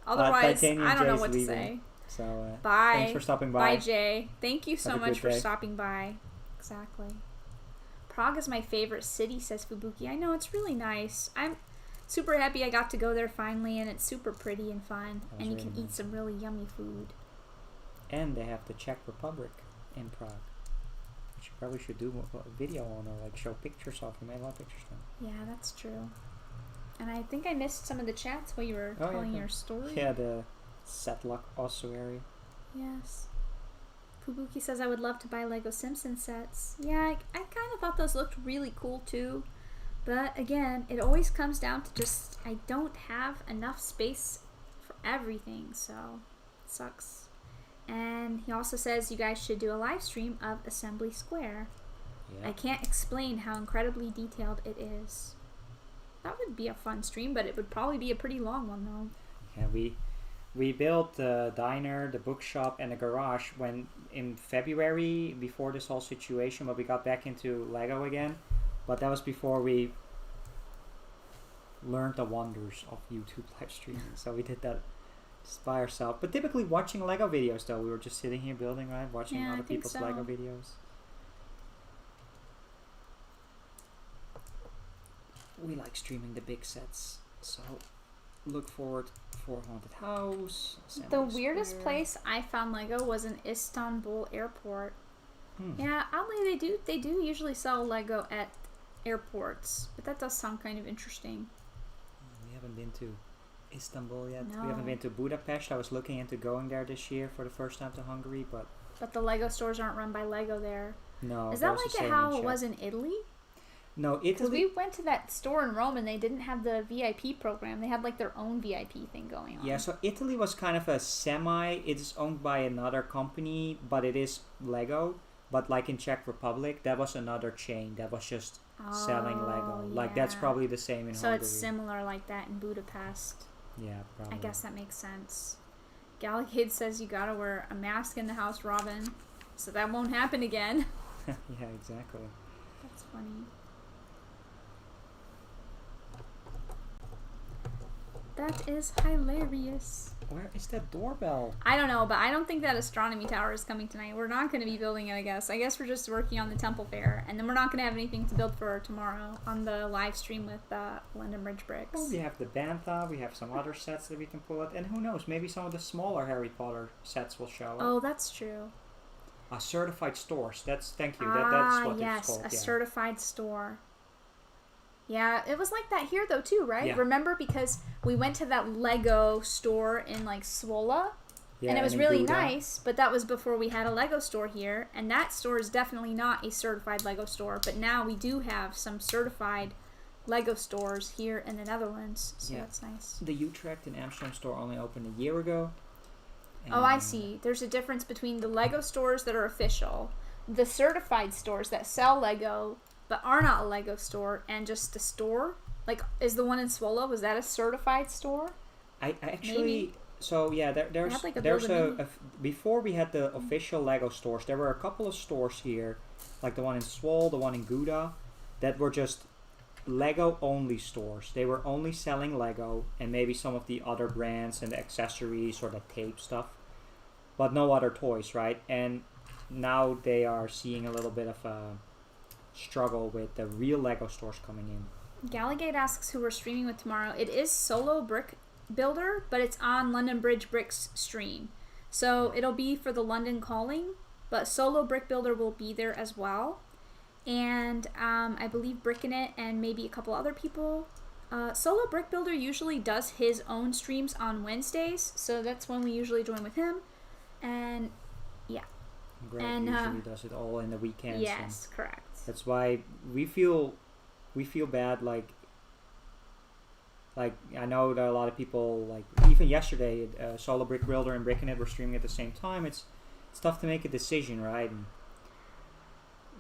Otherwise, I don't know what to say. So bye. Thanks for stopping by. Bye, Jay. Thank you so much for stopping by. Exactly. Prague is my favorite city, says Fubuki. I know, it's really nice. I'm super happy I got to go there finally, and it's super pretty and fun. And you can eat some really yummy food. And they have the Czech Republic in Prague. Which you probably should do a video on, or like show pictures of. You made a lot of pictures of them. Yeah, that's true. And I think I missed some of the chats while you were telling your story. Yeah, the Setluck ossuary. Yes. Fubuki says, I would love to buy Lego Simpson sets. Yeah, I kind of thought those looked really cool too. But again, it always comes down to just, I don't have enough space for everything, so it sucks. And he also says you guys should do a live stream of Assembly Square. Yeah. I can't explain how incredibly detailed it is. That would be a fun stream, but it would probably be a pretty long one though. Yeah, we built the diner, the bookshop, and the garage in February, before this whole situation, but we got back into Lego again. But that was before we learned the wonders of YouTube live streaming. So we did that just by ourselves. But typically watching Lego videos, though. We were just sitting here building, right? Watching other people's Lego videos. We like streaming the big sets. So look forward for Haunted House. The weirdest place I found Lego was in Istanbul airport. Yeah, oddly they do usually sell Lego at airports, but that does sound kind of interesting. We haven't been to Istanbul yet. No. We haven't been to Budapest. I was looking into going there this year for the first time to Hungary, but the Lego stores aren't run by Lego there. No. Is that like how it was in Italy? No, Italy. Because we went to that store in Rome and they didn't have the VIP program. They had like their own VIP thing going on. Yeah, so Italy was kind of a it's owned by another company, but it is Lego. But like in Czech Republic, that was another chain that was just selling Lego. Yeah. Like that's probably the same in Hungary. So it's similar like that in Budapest. Yeah, probably. I guess that makes sense. Gallicade says you gotta wear a mask in the house, Robin. So that won't happen again. Yeah, exactly. That's funny. That is hilarious. Where is that doorbell? I don't know, but I don't think that astronomy tower is coming tonight. We're not going to be building it, I guess. I guess we're just working on the temple fair, and then we're not going to have anything to build for tomorrow on the live stream with London Bridge Bricks. Well, we have the Bantha, we have some other sets that we can pull out, and who knows, maybe some of the smaller Harry Potter sets will show up. Oh, that's true. Certified stores. Thank you. That's what it's called. A certified store. Yeah, it was like that here though too, right? Yeah. Remember, because we went to that Lego store in like Swola, and it was really nice, but that was before we had a Lego store here, and that store is definitely not a certified Lego store, but now we do have some certified Lego stores here in the Netherlands, so that's nice. The Utrecht and Amsterdam store only opened a year ago. Oh, I see. There's a difference between the Lego stores that are official, the certified stores that sell Lego but are not a Lego store, and just the store. Like, is the one in Swola, was that a certified store? I actually... Maybe. So, yeah, there's before we had the official Lego stores, there were a couple of stores here, like the one in Swol, the one in Gouda, that were just Lego-only stores. They were only selling Lego, and maybe some of the other brands and the accessories or the tape stuff, but no other toys, right? And now they are seeing a little bit of a struggle with the real Lego stores coming in. Galligate asks who we're streaming with tomorrow. It is Solo Brick Builder, but it's on London Bridge Bricks stream. So it'll be for the London Calling, but Solo Brick Builder will be there as well. And I believe Brickin' It and maybe a couple other people. Solo Brick Builder usually does his own streams on Wednesdays, so that's when we usually join with him. And yeah. Greg usually does it all in the weekends. Yes, correct. That's why we feel bad. Like I know that a lot of people, like even yesterday, Solo Brick Builder and Brickin' It were streaming at the same time. It's tough to make a decision, right? And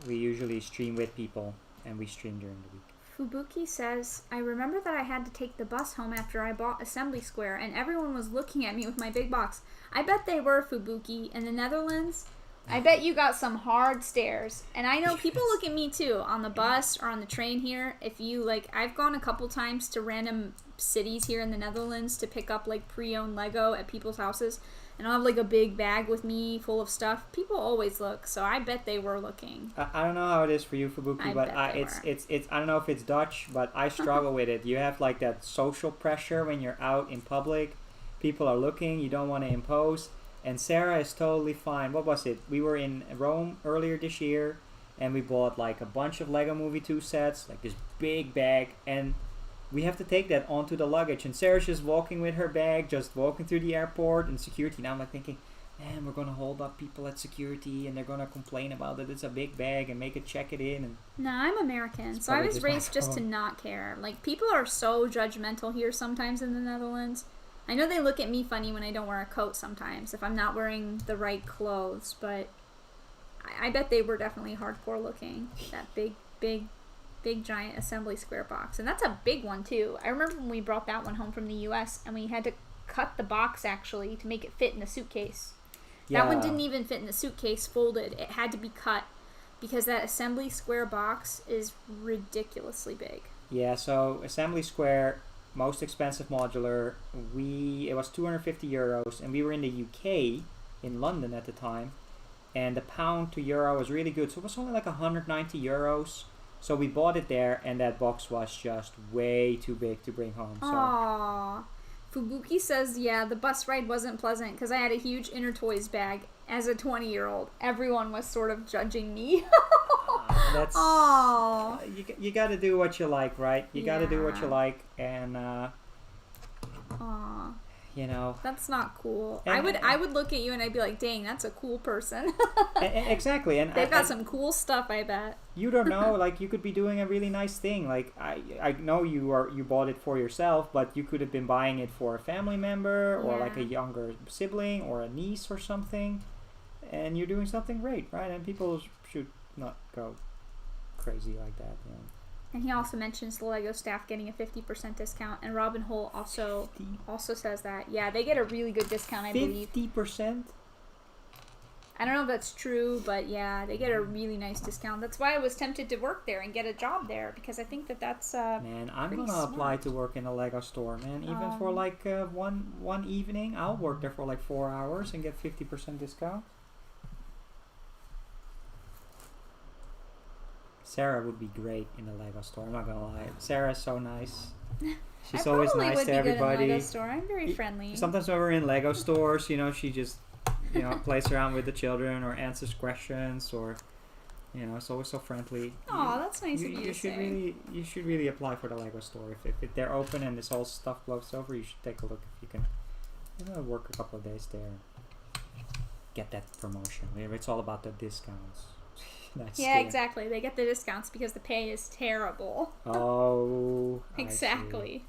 we usually stream with people, and we stream during the week. Fubuki says, I remember that I had to take the bus home after I bought Assembly Square, and everyone was looking at me with my big box. I bet they were, Fubuki. In the Netherlands, I bet you got some hard stares. And I know people look at me too, on the bus or on the train here. If you, like, I've gone a couple times to random cities here in the Netherlands to pick up, like, pre-owned Lego at people's houses. And I'll have, like, a big bag with me full of stuff. People always look, so I bet they were looking. I don't know how it is for you, Fubuki, but it's I don't know if it's Dutch, but I struggle with it. You have, like, that social pressure when you're out in public. People are looking, you don't want to impose. And Sarah is totally fine. What was it? We were in Rome earlier this year, and we bought, like, a bunch of Lego Movie 2 sets, like this big bag, and we have to take that onto the luggage. And Sarah's just walking with her bag, just walking through the airport and security. Now I'm like thinking, man, we're going to hold up people at security, and they're going to complain about it. It's a big bag, and make it check it in. And no, I'm American, so I was raised just to not care. Like, people are so judgmental here sometimes in the Netherlands. I know they look at me funny when I don't wear a coat sometimes, if I'm not wearing the right clothes, but I bet they were definitely hardcore looking. That big giant Assembly Square box. And that's a big one, too. I remember when we brought that one home from the U.S., and we had to cut the box, actually, to make it fit in the suitcase. Yeah. That one didn't even fit in the suitcase folded. It had to be cut, because that Assembly Square box is ridiculously big. Yeah, so Assembly Square, most expensive modular, it was €250, and we were in the UK, in London at the time, and the pound to euro was really good, so it was only like €190. So we bought it there, and that box was just way too big to bring home. So. Aww. Fubuki says, yeah, the bus ride wasn't pleasant because I had a huge inner toys bag. As a 20-year-old, everyone was sort of judging me. That's Aww. You got to do what you like, right? You got to do what you like, and Aww. you know. That's not cool. And, I would look at you and I'd be like, dang, that's a cool person. Exactly. And they've got some cool stuff, I bet. You don't know, like, you could be doing a really nice thing. Like, I know you bought it for yourself, but you could have been buying it for a family member or like a younger sibling or a niece or something. And you're doing something great, right? And people should not go crazy like that, you know. And he also mentions the Lego staff getting a 50% discount, and Robin Holt also says that. Yeah, they get a really good discount, I believe. 50%? I don't know if that's true, but yeah, they get a really nice discount. That's why I was tempted to work there and get a job there, because I think that's man, I'm gonna apply to work in a Lego store, man. Even for like one evening, I'll work there for like 4 hours and get 50% discount. Sarah would be great in a Lego store. I'm not gonna lie. Sarah's so nice. She's always nice to everybody. In a Lego store. I'm very friendly. Sometimes when we're in Lego stores, you know, she just, you know, plays around with the children or answers questions, or, you know, it's always so friendly. Oh, that's nice of you to say. You should really apply for the Lego store. If they're open and this whole stuff blows over, you should take a look if you can, you know, work a couple of days there and get that promotion. It's all about the discounts. Yeah, exactly. They get the discounts because the pay is terrible. Oh, exactly.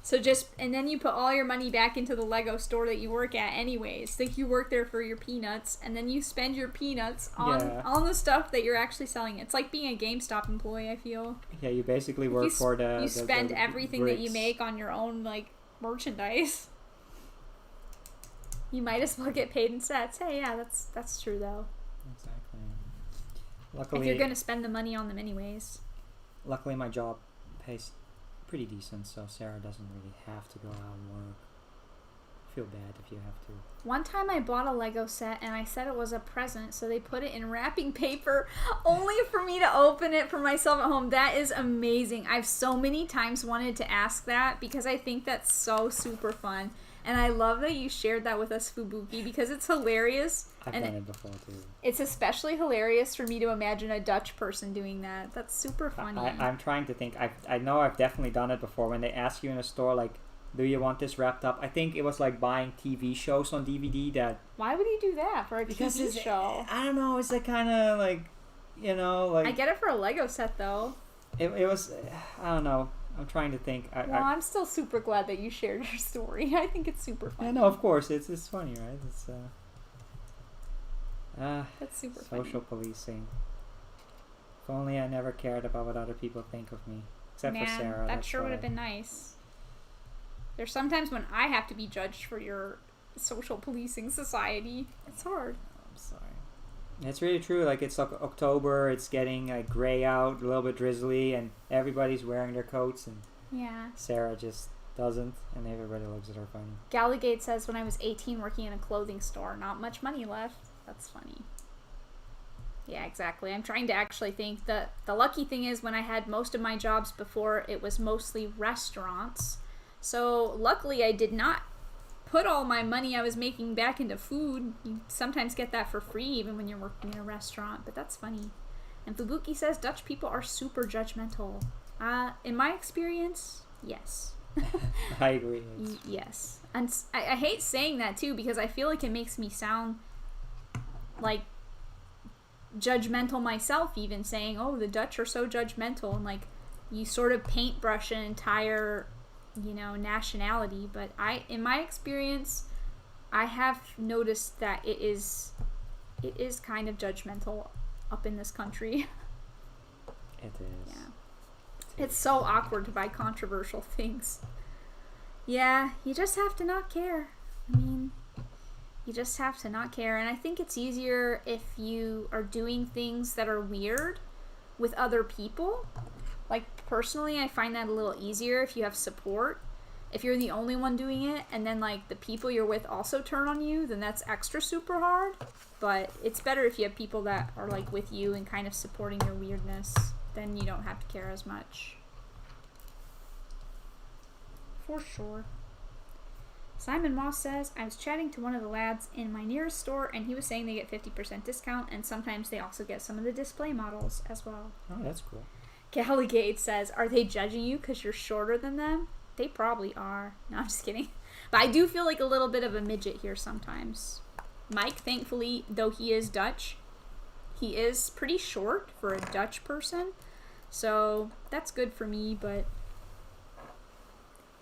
So and then you put all your money back into the Lego store that you work at anyways. Like, you work there for your peanuts, and then you spend your peanuts on the stuff that you're actually selling. It's like being a GameStop employee, I feel. Yeah, you basically work for the... You spend everything that you make on your own, like, merchandise. You might as well get paid in sets. Hey, yeah, that's true, though. Exactly. Luckily, if you're going to spend the money on them anyways. Luckily, my job pays pretty decent, so Sarah doesn't really have to go out and work. Feel bad if you have to. One time I bought a Lego set and I said it was a present, so they put it in wrapping paper only for me to open it for myself at home. That is amazing. I've so many times wanted to ask that because I think that's so super fun. And I love that you shared that with us, Fubuki, because it's hilarious. I've done it before, too. It's especially hilarious for me to imagine a Dutch person doing that. That's super funny. I'm trying to think. I know I've definitely done it before. When they ask you in a store, like, do you want this wrapped up? I think it was like buying TV shows on DVD that... Why would you do that for a TV show? I don't know. It's like kind of like, you know, like... I get it for a Lego set, though. It was... I don't know. I'm trying to think. I'm still super glad that you shared your story. I think it's super funny. Yeah, no, of course. It's funny, right? It's that's super funny. Social policing. If only I never cared about what other people think of me. Except for Sarah. That sure would have been nice. There's sometimes when I have to be judged for your social policing society. It's hard. I'm sorry. It's really true. Like, it's October, it's getting like gray out, a little bit drizzly, and everybody's wearing their coats, and Sarah just doesn't, and everybody looks at her funny. Gallagate says, when I was 18 working in a clothing store, not much money left. That's funny. Yeah, exactly. I'm trying to actually think that the lucky thing is when I had most of my jobs before, it was mostly restaurants. So luckily I did not put all my money I was making back into food. You sometimes get that for free even when you're working in a restaurant, but that's funny. And Fubuki says Dutch people are super judgmental. In my experience, yes. I agree. Yes. And I hate saying that too because I feel like it makes me sound like judgmental myself, even saying, oh, the Dutch are so judgmental, and like you sort of paintbrush an entire, nationality. But in my experience, I have noticed that it is kind of judgmental up in this country. It is. Yeah. It's so awkward to buy controversial things. Yeah, you just have to not care. I mean, you just have to not care. And I think it's easier if you are doing things that are weird with other people. Like, personally, I find that a little easier if you have support. If you're the only one doing it, and then, like, the people you're with also turn on you, then that's extra super hard. But it's better if you have people that are, like, with you and kind of supporting your weirdness. Then you don't have to care as much. For sure. Simon Moss says, I was chatting to one of the lads in my nearest store, and he was saying they get 50% discount, and sometimes they also get some of the display models as well. Oh, that's cool. Galligate says, are they judging you because you're shorter than them? They probably are. No, I'm just kidding. But I do feel like a little bit of a midget here sometimes. Mike, thankfully, though he is Dutch, he is pretty short for a Dutch person. So that's good for me, but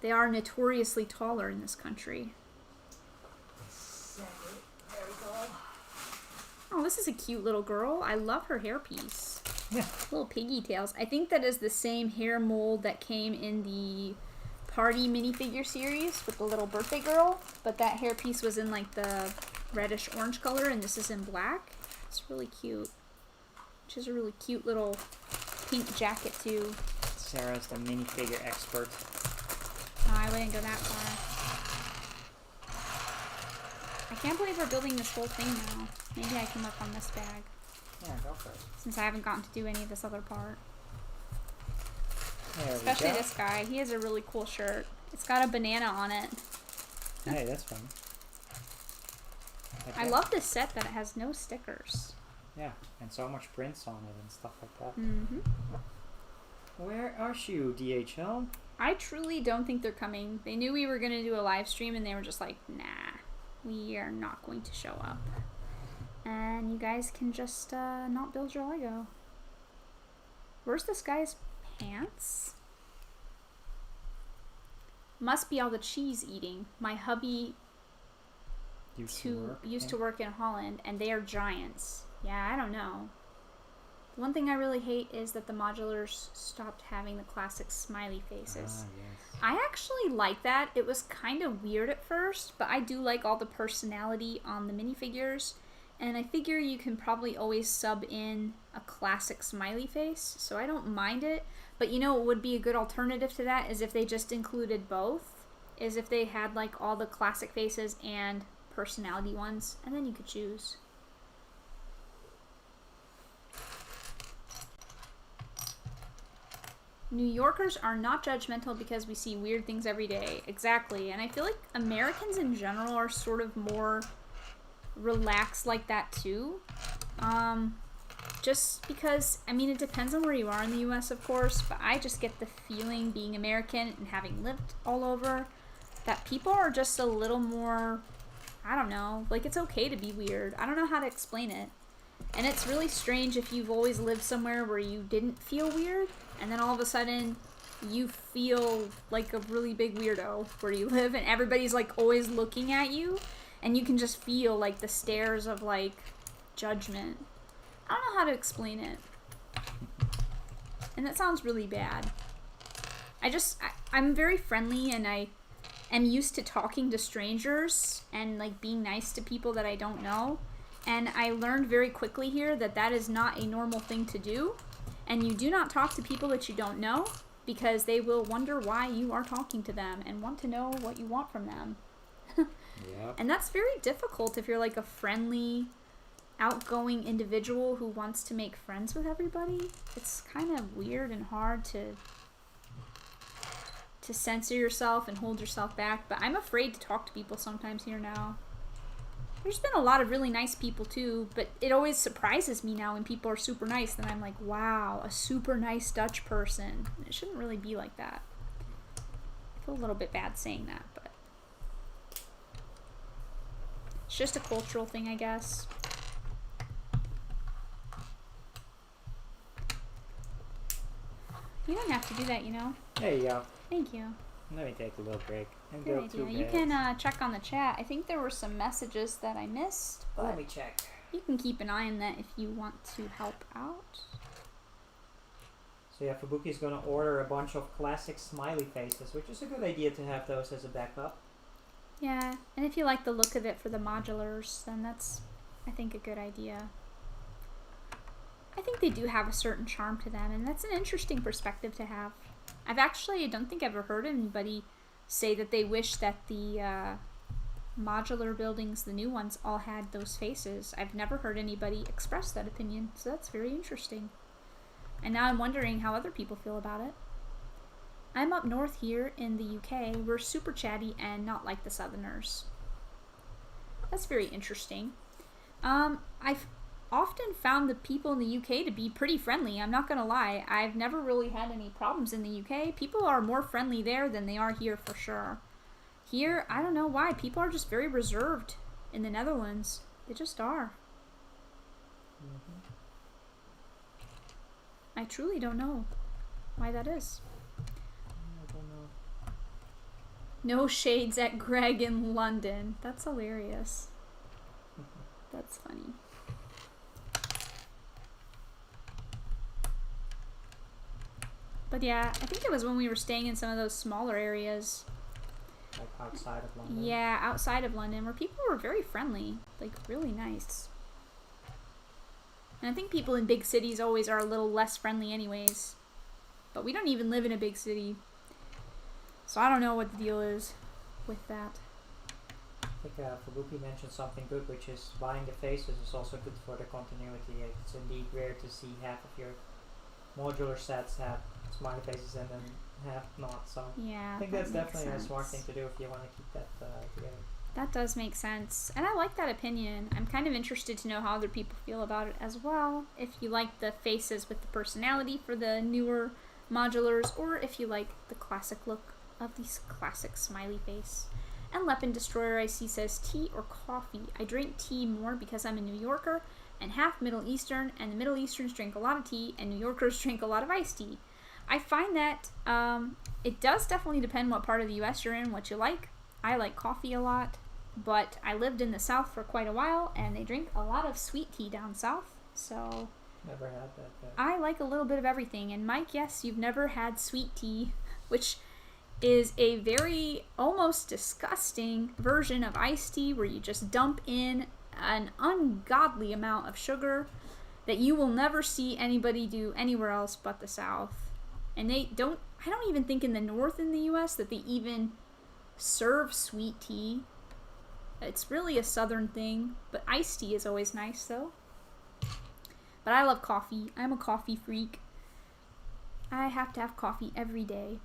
they are notoriously taller in this country. There we go. Oh, this is a cute little girl. I love her hairpiece. Yeah. Little piggy tails. I think that is the same hair mold that came in the party minifigure series with the little birthday girl, but that hairpiece was in like the reddish orange color, and this is in black. It's really cute. She has a really cute little pink jacket too. Sarah's the minifigure expert. No, I wouldn't go that far. I can't believe we're building this whole thing now. Maybe I can work on this bag. Yeah, go for it. Since I haven't gotten to do any of this other part. There Especially this guy. He has a really cool shirt. It's got a banana on it. Hey, that's fun. Okay. I love this set that it has no stickers. Yeah, and so much prints on it and stuff like that. Mm-hmm. Where are you, DHL? I truly don't think they're coming. They knew we were going to do a live stream, and they were just like, nah, we are not going to show up. And you guys can just not build your Lego. Where's this guy's pants? Must be all the cheese eating. My hubby used to work in Holland, and they are giants. Yeah, I don't know. The one thing I really hate is that the modulars stopped having the classic smiley faces. Yes. I actually like that. It was kind of weird at first, but I do like all the personality on the minifigures. And I figure you can probably always sub in a classic smiley face, so I don't mind it. But you know what would be a good alternative to that is if they just included both. Is if they had like all the classic faces and personality ones, and then you could choose. New Yorkers are not judgmental because we see weird things every day. Exactly. And I feel like Americans in general are sort of more relaxed like that too. Just because, I mean, it depends on where you are in the US, of course, but I just get the feeling, being American and having lived all over, that people are just a little more, I don't know, like it's okay to be weird. I don't know how to explain it. And it's really strange if you've always lived somewhere where you didn't feel weird, and then all of a sudden you feel like a really big weirdo where you live, and everybody's like always looking at you, and you can just feel like the stares of like judgment. I don't know how to explain it. And that sounds really bad. I'm very friendly, and I am used to talking to strangers and like being nice to people that I don't know. And I learned very quickly here that that is not a normal thing to do. And you do not talk to people that you don't know, because they will wonder why you are talking to them and want to know what you want from them. Yep. And that's very difficult if you're like a friendly, outgoing individual who wants to make friends with everybody. It's kind of weird and hard to censor yourself and hold yourself back. But I'm afraid to talk to people sometimes here now. There's been a lot of really nice people too, but it always surprises me now when people are super nice. Then I'm like, wow, a super nice Dutch person. It shouldn't really be like that. I feel a little bit bad saying that, but it's just a cultural thing, I guess. You don't have to do that, you know. There you go. Thank you. Let me take a little break and Good go idea. through You beds. can check on the chat. I think there were some messages that I missed, but Let me check. you can keep an eye on that if you want to help out. So yeah, Fubuki's gonna order a bunch of classic smiley faces, which is a good idea to have those as a backup. Yeah, and if you like the look of it for the modulars, then that's, I think, a good idea. I think they do have a certain charm to them, and that's an interesting perspective to have. I don't think I've ever heard anybody say that they wish that the modular buildings, the new ones, all had those faces. I've never heard anybody express that opinion, so that's very interesting. And now I'm wondering how other people feel about it. I'm up north here in the UK. We're super chatty and not like the Southerners. That's very interesting. I've often found the people in the UK to be pretty friendly. I'm not gonna lie. I've never really had any problems in the UK. People are more friendly there than they are here for sure. Here, I don't know why. People are just very reserved in the Netherlands. They just are. Mm-hmm. I truly don't know why that is. I don't know. No shades at Greg in London. That's hilarious. That's funny. But yeah, I think it was when we were staying in some of those smaller areas. Like outside of London. Yeah, outside of London, where people were very friendly. Like, really nice. And I think people in big cities always are a little less friendly anyways. But we don't even live in a big city. So I don't know what the deal is with that. I think Fubuki mentioned something good, which is buying the faces is also good for the continuity. It's indeed rare to see half of your modular sets have smiley faces and then half not. So Yeah, I think that that's makes definitely a smart sense. thing to do if you want to keep that together. That does make sense. And I like that opinion. I'm kind of interested to know how other people feel about it as well. If you like the faces with the personality for the newer modulars, or if you like the classic look of these classic smiley face. And Lepin Destroyer I see says tea or coffee. I drink tea more because I'm a New Yorker and half Middle Eastern, and the Middle Easterns drink a lot of tea and New Yorkers drink a lot of iced tea. I find that it does definitely depend what part of the US you're in, what you like. I like coffee a lot, but I lived in the South for quite a while and they drink a lot of sweet tea down south, so Never had that. I like a little bit of everything. And Mike, yes, you've never had sweet tea, which is a very almost disgusting version of iced tea where you just dump in an ungodly amount of sugar that you will never see anybody do anywhere else but the South. And I don't even think in the North in the US that they even serve sweet tea. It's really a Southern thing, but iced tea is always nice though. But I love coffee. I'm a coffee freak. I have to have coffee every day.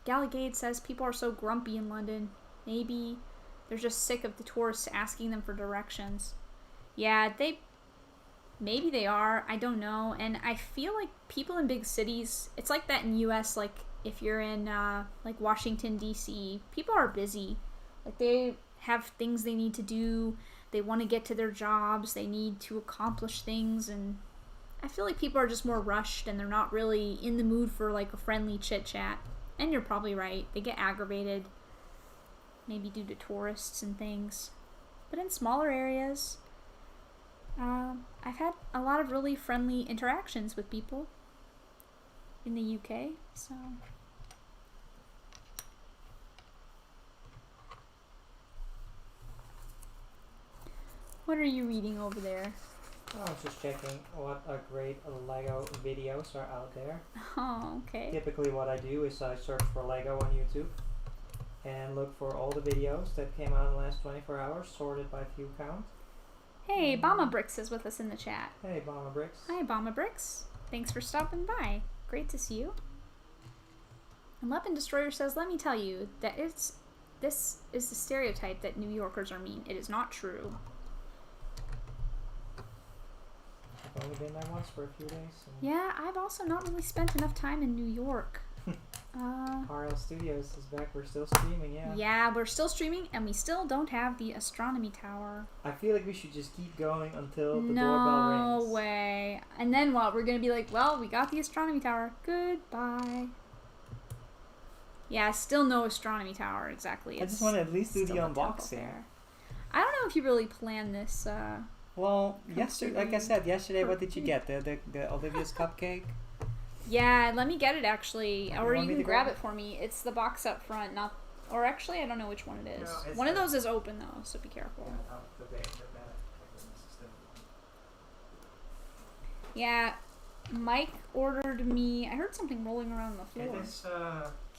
Gallagade says people are so grumpy in London. Maybe they're just sick of the tourists asking them for directions. Yeah, maybe they are. I don't know. And I feel like people in big cities, it's like that in US, like if you're in like Washington, D.C., people are busy. Like they have things they need to do. They want to get to their jobs. They need to accomplish things. And I feel like people are just more rushed and they're not really in the mood for like a friendly chit chat. And you're probably right. They get aggravated, maybe due to tourists and things. But in smaller areas, I've had a lot of really friendly interactions with people in the UK, so... What are you reading over there? I was just checking what great Lego videos are out there. Oh, okay. Typically what I do is I search for Lego on YouTube and look for all the videos that came out in the last 24 hours, sorted by view count. Hey, BamaBricks is with us in the chat. Hey, BamaBricks. Hi, BamaBricks. Thanks for stopping by. Great to see you. And Weapon Destroyer says, let me tell you that this is the stereotype that New Yorkers are mean. It is not true. I've only been there once for a few days. Yeah, I've also not really spent enough time in New York. RL Studios is back. We're still streaming, yeah. Yeah, we're still streaming, and we still don't have the astronomy tower. I feel like we should just keep going until the doorbell rings. No way. And then what? We're going to be like, well, we got the astronomy tower. Goodbye. Yeah, still no astronomy tower, exactly. I just want to at least do the unboxing. I don't know if you really planned this. Well, yesterday, like I said, yesterday, what did you get? The Olivia's cupcake? Yeah, let me get it actually. Or you can grab it for me. It's the box up front, not... Or actually, I don't know which one it is. No, one of those is open though, so be careful. Yeah, Mike ordered me... I heard something rolling around the floor. It is,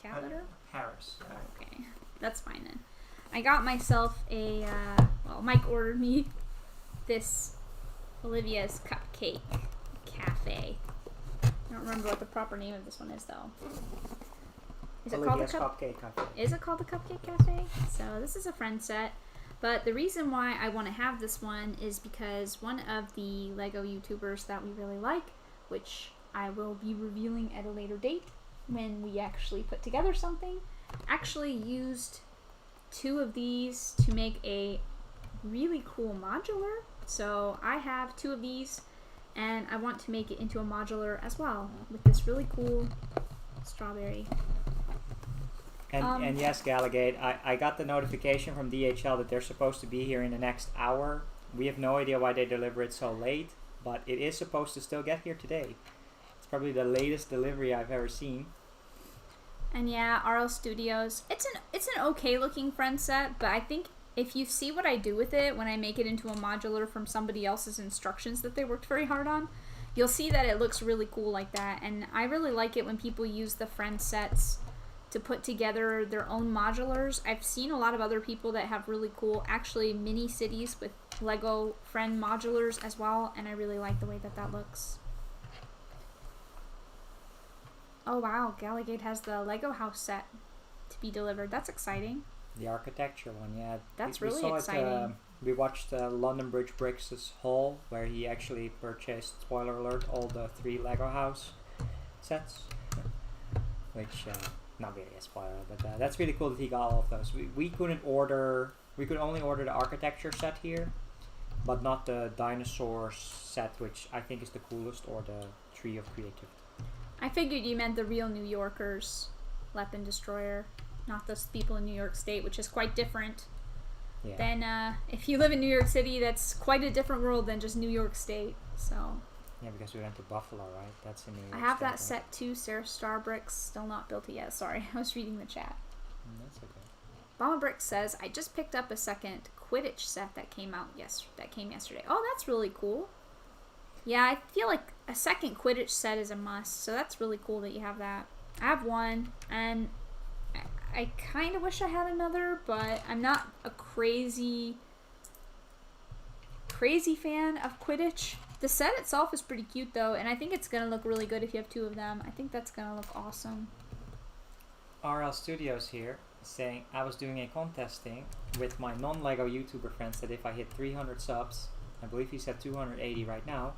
cat litter? Harris. Okay, that's fine then. I got myself a... well, Mike ordered me this Olivia's Cupcake Cafe. I don't remember what the proper name of this one is though. Is it Olivia's called the Cupcake Cafe? Is it called the Cupcake Cafe? So this is a friend set, but the reason why I want to have this one is because one of the Lego YouTubers that we really like, which I will be revealing at a later date when we actually put together something, actually used 2 of these to make a really cool modular. So I have 2 of these, and I want to make it into a modular as well with this really cool strawberry. And yes, Galligate, I got the notification from DHL that they're supposed to be here in the next hour. We have no idea why they deliver it so late, but it is supposed to still get here today. It's probably the latest delivery I've ever seen. And yeah, RL Studios, it's an okay looking friend set, but I think if you see what I do with it when I make it into a modular from somebody else's instructions that they worked very hard on, you'll see that it looks really cool like that. And I really like it when people use the friend sets to put together their own modulars. I've seen a lot of other people that have really cool, actually mini cities with Lego friend modulars as well, and I really like the way that that looks. Oh wow, Galligate has the Lego house set to be delivered. That's exciting. The architecture one, yeah. That's we really saw exciting. We watched London Bridge Bricks' haul, where he actually purchased, spoiler alert, all the 3 Lego house sets. Which, not really a spoiler, but that's really cool that he got all of those. We couldn't order, we could only order the architecture set here, but not the dinosaurs set, which I think is the coolest, or the Tree of Creativity. I figured you meant the real New Yorkers, Weapon Destroyer. Not those people in New York State, which is quite different. Yeah. Then if you live in New York City, that's quite a different world than just New York State. So yeah, because we went to Buffalo, right? That's in New York I have State, that right? set too, SaraStarBricks, still not built it yet. Sorry, I was reading the chat. That's okay. BamaBricks says, I just picked up a second Quidditch set that came yesterday. Oh, that's really cool. Yeah, I feel like a second Quidditch set is a must, so that's really cool that you have that. I have one, and I kind of wish I had another, but I'm not a crazy fan of Quidditch. The set itself is pretty cute though, and I think it's going to look really good if you have 2 of them. I think that's going to look awesome. RL Studios here saying I was doing a contesting with my non-Lego YouTuber friends that if I hit 300 subs, I believe he's at 280 right now,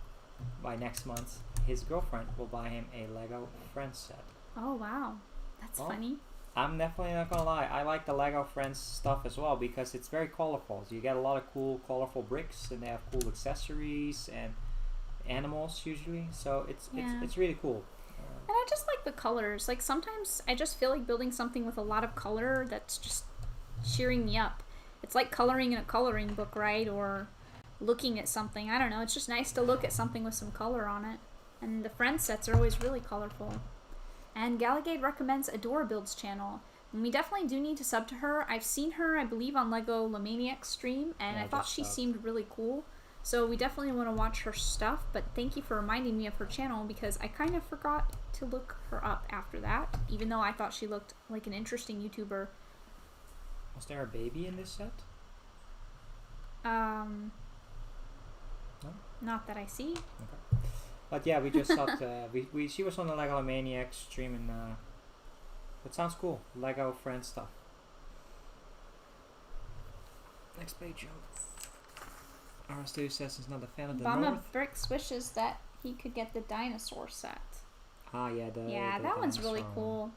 by next month, his girlfriend will buy him a Lego Friends set. Oh wow, that's funny. I'm definitely not gonna lie, I like the Lego Friends stuff as well because it's very colorful. So you get a lot of cool, colorful bricks, and they have cool accessories and animals usually. So it's really cool. And I just like the colors. Like sometimes I just feel like building something with a lot of color that's just cheering me up. It's like coloring in a coloring book, right? Or looking at something. I don't know, it's just nice to look at something with some color on it. And the Friends sets are always really colorful. And Galligade recommends Adora Builds channel. And we definitely do need to sub to her. I've seen her, I believe, on Lego Lomaniac's stream, and Yeah, I thought she subbed. seemed really cool. So we definitely want to watch her stuff, but thank you for reminding me of her channel because I kind of forgot to look her up after that, even though I thought she looked like an interesting YouTuber. Was there a baby in this set? No? No? Not that I see. Okay. But yeah, we just thought she was on the Lego Maniac stream, and that sounds cool. Lego Friends stuff. Next page, Joe. Aristu says he's not a fan of the Bama North. Bricks wishes that he could get the dinosaur set. Ah, yeah, Yeah, the that one's really dinosaur cool.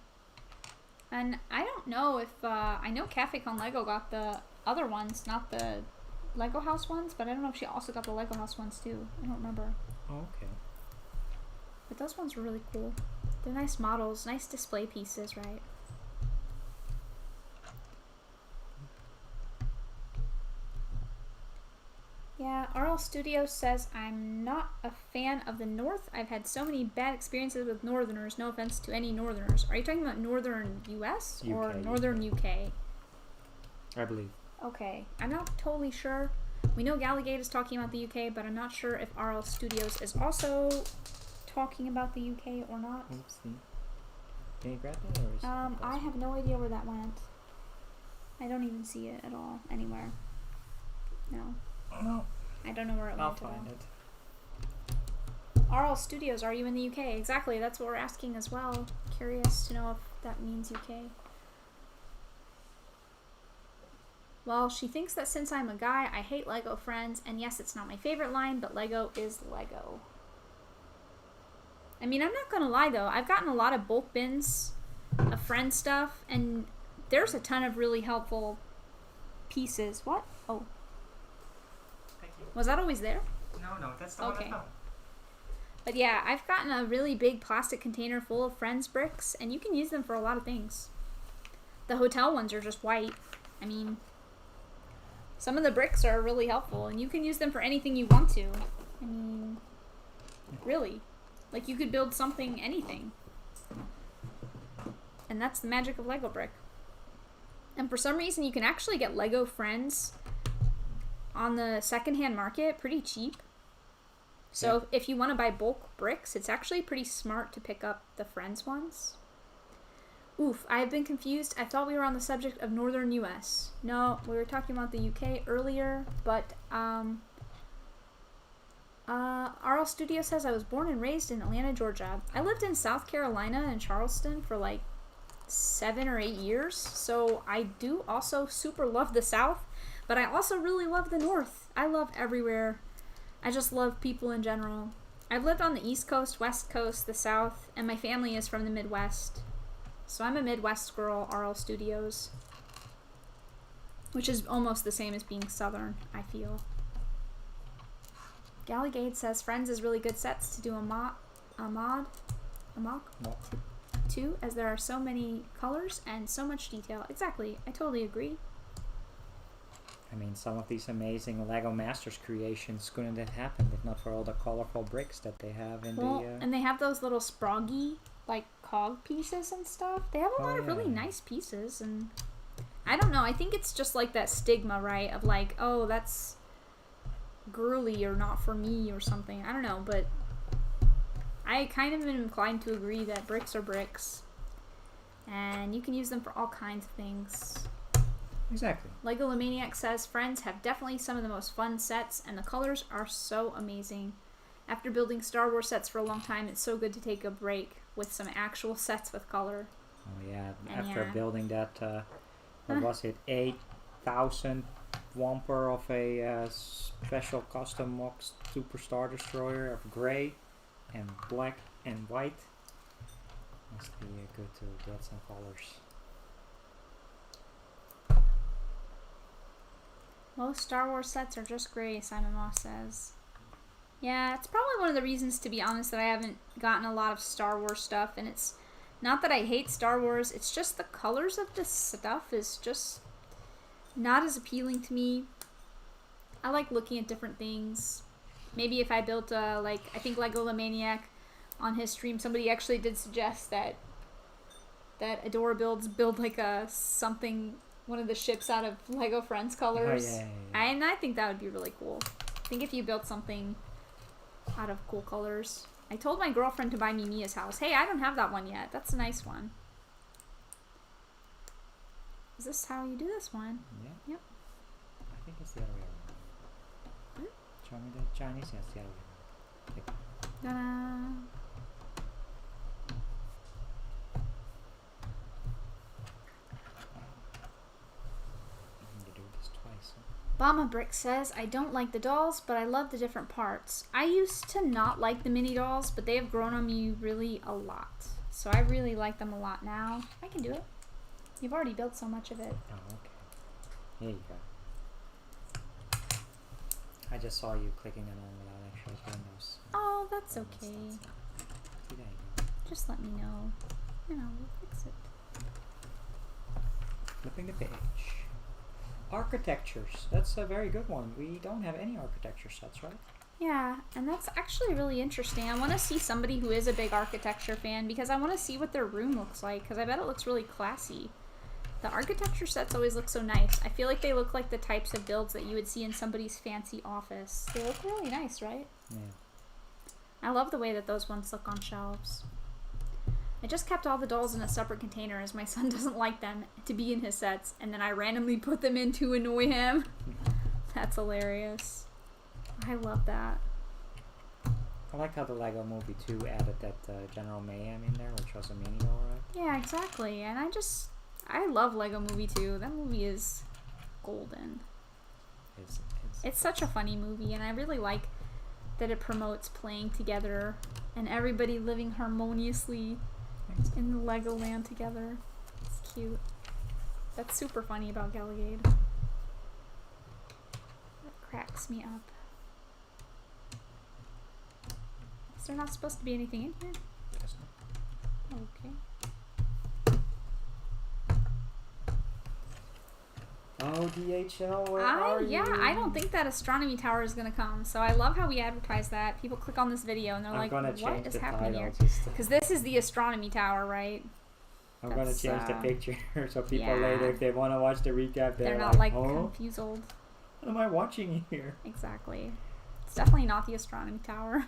And I don't know if I know Cafe Con Lego got the other ones, not the Lego House ones, but I don't know if she also got the Lego House ones too. I don't remember. Oh, okay. But those ones were really cool. They're nice models, nice display pieces, right? Yeah, RL Studios says, I'm not a fan of the North. I've had so many bad experiences with Northerners. No offense to any Northerners. Are you talking about Northern US or UK. Northern UK? I believe. Okay, I'm not totally sure. We know Galligade is talking about the UK, but I'm not sure if RL Studios is also talking about the UK or not. Oopsie. Can you grab that, or is it I have no idea where that went. I don't even see it at all anywhere. No. No. I don't know where it I'll went at find all. it. RL Studios, are you in the UK? Exactly, that's what we're asking as well. Curious to know if that means UK. Well, she thinks that since I'm a guy, I hate Lego Friends, and yes, it's not my favorite line, but Lego is Lego. I mean, I'm not gonna lie though, I've gotten a lot of bulk bins of Friends stuff, and there's a ton of really helpful pieces. What? Oh. Thank you. Was that always there? No, that's the Okay. one I found. But yeah, I've gotten a really big plastic container full of Friends bricks, and you can use them for a lot of things. The hotel ones are just white. I mean, some of the bricks are really helpful, and you can use them for anything you want to. I mean, really. Like, you could build something, anything. And that's the magic of Lego brick. And for some reason, you can actually get Lego Friends on the secondhand market pretty cheap. So if you want to buy bulk bricks, it's actually pretty smart to pick up the Friends ones. Oof, I have been confused. I thought we were on the subject of Northern US. No, we were talking about the UK earlier, but RL Studio says I was born and raised in Atlanta, Georgia. I lived in South Carolina and Charleston for like 7 or 8 years, so I do also super love the South, but I also really love the North. I love everywhere. I just love people in general. I've lived on the East Coast, West Coast, the South, and my family is from the Midwest. So I'm a Midwest girl, RL Studios. Which is almost the same as being Southern, I feel. Galligade says Friends is really good sets to do a mock to, as there are so many colors and so much detail. Exactly, I totally agree. I mean, some of these amazing Lego Masters creations couldn't have happened if not for all the colorful bricks that they have in And they have those little sproggy, like, cog pieces and stuff. They have a lot of really nice pieces, and I don't know, I think it's just like that stigma, right, of like, oh, that's girly or not for me or something. I don't know, but I kind of am inclined to agree that bricks are bricks, and you can use them for all kinds of things. Exactly. Lego Maniac says Friends have definitely some of the most fun sets, and the colors are so amazing. After building Star Wars sets for a long time, it's so good to take a break with some actual sets with color. Oh yeah, And after yeah. building that, what was it, 8,000 Whomper of a special custom mock Super Star Destroyer of gray and black and white. Must be good to get some colors. Most Star Wars sets are just gray, Simon Moss says. Yeah, it's probably one of the reasons, to be honest, that I haven't gotten a lot of Star Wars stuff, and it's not that I hate Star Wars, it's just the colors of this stuff is just not as appealing to me. I like looking at different things. Maybe if I built a, like, I think Legomaniac on his stream, somebody actually did suggest that Adora build like a something, one of the ships out of Lego Friends colors. Oh, yeah. And I think that would be really cool. I think if you built something out of cool colors. I told my girlfriend to buy me Mia's house. Hey, I don't have that one yet. That's a nice one. Is this how you do this one? Yeah. Yep. I think it's the other way around. Show me the Chinese. Yes, the other way around. Ta-da. You do this twice. Bama Brick says, I don't like the dolls, but I love the different parts. I used to not like the mini dolls, but they have grown on me really a lot. So I really like them a lot now. I can do it. You've already built so much of it. Oh, okay. Here you go. I just saw you clicking it on without actually doing those. Oh, that's okay. See, there you go. Just let me know. And I will fix it. Flipping the page. Architectures. That's a very good one. We don't have any architecture sets, right? Yeah, and that's actually really interesting. I want to see somebody who is a big architecture fan because I want to see what their room looks like because I bet it looks really classy. The architecture sets always look so nice. I feel like they look like the types of builds that you would see in somebody's fancy office. They look really nice, right? Yeah. I love the way that those ones look on shelves. I just kept all the dolls in a separate container as my son doesn't like them to be in his sets, and then I randomly put them in to annoy him. That's hilarious. I love that. I like how the Lego Movie 2 added that General Mayhem in there, which was a mini doll, right? Yeah, exactly. And I love Lego Movie 2. That movie is golden. It's such a funny movie, and I really like that it promotes playing together and everybody living harmoniously in the Lego land together. It's cute. That's super funny about Gallagade. That cracks me up. Is there not supposed to be anything in here? Yes, no. Okay. Oh, DHL, where are you? Yeah, I don't think that astronomy tower is going to come. So I love how we advertise that. People click on this video and they're like, what is happening here? Because this is the astronomy tower, right? I'm going to change the picture so people later, if they want to watch the recap, they're not like confused. What am I watching here? Exactly. It's definitely not the astronomy tower.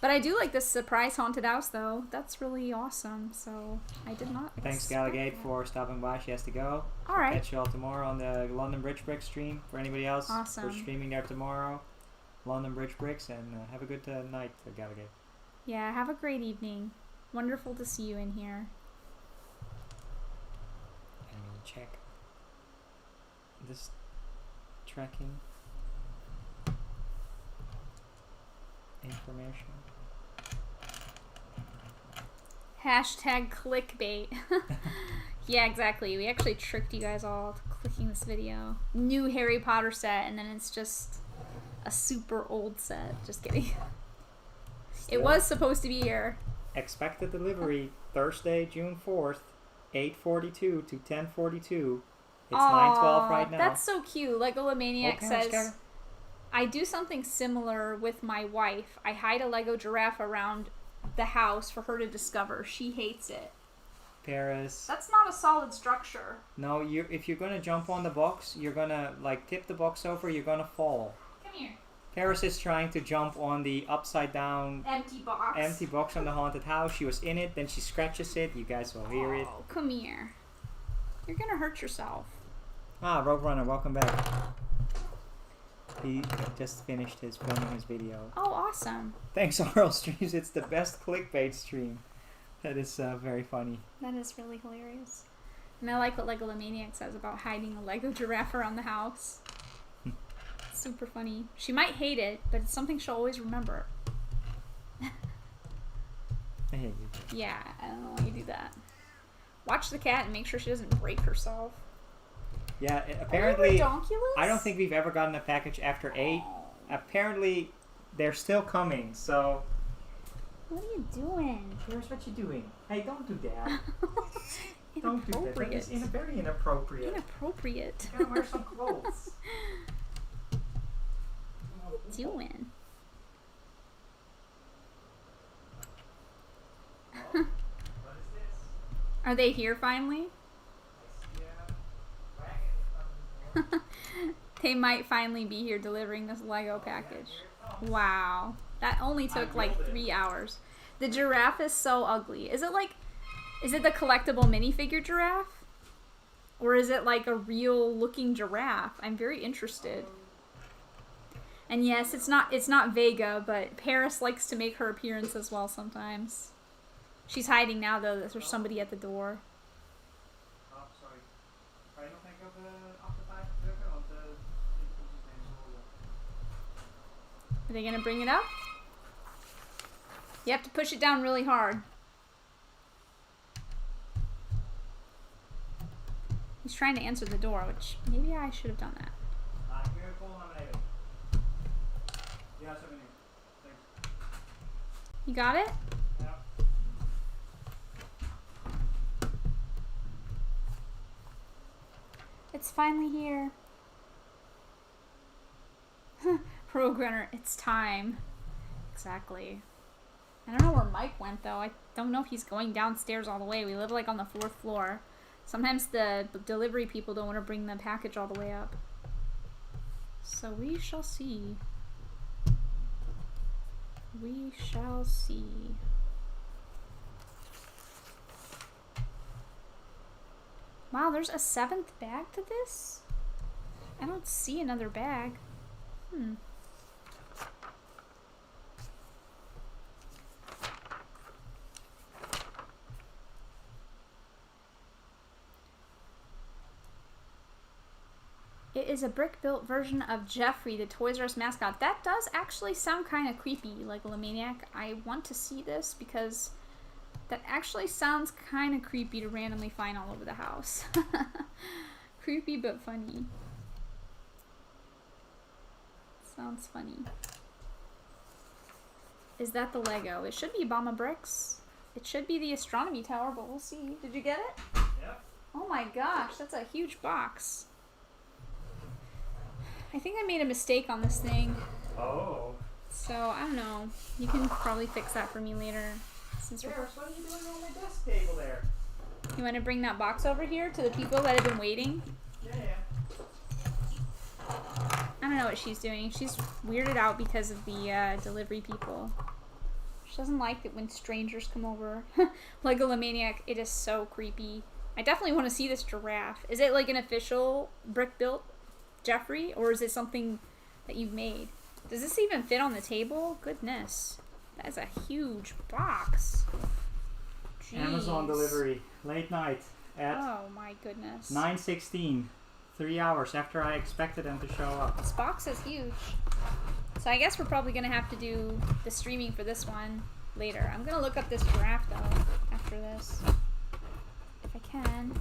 But I do like this surprise haunted house, though. That's really awesome. So I did not. Thanks, Gallagade, for stopping by. She has to go. All right. Catch you all tomorrow on the London Bridge Bricks stream. For anybody else, awesome. We're streaming there tomorrow. London Bridge Bricks, and have a good night, Gallagade. Yeah, have a great evening. Wonderful to see you in here. And we'll check this tracking information. Hashtag clickbait. Yeah, exactly. We actually tricked you guys all to clicking this video. New Harry Potter set, and then it's just a super old set. Just kidding. It was supposed to be here. Expected delivery Thursday, June 4th, 8:42 to 10:42. It's 9:12 right now. That's so cute. Legomaniac says, I do something similar with my wife. I hide a Lego giraffe around the house for her to discover. She hates it. Paris. That's not a solid structure. No, if you're gonna jump on the box, you're gonna like tip the box over. You're gonna fall. Come here. Paris is trying to jump on the upside down empty box on the haunted house. She was in it, then she scratches it. You guys will hear it. Come here. You're gonna hurt yourself. Ah, Rogue Runner, welcome back. He just finished filming his video. Oh, awesome. Thanks, RL Streams. It's the best clickbait stream. That is very funny. That is really hilarious. And I like what Legomaniac says about hiding a Lego giraffe around the house. Super funny. She might hate it, but it's something she'll always remember. I hate you. Yeah, I don't know why you do that. Watch the cat and make sure she doesn't break herself. Yeah, apparently, I don't think we've ever gotten a package after 8. Apparently, they're still coming, so... What are you doing? Here's what you're doing. Hey, don't do that. Don't do that. That is very inappropriate. Inappropriate. You gotta wear some clothes. doing? What is this? Are they here finally? I see a wagon in front of the door. They might finally be here delivering this Lego package. Wow. That only took like 3 hours. The giraffe is so ugly. Is it the collectible minifigure giraffe? Or is it like a real looking giraffe? I'm very interested. And yes, it's not Vega, but Paris likes to make her appearance as well sometimes. She's hiding now though, that there's somebody at the door. Oh, sorry. Kan je nog even op de achterpijp drukken? Want het systeem is vol. Are they gonna bring it up? You have to push it down really hard. He's trying to answer the door, which maybe I should have done that. Kun je gewoon naar beneden? Ja, zo beneden. Thanks. You got it? Ja. It's finally here. Rogue Runner, it's time. Exactly. I don't know where Mike went though. I don't know if he's going downstairs all the way. We live like on the 4th floor. Sometimes the delivery people don't want to bring the package all the way up. So we shall see. We shall see. Wow, there's a 7th bag to this? I don't see another bag. It is a brick-built version of Jeffrey, the Toys R Us mascot. That does actually sound kind of creepy, like Legamaniac. I want to see this because that actually sounds kind of creepy to randomly find all over the house. Creepy but funny. Sounds funny. Is that the Lego? It should be Obama Bricks. It should be the Astronomy Tower, but we'll see. Did you get it? Yeah. Oh my gosh, that's a huge box. I think I made a mistake on this thing. Oh. So, I don't know. You can probably fix that for me later. Since Paris, what are you doing on my desk table there? you want to bring that box over here to the people that have been waiting? Yeah. I don't know what she's doing. She's weirded out because of the delivery people. She doesn't like it when strangers come over. Legamaniac, it is so creepy. I definitely want to see this giraffe. Is it like an official brick-built Jeffrey, or is it something that you've made? Does this even fit on the table? Goodness. That is a huge box. Jeez. Amazon delivery, late night at Oh my goodness. 9:16. 3 hours after I expected them to show up. This box is huge. So I guess we're probably going to have to do the streaming for this one later. I'm going to look up this giraffe though after this. If I can.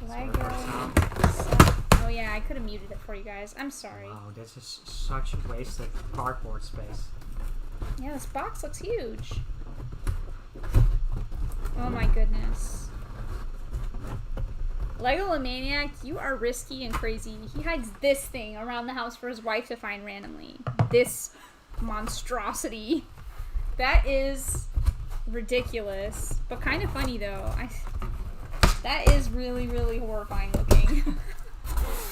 Lego set. Oh yeah, I could have muted it for you guys. I'm sorry. Wow, this is such a wasted cardboard space. Yeah, this box looks huge. Oh my goodness. Legamaniac, you are risky and crazy. He hides this thing around the house for his wife to find randomly. This monstrosity. That is ridiculous, but kind of funny though. That is really, really horrifying looking.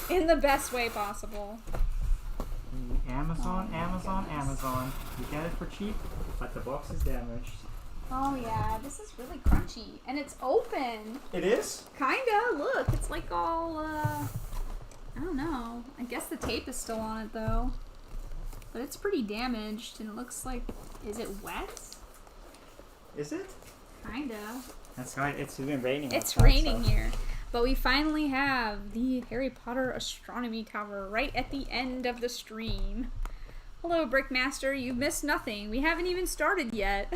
In the best way possible. Amazon, Oh my Amazon, goodness. Amazon. You get it for cheap, but the box is damaged. Oh yeah, this is really crunchy. And it's open. It is? Kinda, look, it's like all, I don't know. I guess the tape is still on it though. But it's pretty damaged and it looks like, is it wet? Is it? Kinda. That's right, it's been raining. It's outside, raining so- here. But we finally have the Harry Potter Astronomy Tower right at the end of the stream. Hello, Brickmaster, you've missed nothing. We haven't even started yet.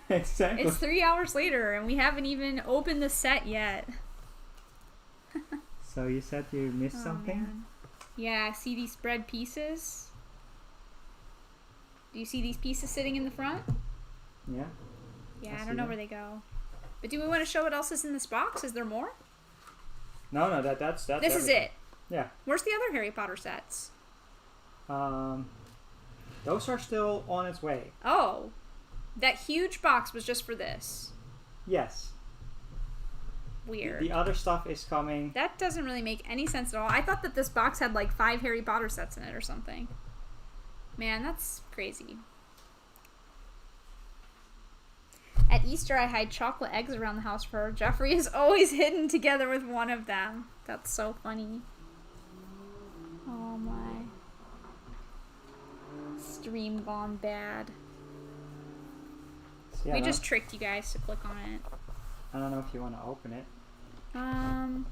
Exactly. It's 3 hours later and we haven't even opened the set yet. So you said you missed something? Man. Yeah, see these spread pieces? Do you see these pieces sitting in the front? Yeah. Yeah, I I see don't know them. where they go. But do we want to show what else is in this box? Is there more? No, that's This everything. is it. Yeah. Where's the other Harry Potter sets? Those are still on its way. Oh. That huge box was just for this. Yes. Weird. The other stuff is coming. That doesn't really make any sense at all. I thought that this box had like 5 Harry Potter sets in it or something. Man, that's crazy. At Easter, I hide chocolate eggs around the house for her. Jeffrey is always hidden together with one of them. That's so funny. Oh my. Stream gone bad. So, yeah, We just tricked you guys to click on it. I don't know if you want to open it. Yeah,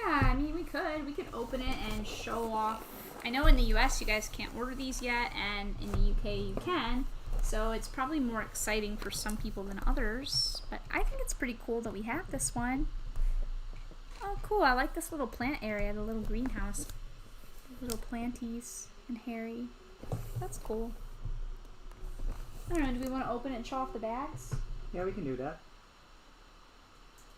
I mean, we could open it and show off. I know in the US you guys can't order these yet, and in the UK you can, so it's probably more exciting for some people than others, but I think it's pretty cool that we have this one. Oh, cool, I like this little plant area, the little greenhouse. The little planties and Harry. That's cool. I don't know, do we want to open it and show off the bags? Yeah, we can do that.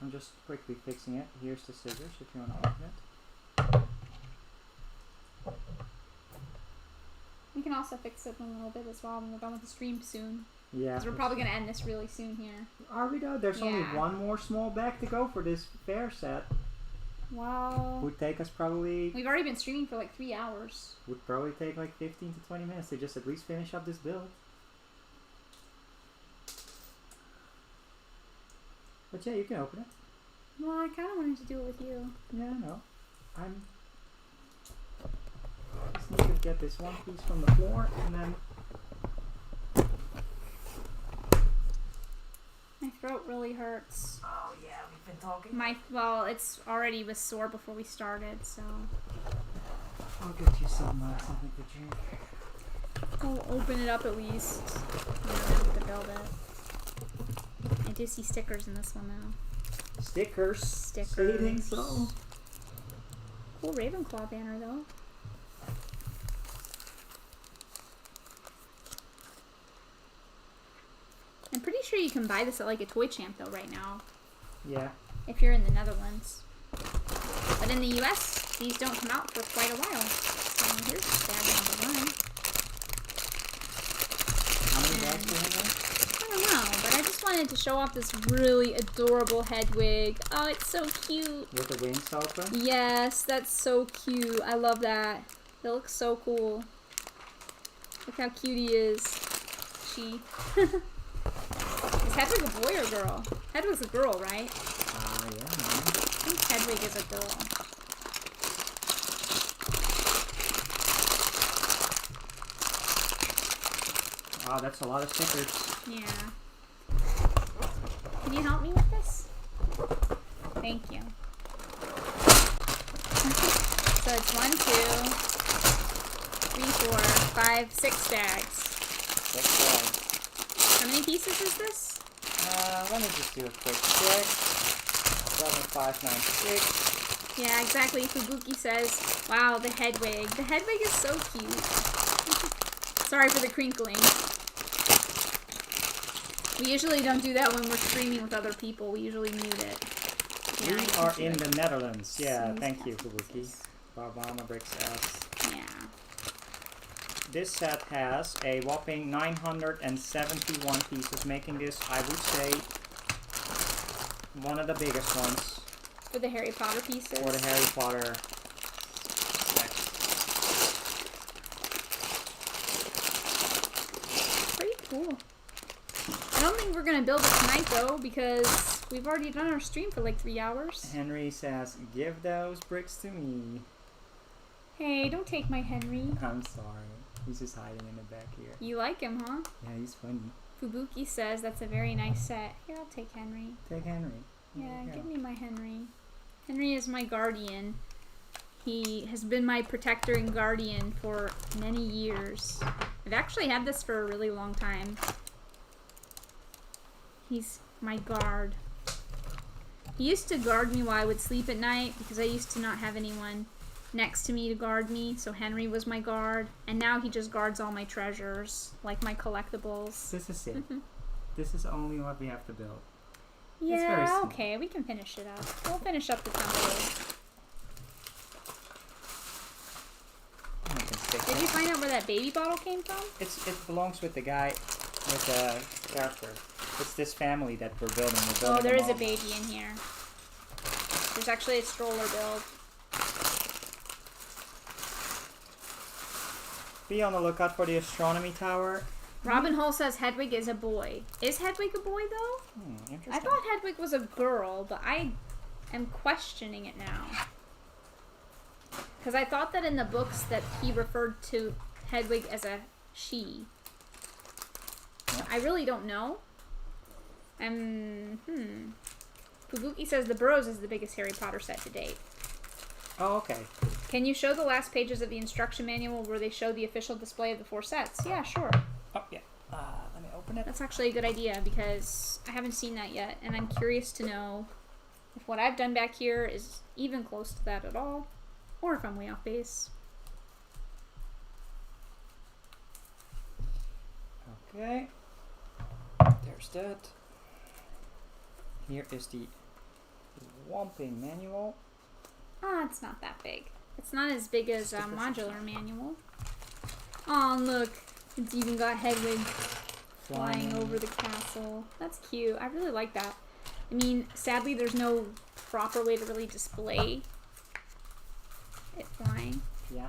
I'm just quickly fixing it. Here's the scissors if you want to open it. We can also fix it in a little bit as well when we're done with the stream soon. Yeah. Because we're probably going to end this really soon here. Are we though? There's only Yeah. one more small bag to go for this fair set. Well, Would take us probably... we've already been streaming for like 3 hours. Would probably take like 15 to 20 minutes to just at least finish up this build. But yeah, you can open it. Well, I kind of wanted to do it with you. Yeah, I know. Just need to get this one piece from the floor and then... My throat really hurts. Oh yeah, we've been talking. Well, it's already was sore before we started, so I'll get you something to drink. we'll open it up at least. We don't have to build it. I do see stickers in this one though. Stickers. Stating so. Cool Ravenclaw banner though. I'm pretty sure you can buy this at like a Toy Champ though right now, Yeah. if you're in the Netherlands. But in the US, these don't come out for quite a while. So here's bag number 1. How many bags do you have? I don't know, but I just wanted to show off this really adorable Hedwig. Oh, it's so cute. With the wings open? Yes, that's so cute. I love that. It looks so cool. Look how cute he is. She. Is Hedwig a boy or girl? Hedwig's a girl, right? Yeah, man. I think Hedwig is a girl. Wow, that's a lot of stickers. Yeah. Can you help me with this? Thank you. So it's 1, 2, 3, 4, 5, 6 bags. 6 bags. How many pieces is this? Let me just do a quick check. 7596. Yeah, exactly. Fubuki says, wow, the Hedwig. The Hedwig is so cute. Sorry for the crinkling. We usually don't do that when we're streaming with other people. We usually mute it. Yeah, We are in the Netherlands. Yeah, thank you, Fubuki. SaraStarBricks says. Yeah. This set has a whopping 971 pieces, making this, I would say, one of the biggest ones For the Harry Potter pieces. for the Harry Potter set. Pretty cool. I don't think we're going to build it tonight, though, because we've already done our stream for like 3 hours. Henry says, give those bricks to me. Hey, don't take my Henry. I'm sorry. He's just hiding in the back here. You like him, huh? Yeah, he's funny. Fubuki says that's a very nice set. Here, I'll take Henry. Take Henry. Yeah, give me my Henry. Henry is my guardian. He has been my protector and guardian for many years. I've actually had this for a really long time. He's my guard. He used to guard me while I would sleep at night because I used to not have anyone next to me to guard me, so Henry was my guard, and now he just guards all my treasures, like my collectibles. This is it. This is only what we have to build. Yeah, okay, we can finish it up. We'll finish up the temple. Did you find out where that baby bottle came from? It belongs with the guy, with the character. It's this family that we're building. Oh, there is a baby in here. There's actually a stroller build. Be on the lookout for the astronomy tower. Robin Hull says Hedwig is a boy. Is Hedwig a boy, though? Interesting. I thought Hedwig was a girl, but I am questioning it now. Because I thought that in the books that he referred to Hedwig as a she. I really don't know. Fubuki says the Burrows is the biggest Harry Potter set to date. Oh, okay. Can you show the last pages of the instruction manual where they show the official display of the 4 sets? Yeah, sure. Oh, yeah. Let me open it. That's actually a good idea because I haven't seen that yet, and I'm curious to know if what I've done back here is even close to that at all, or if I'm way off base. Okay. There's that. Here is the Whomping manual. Ah, it's not that big. It's not as big as a modular manual. Oh, look. It's even got Hedwig flying over the castle. That's cute. I really like that. I mean, sadly, there's no proper way to really display it flying.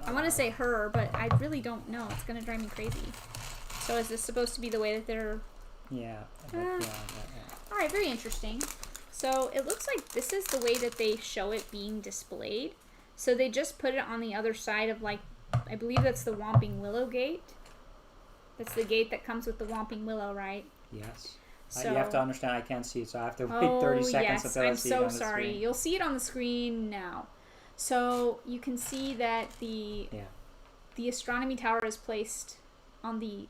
I want to say her, but I really don't know. It's going to drive me crazy. So is this supposed to be the way that they're... Yeah. Alright, very interesting. So it looks like this is the way that they show it being displayed. So they just put it on the other side of, like, I believe that's the Whomping Willow gate. That's the gate that comes with the Whomping Willow, right? Yes. So, you have to understand I can't see it, so I have to wait 30 seconds until I see it on the screen. I'm so sorry. You'll see it on the screen now. So you can see that the astronomy tower is placed on the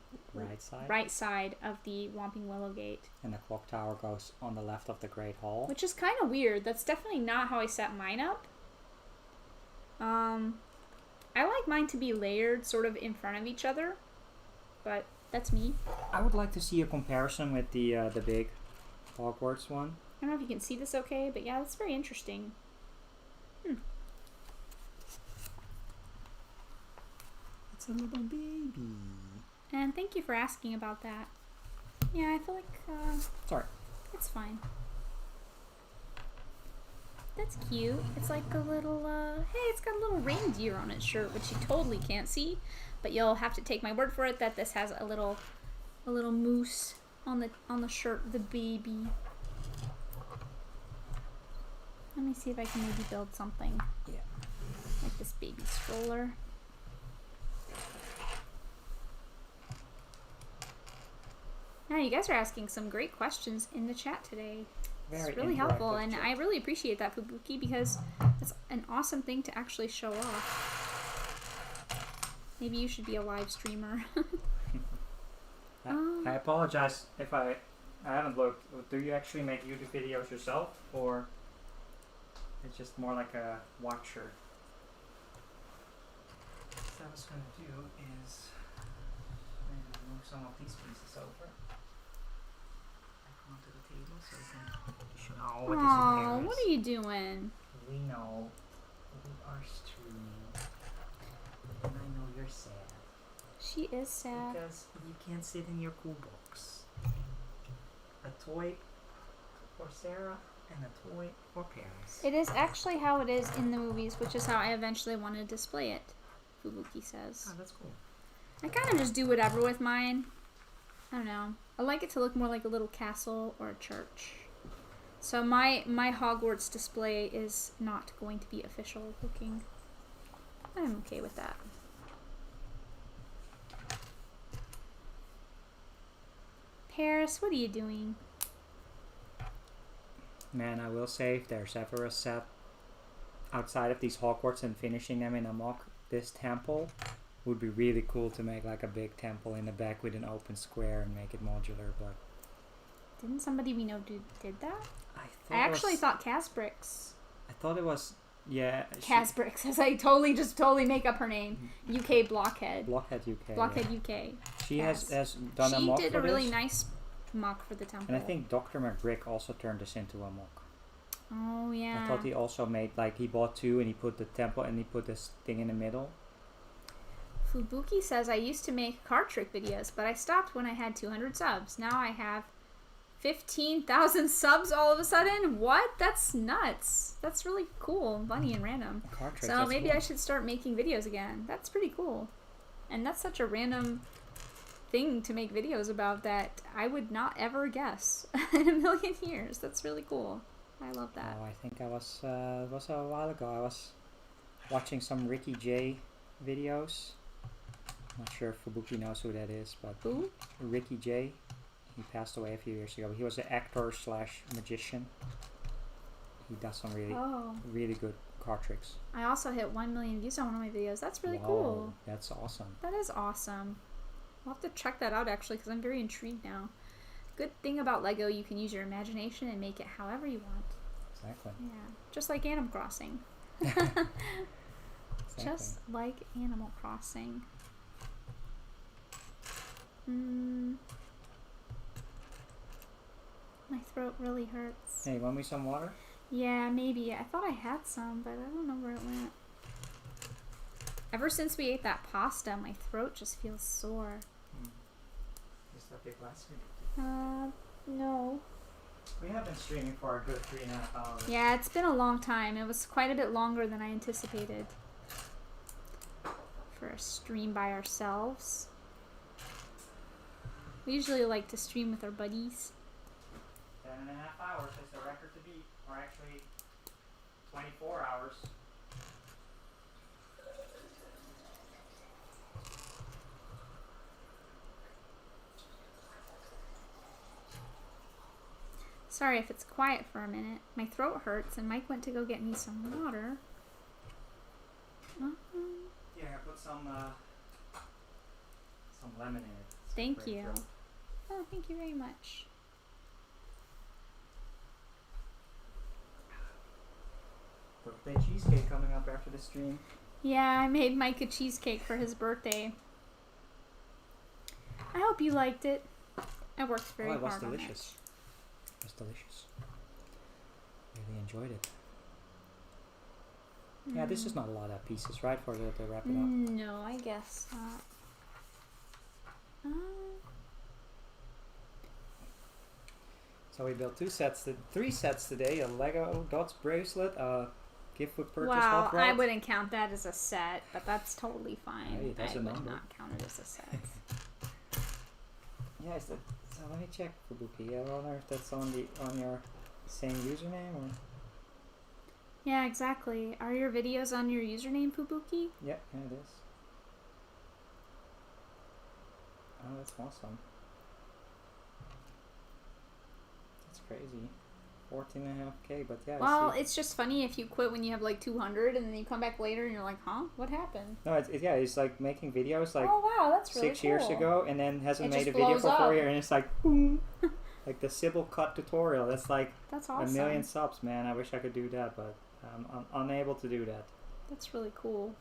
right side of the Whomping Willow gate. And the clock tower goes on the left of the Great Hall. Which is kind of weird. That's definitely not how I set mine up. I like mine to be layered sort of in front of each other. But that's me. I would like to see a comparison with the big Hogwarts one. I don't know if you can see this okay, but yeah, that's very interesting. It's a little baby. And thank you for asking about that. Yeah, I feel like... Sorry. It's fine. That's cute. It's like a little, hey, it's got a little reindeer on its shirt, which you totally can't see. But you'll have to take my word for it that this has a little moose on the shirt of the baby. Let me see if I can maybe build something. Yeah. Like this baby stroller. Now, you guys are asking some great questions in the chat today. It's really helpful, and I really appreciate that, Fubuki, because it's an awesome thing to actually show off. Maybe you should be a live streamer. I apologize if I haven't looked. Do you actually make YouTube videos yourself, or it's just more like a watcher? What I was going to do is move some of these pieces over onto the table so we can show what is in what are you doing? We know we are streaming, and I know you're sad. She is sad. Because you can't sit in your cool box. A toy for Sarah and a toy for Paris. It is actually how it is in the movies, which is how I eventually want to display it, Fubuki says. Oh, that's cool. I kind of just do whatever with mine. I don't know. I like it to look more like a little castle or a church. So my Hogwarts display is not going to be official looking. I'm okay with that. Paris, what are you doing? Man, I will say if there's ever a set outside of these Hogwarts and finishing them in a mock, this temple would be really cool to make like a big temple in the back with an open square and make it modular, but... Didn't somebody we know did that? I actually thought SaraStarBricks. I thought it was, yeah... SaraStarBricks, as I totally make up her name. UK Blockhead. Blockhead UK. Blockhead UK. She has done a mock for this. She did a really nice mock for the temple. And I think Dr. McGrick also turned this into a mock. Oh yeah. I thought he also made, like, he bought two and he put the temple and he put this thing in the middle. Fubuki says, I used to make card trick videos, but I stopped when I had 200 subs. Now I have 15,000 subs all of a sudden? What? That's nuts. That's really cool, funny, and random. Card tricks, So maybe cool. I should start making videos again. That's pretty cool. And that's such a random thing to make videos about that I would not ever guess in a million years. That's really cool. I love that. Oh, I think I was, it was a while ago, I was watching some Ricky J videos. Not sure if Fubuki knows who that is, but Who? Ricky J. He passed away a few years ago. He was an actor slash magician. He does some really good card tricks. I also hit 1 million views on one of my videos. That's really Whoa, cool. That's awesome. That is awesome. I'll have to check that out actually because I'm very intrigued now. Good thing about Lego, you can use your imagination and make it however you want. Exactly. Yeah, just like Animal Crossing. Exactly. Just like Animal Crossing. My throat really hurts. Hey, want me some water? Yeah, maybe. I thought I had some, but I don't know where it went. Ever since we ate that pasta, my throat just feels sore. Is that big glass? No. We have been streaming for a good 3.5 hours. Yeah, it's been a long time. It was quite a bit longer than I anticipated for a stream by ourselves. We usually like to stream with our buddies. 10.5 hours is the record to beat, or actually 24 hours. Sorry if it's quiet for a minute. My throat hurts and Mike went to go get me some water. Yeah, I put some lemon in it. Thank you. Oh, thank you very much. Birthday cheesecake coming up after the stream. Yeah, I made Mike a cheesecake for his birthday. I hope you liked it. I worked very hard on it. It was delicious. It was delicious. Really enjoyed it. Yeah, this is not a lot of pieces, right, for to wrap it up? No, I guess not. So we built three sets today: a Lego Dots bracelet, a gift with purchase. Wow, hot rod. I wouldn't count that as a set, but that's totally fine. Hey, that's I a would number. not count it as a set. Yeah, so let me check Fubuki. I wonder if that's on your same username or. Yeah, exactly. Are your videos on your username, Fubuki? Yeah, it is. Oh, that's awesome. That's crazy. 14.5K, but yeah. Well, it's just funny if you quit when you have like 200 and then you come back later and you're like, huh? What happened? No, it's like making videos like oh, wow, that's really 6 years cool. ago and then hasn't It made a just video blows for 4 up. years and it's like, boom. Like the Sybil cut tutorial. That's like That's awesome. 1 million subs, man. I wish I could do that, but I'm unable to do that. That's really cool.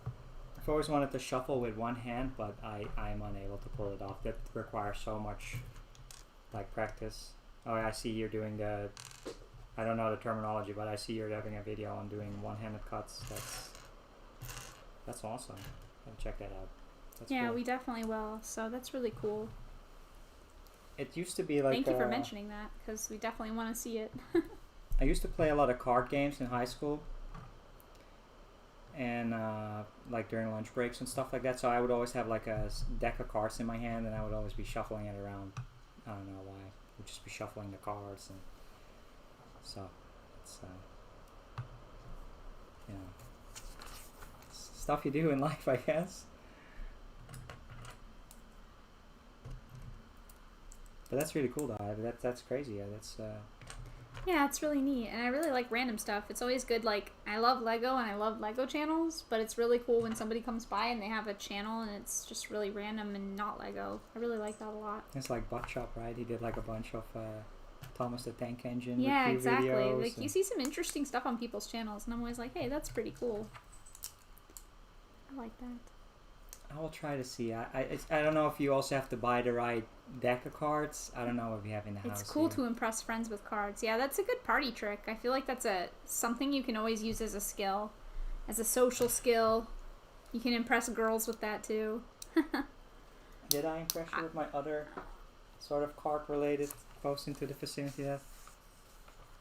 I've always wanted to shuffle with one hand, but I'm unable to pull it off. That requires so much like practice. Oh, I see you're doing the, I don't know the terminology, but I see you're having a video on doing one-handed cuts. That's awesome. I'll check that out. That's Yeah, cool. we definitely will. So that's really cool. It used to be like. Thank you for mentioning that, because we definitely want to see it. I used to play a lot of card games in high school. And like during lunch breaks and stuff like that, so I would always have like a deck of cards in my hand, and I would always be shuffling it around. I don't know why. I would just be shuffling the cards, and so it's you know, it's stuff you do in life, I guess. But that's really cool, though. That's crazy. That's. Yeah, it's really neat, and I really like random stuff. It's always good, like, I love Lego, and I love Lego channels, but it's really cool when somebody comes by and they have a channel, and it's just really random and not Lego. I really like that a lot. It's like Butt Shop, right? He did like a bunch of Thomas the Tank Engine Yeah, review exactly. videos. Like, you see some interesting stuff on people's channels, and I'm always like, hey, that's pretty cool. I like that. I will try to see. I don't know if you also have to buy the right deck of cards. I don't know what we have in the house. It's cool here. to impress friends with cards. Yeah, that's a good party trick. I feel like that's something you can always use as a skill, as a social skill. You can impress girls with that too. Did I impress you with my other sort of card-related post into the vicinity?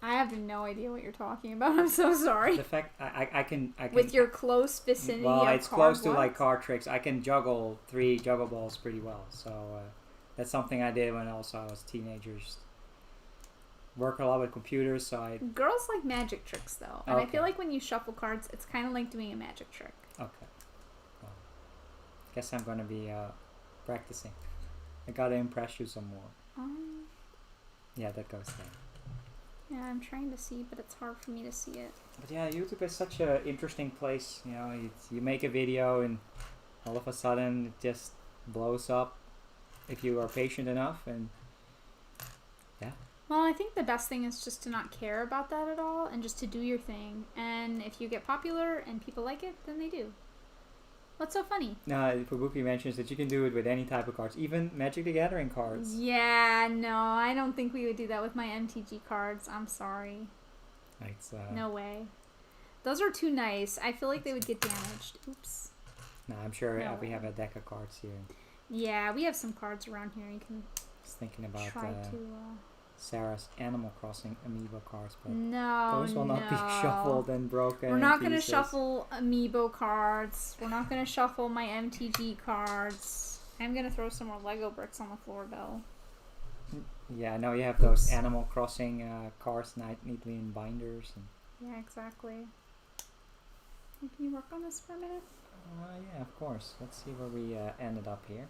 I have no idea what you're talking about. I'm so sorry. The fact I can with your close vicinity. Well, of it's card close to what? like card tricks. I can juggle 3 juggle balls pretty well. So that's something I did when also I was teenagers. Work a lot with computers, so I. Girls like magic tricks though, and Okay. I feel like when you shuffle cards, it's kind of like doing a magic trick. Okay. Well, guess I'm gonna be practicing. I gotta impress you some more. Yeah, that goes there. Yeah, I'm trying to see, but it's hard for me to see it. But yeah, YouTube is such an interesting place. You know, you make a video and all of a sudden it just blows up if you are patient enough. And yeah. Well, I think the best thing is just to not care about that at all and just to do your thing. And if you get popular and people like it, then they do. What's so funny? Fubuki mentions that you can do it with any type of cards, even Magic the Gathering cards. Yeah, no, I don't think we would do that with my MTG cards. I'm sorry. It's, no way. Those are too nice. I feel like they would get damaged. Oops. No, I'm sure No we way. have a deck of cards here. Yeah, we have some cards around here. You can Just thinking about try to... Sarah's Animal Crossing amiibo cards, but No, those will not be shuffled and broken. We're not in going to pieces. shuffle amiibo cards. We're not going to shuffle my MTG cards. I'm going to throw some more Lego bricks on the floor, though. Yeah, I know you have those Animal Crossing cards neatly in binders. And Yeah, exactly. Can you work on this for a minute? yeah, of course. Let's see where we ended up here.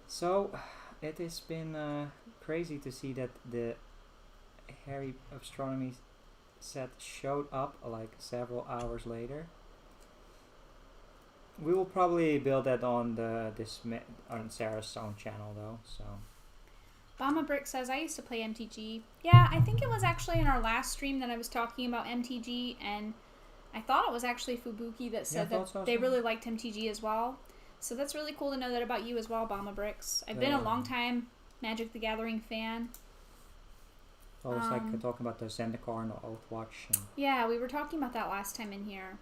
So, it has been crazy to see that the Harry Astronomy set showed up like several hours later. We will probably build that on on Sarah's own channel though. So. Bama Brick says, I used to play MTG. Yeah, I think it was actually in our last stream that I was talking about MTG, and I thought it was actually Fubuki that said that they really liked MTG as well. So that's really cool to know that about you as well, Bama Bricks. I've been a long time Magic the Gathering fan. Well, it's like talking about the Zendikar and the Oathwatch. And yeah, we were talking about that last time in here.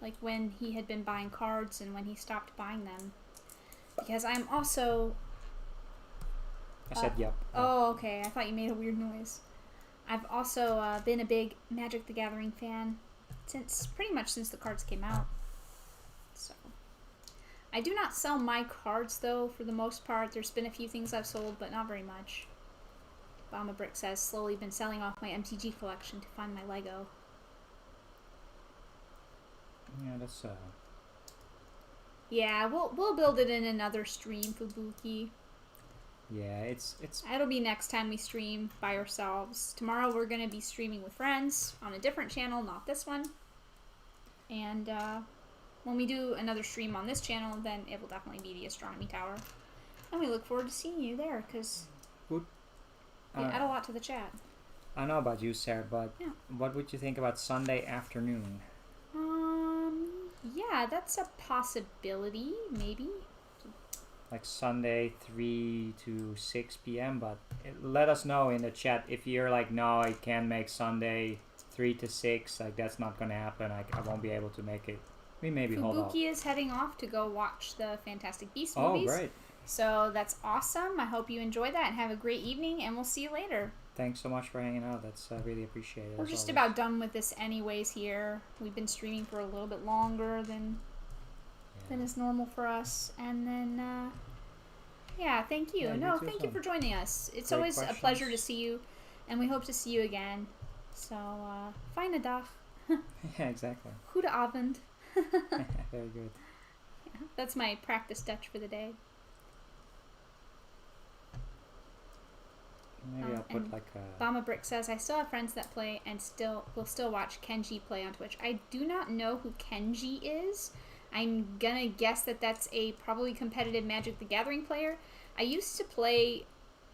Like when he had been buying cards and when he stopped buying them. Because I'm also... I said yep. Oh, okay. I thought you made a weird noise. I've also been a big Magic the Gathering fan pretty much since the cards came out. So... I do not sell my cards, though, for the most part. There's been a few things I've sold, but not very much. Bama Brick says, slowly been selling off my MTG collection to find my Lego. Yeah, that's Yeah, we'll build it in another stream, Fubuki. Yeah, it's It'll be next time we stream by ourselves. Tomorrow we're going to be streaming with friends on a different channel, not this one. And, when we do another stream on this channel, then it will definitely be the Astronomy Tower. And we look forward to seeing you there, because you add a lot to the chat. I know about you, Sarah, but yeah. What would you think about Sunday afternoon? Yeah, that's a possibility, maybe. Like Sunday 3 to 6 p.m., but let us know in the chat if you're like, no, I can't make Sunday 3 to 6, like that's not going to happen, I won't be able to make it. We maybe hold off. Fubuki is heading off to go watch the Fantastic Beasts movies. Oh, great. So that's awesome. I hope you enjoy that and have a great evening, and we'll see you later. Thanks so much for hanging out. That's really appreciated. We're just about done with this anyways here. We've been streaming for a little bit longer than is normal for us. And then, yeah, thank you. Yeah, thank you for joining us. It's Great always questions. a pleasure to see you, and we hope to see you again. So, fijne dag. Yeah, exactly. Goede avond. Very good. Yeah, that's my practice Dutch for the day. Maybe I'll put like a... Bama Brick says, I still have friends that play and will still watch Kenji play on Twitch. I do not know who Kenji is. I'm gonna guess that that's a probably competitive Magic the Gathering player. I used to play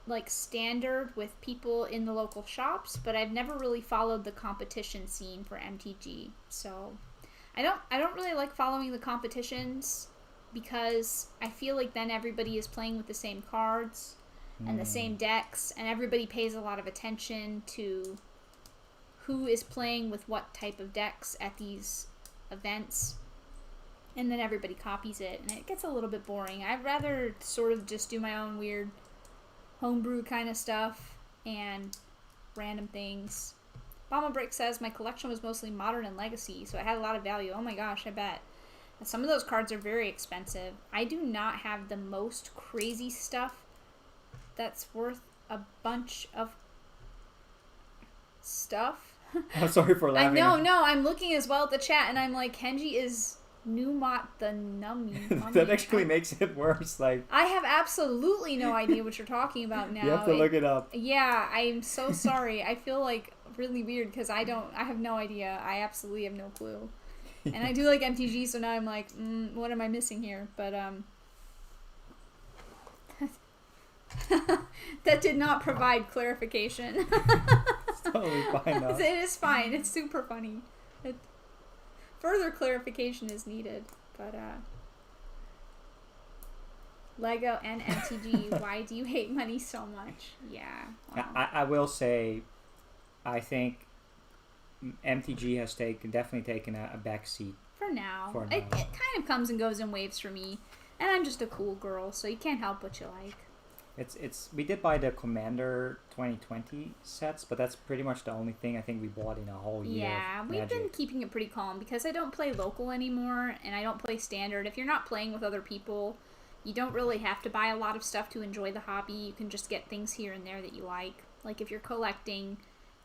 like standard with people in the local shops, but I've never really followed the competition scene for MTG. So I don't really like following the competitions because I feel like then everybody is playing with the same cards and the same decks, and everybody pays a lot of attention to who is playing with what type of decks at these events, and then everybody copies it, and it gets a little bit boring. I'd rather sort of just do my own weird homebrew kind of stuff and random things. Mama Brick says, my collection was mostly modern and legacy, so it had a lot of value. Oh my gosh, I bet. And some of those cards are very expensive. I do not have the most crazy stuff that's worth a bunch of stuff. I'm sorry for laughing. No, I'm looking as well at the chat, and I'm like, Kenji is Numat the Nummy. That actually makes it worse. Like, I have absolutely no idea what you're talking about now. You have to look it up. Yeah, I'm so sorry. I feel like really weird because I have no idea. I absolutely have no clue. And I do like MTG, so now I'm like, what am I missing here? But that did not provide clarification. It's totally fine now. It is fine. It's super funny. Further clarification is needed, but Lego and MTG, why do you hate money so much? Yeah. Well. I will say, I think MTG has definitely taken a back seat. For now. It kind of comes and goes in waves for me, and I'm just a cool girl, so you can't help what you like. We did buy the Commander 2020 sets, but that's pretty much the only thing I think we bought in a whole year. Yeah, we've been keeping it pretty calm because I don't play local anymore, and I don't play standard. If you're not playing with other people, you don't really have to buy a lot of stuff to enjoy the hobby. You can just get things here and there that you like. Like if you're collecting,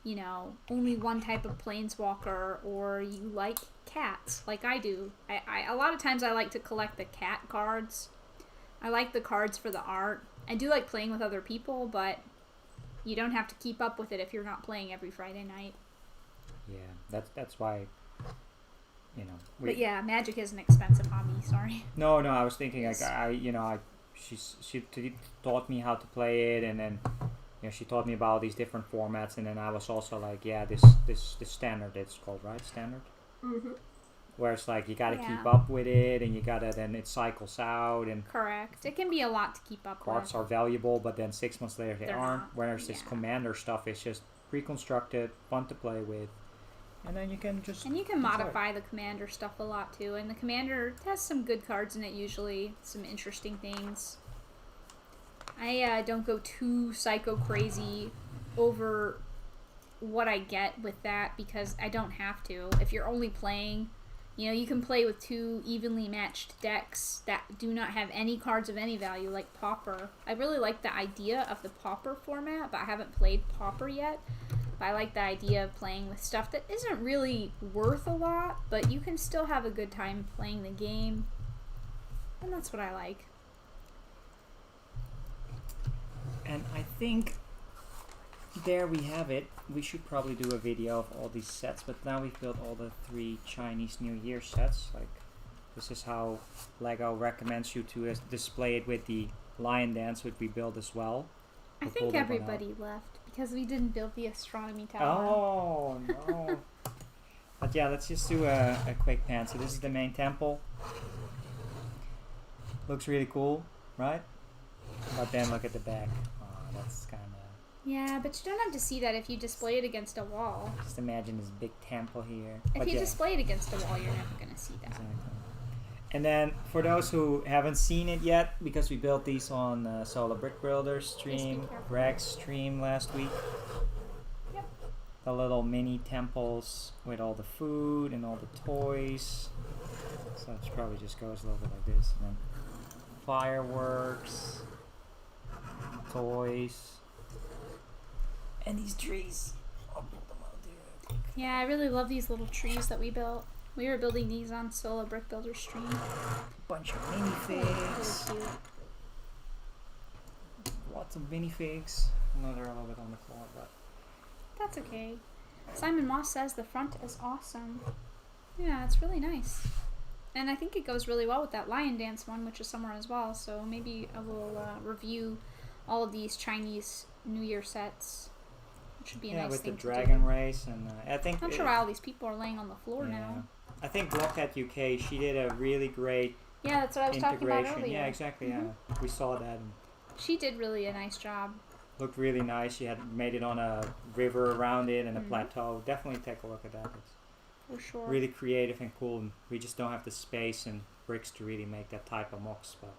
you know, only one type of planeswalker, or you like cats, like I do. I a lot of times I like to collect the cat cards. I like the cards for the art. I do like playing with other people, but you don't have to keep up with it if you're not playing every Friday night. Yeah, that's why, you know. But yeah, Magic is an expensive hobby. Sorry. No, I was thinking like she taught me how to play it, and then she taught me about these different formats, and then I was also like, yeah, this standard, it's called, right? Standard. Mm-hmm. Where it's like you gotta keep up with it, and then it cycles out, and correct. It can be a lot to keep up with. Cards are valuable, but then 6 months later they aren't. Not. Whereas this Commander stuff is just pre-constructed, fun to play with, and then you can just modify the Commander stuff a lot too. And the Commander has some good cards in it usually, some interesting things. I don't go too psycho crazy over what I get with that because I don't have to. If you're only playing, you can play with two evenly matched decks that do not have any cards of any value, like Pauper. I really like the idea of the Pauper format, but I haven't played Pauper yet. But I like the idea of playing with stuff that isn't really worth a lot, but you can still have a good time playing the game. And that's what I like. And I think there we have it. We should probably do a video of all these sets, but now we've built all the 3 Chinese New Year sets. Like, this is how Lego recommends you to display it with the Lion Dance, which we built as well. I think everybody left because we didn't build the Astronomy Tower. Oh, no. But yeah, let's just do a quick pan. So this is the main temple. Looks really cool, right? But then look at the back. Oh, that's kind of... Yeah, but you don't have to see that if you display it against a wall. Just imagine this big temple here. If you display it against a wall, you're never going to see that. Exactly. And then, for those who haven't seen it yet, because we built these on Solar Brick Builder stream, Greg's stream last week. Yep. The little mini temples with all the food and all the toys. So it probably just goes a little bit like this. And then fireworks, toys, and these trees. I'll pull them out there. Yeah, I really love these little trees that we built. We were building these on Solar Brick Builder stream. Bunch of minifigs. Really cute. Lots of minifigs. I know they're a little bit on the floor, but that's okay. Simon Moss says the front is awesome. Yeah, it's really nice. And I think it goes really well with that Lion Dance one, which is somewhere as well. So maybe I will review all of these Chinese New Year sets. It should be a nice thing to do. Yeah, with the dragon race, and I think... I'm not sure why all these people are laying on the floor now. I think Blockhead UK, she did a really great Yeah, that's what I was talking about integration. earlier. Yeah, exactly. Yeah, we saw that. And she did really a nice job. looked really nice. She had made it on a river around it and a plateau. Definitely take a look at that. It's For sure. really creative and cool. And we just don't have the space and bricks to really make that type of MOCs. But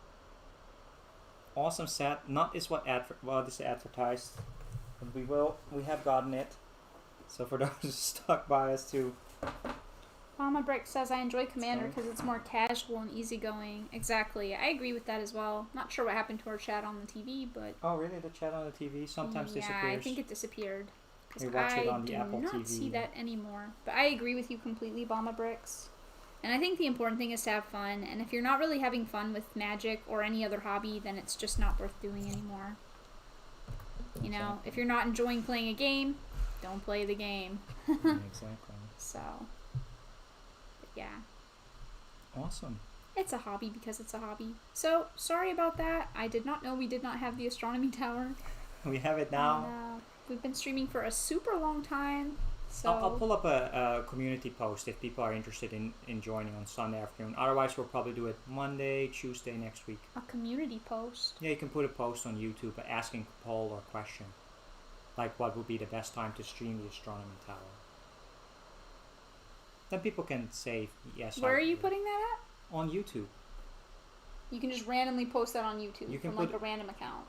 awesome set. Not is what this is advertised. But we have gotten it. So for those who stuck by us too. Mama Brick says, I enjoy Commander because it's more casual and easygoing. Exactly. I agree with that as well. Not sure what happened to our chat on the TV, but... Oh, really? The chat on the TV sometimes disappears? Yeah, I think it disappeared. We watch it on the Apple I do not TV. see that anymore. But I agree with you completely, Mama Bricks. And I think the important thing is to have fun. And if you're not really having fun with Magic or any other hobby, then it's just not worth doing anymore. You know, if you're not enjoying playing a game, don't play the game. Exactly. So... yeah. Awesome. It's a hobby because it's a hobby. So, sorry about that. I did not know we did not have the astronomy tower. We have it now. And, we've been streaming for a super long time. So I'll pull up a community post if people are interested in joining on Sunday afternoon. Otherwise, we'll probably do it Monday, Tuesday next week. a community post. Yeah, you can put a post on YouTube asking a poll or question. Like what would be the best time to stream the astronomy tower. Then people can say yes. Where are you putting that at? On YouTube. You can just randomly post that on YouTube You can from like a random account.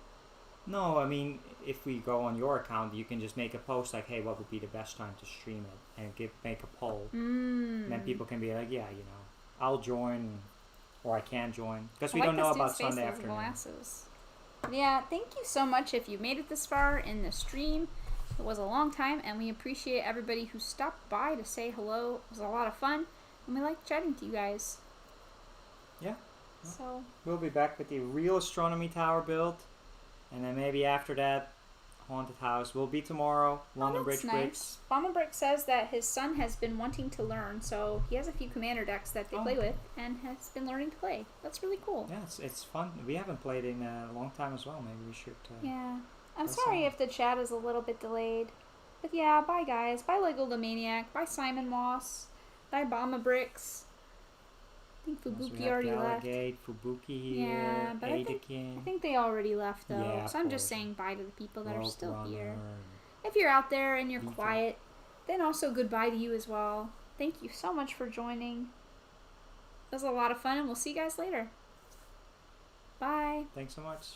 No, I mean, if we go on your account, you can just make a post like, hey, what would be the best time to stream it? And make a poll. And then people can be like, yeah, you know, I'll join or I can join. Because we don't know about Sunday afternoon. Glasses. Yeah, thank you so much if you made it this far in the stream. It was a long time, and we appreciate everybody who stopped by to say hello. It was a lot of fun, and we like chatting to you guys. Yeah. So we'll be back with the real astronomy tower build, and then maybe after that, haunted house will be tomorrow. London Bridge Bricks. Bomber Brick says that his son has been wanting to learn, so he has a few commander decks that they play with, and has been learning to play. That's really cool. Yeah, it's fun. We haven't played in a long time as well. Maybe we should. Yeah. I'm sorry if the chat is a little bit delayed. But yeah, bye guys. Bye Lego the Maniac. Bye Simon Moss. Bye Bomba Bricks. I think Fubuki already left. Fubuki here. Yeah, but I think they already left though. Yeah, so I'm just saying bye to the people that are still here. Runner. If you're out there and you're quiet, then also goodbye to you as well. Thank you so much for joining. It was a lot of fun, and we'll see you guys later. Bye. Thanks so much.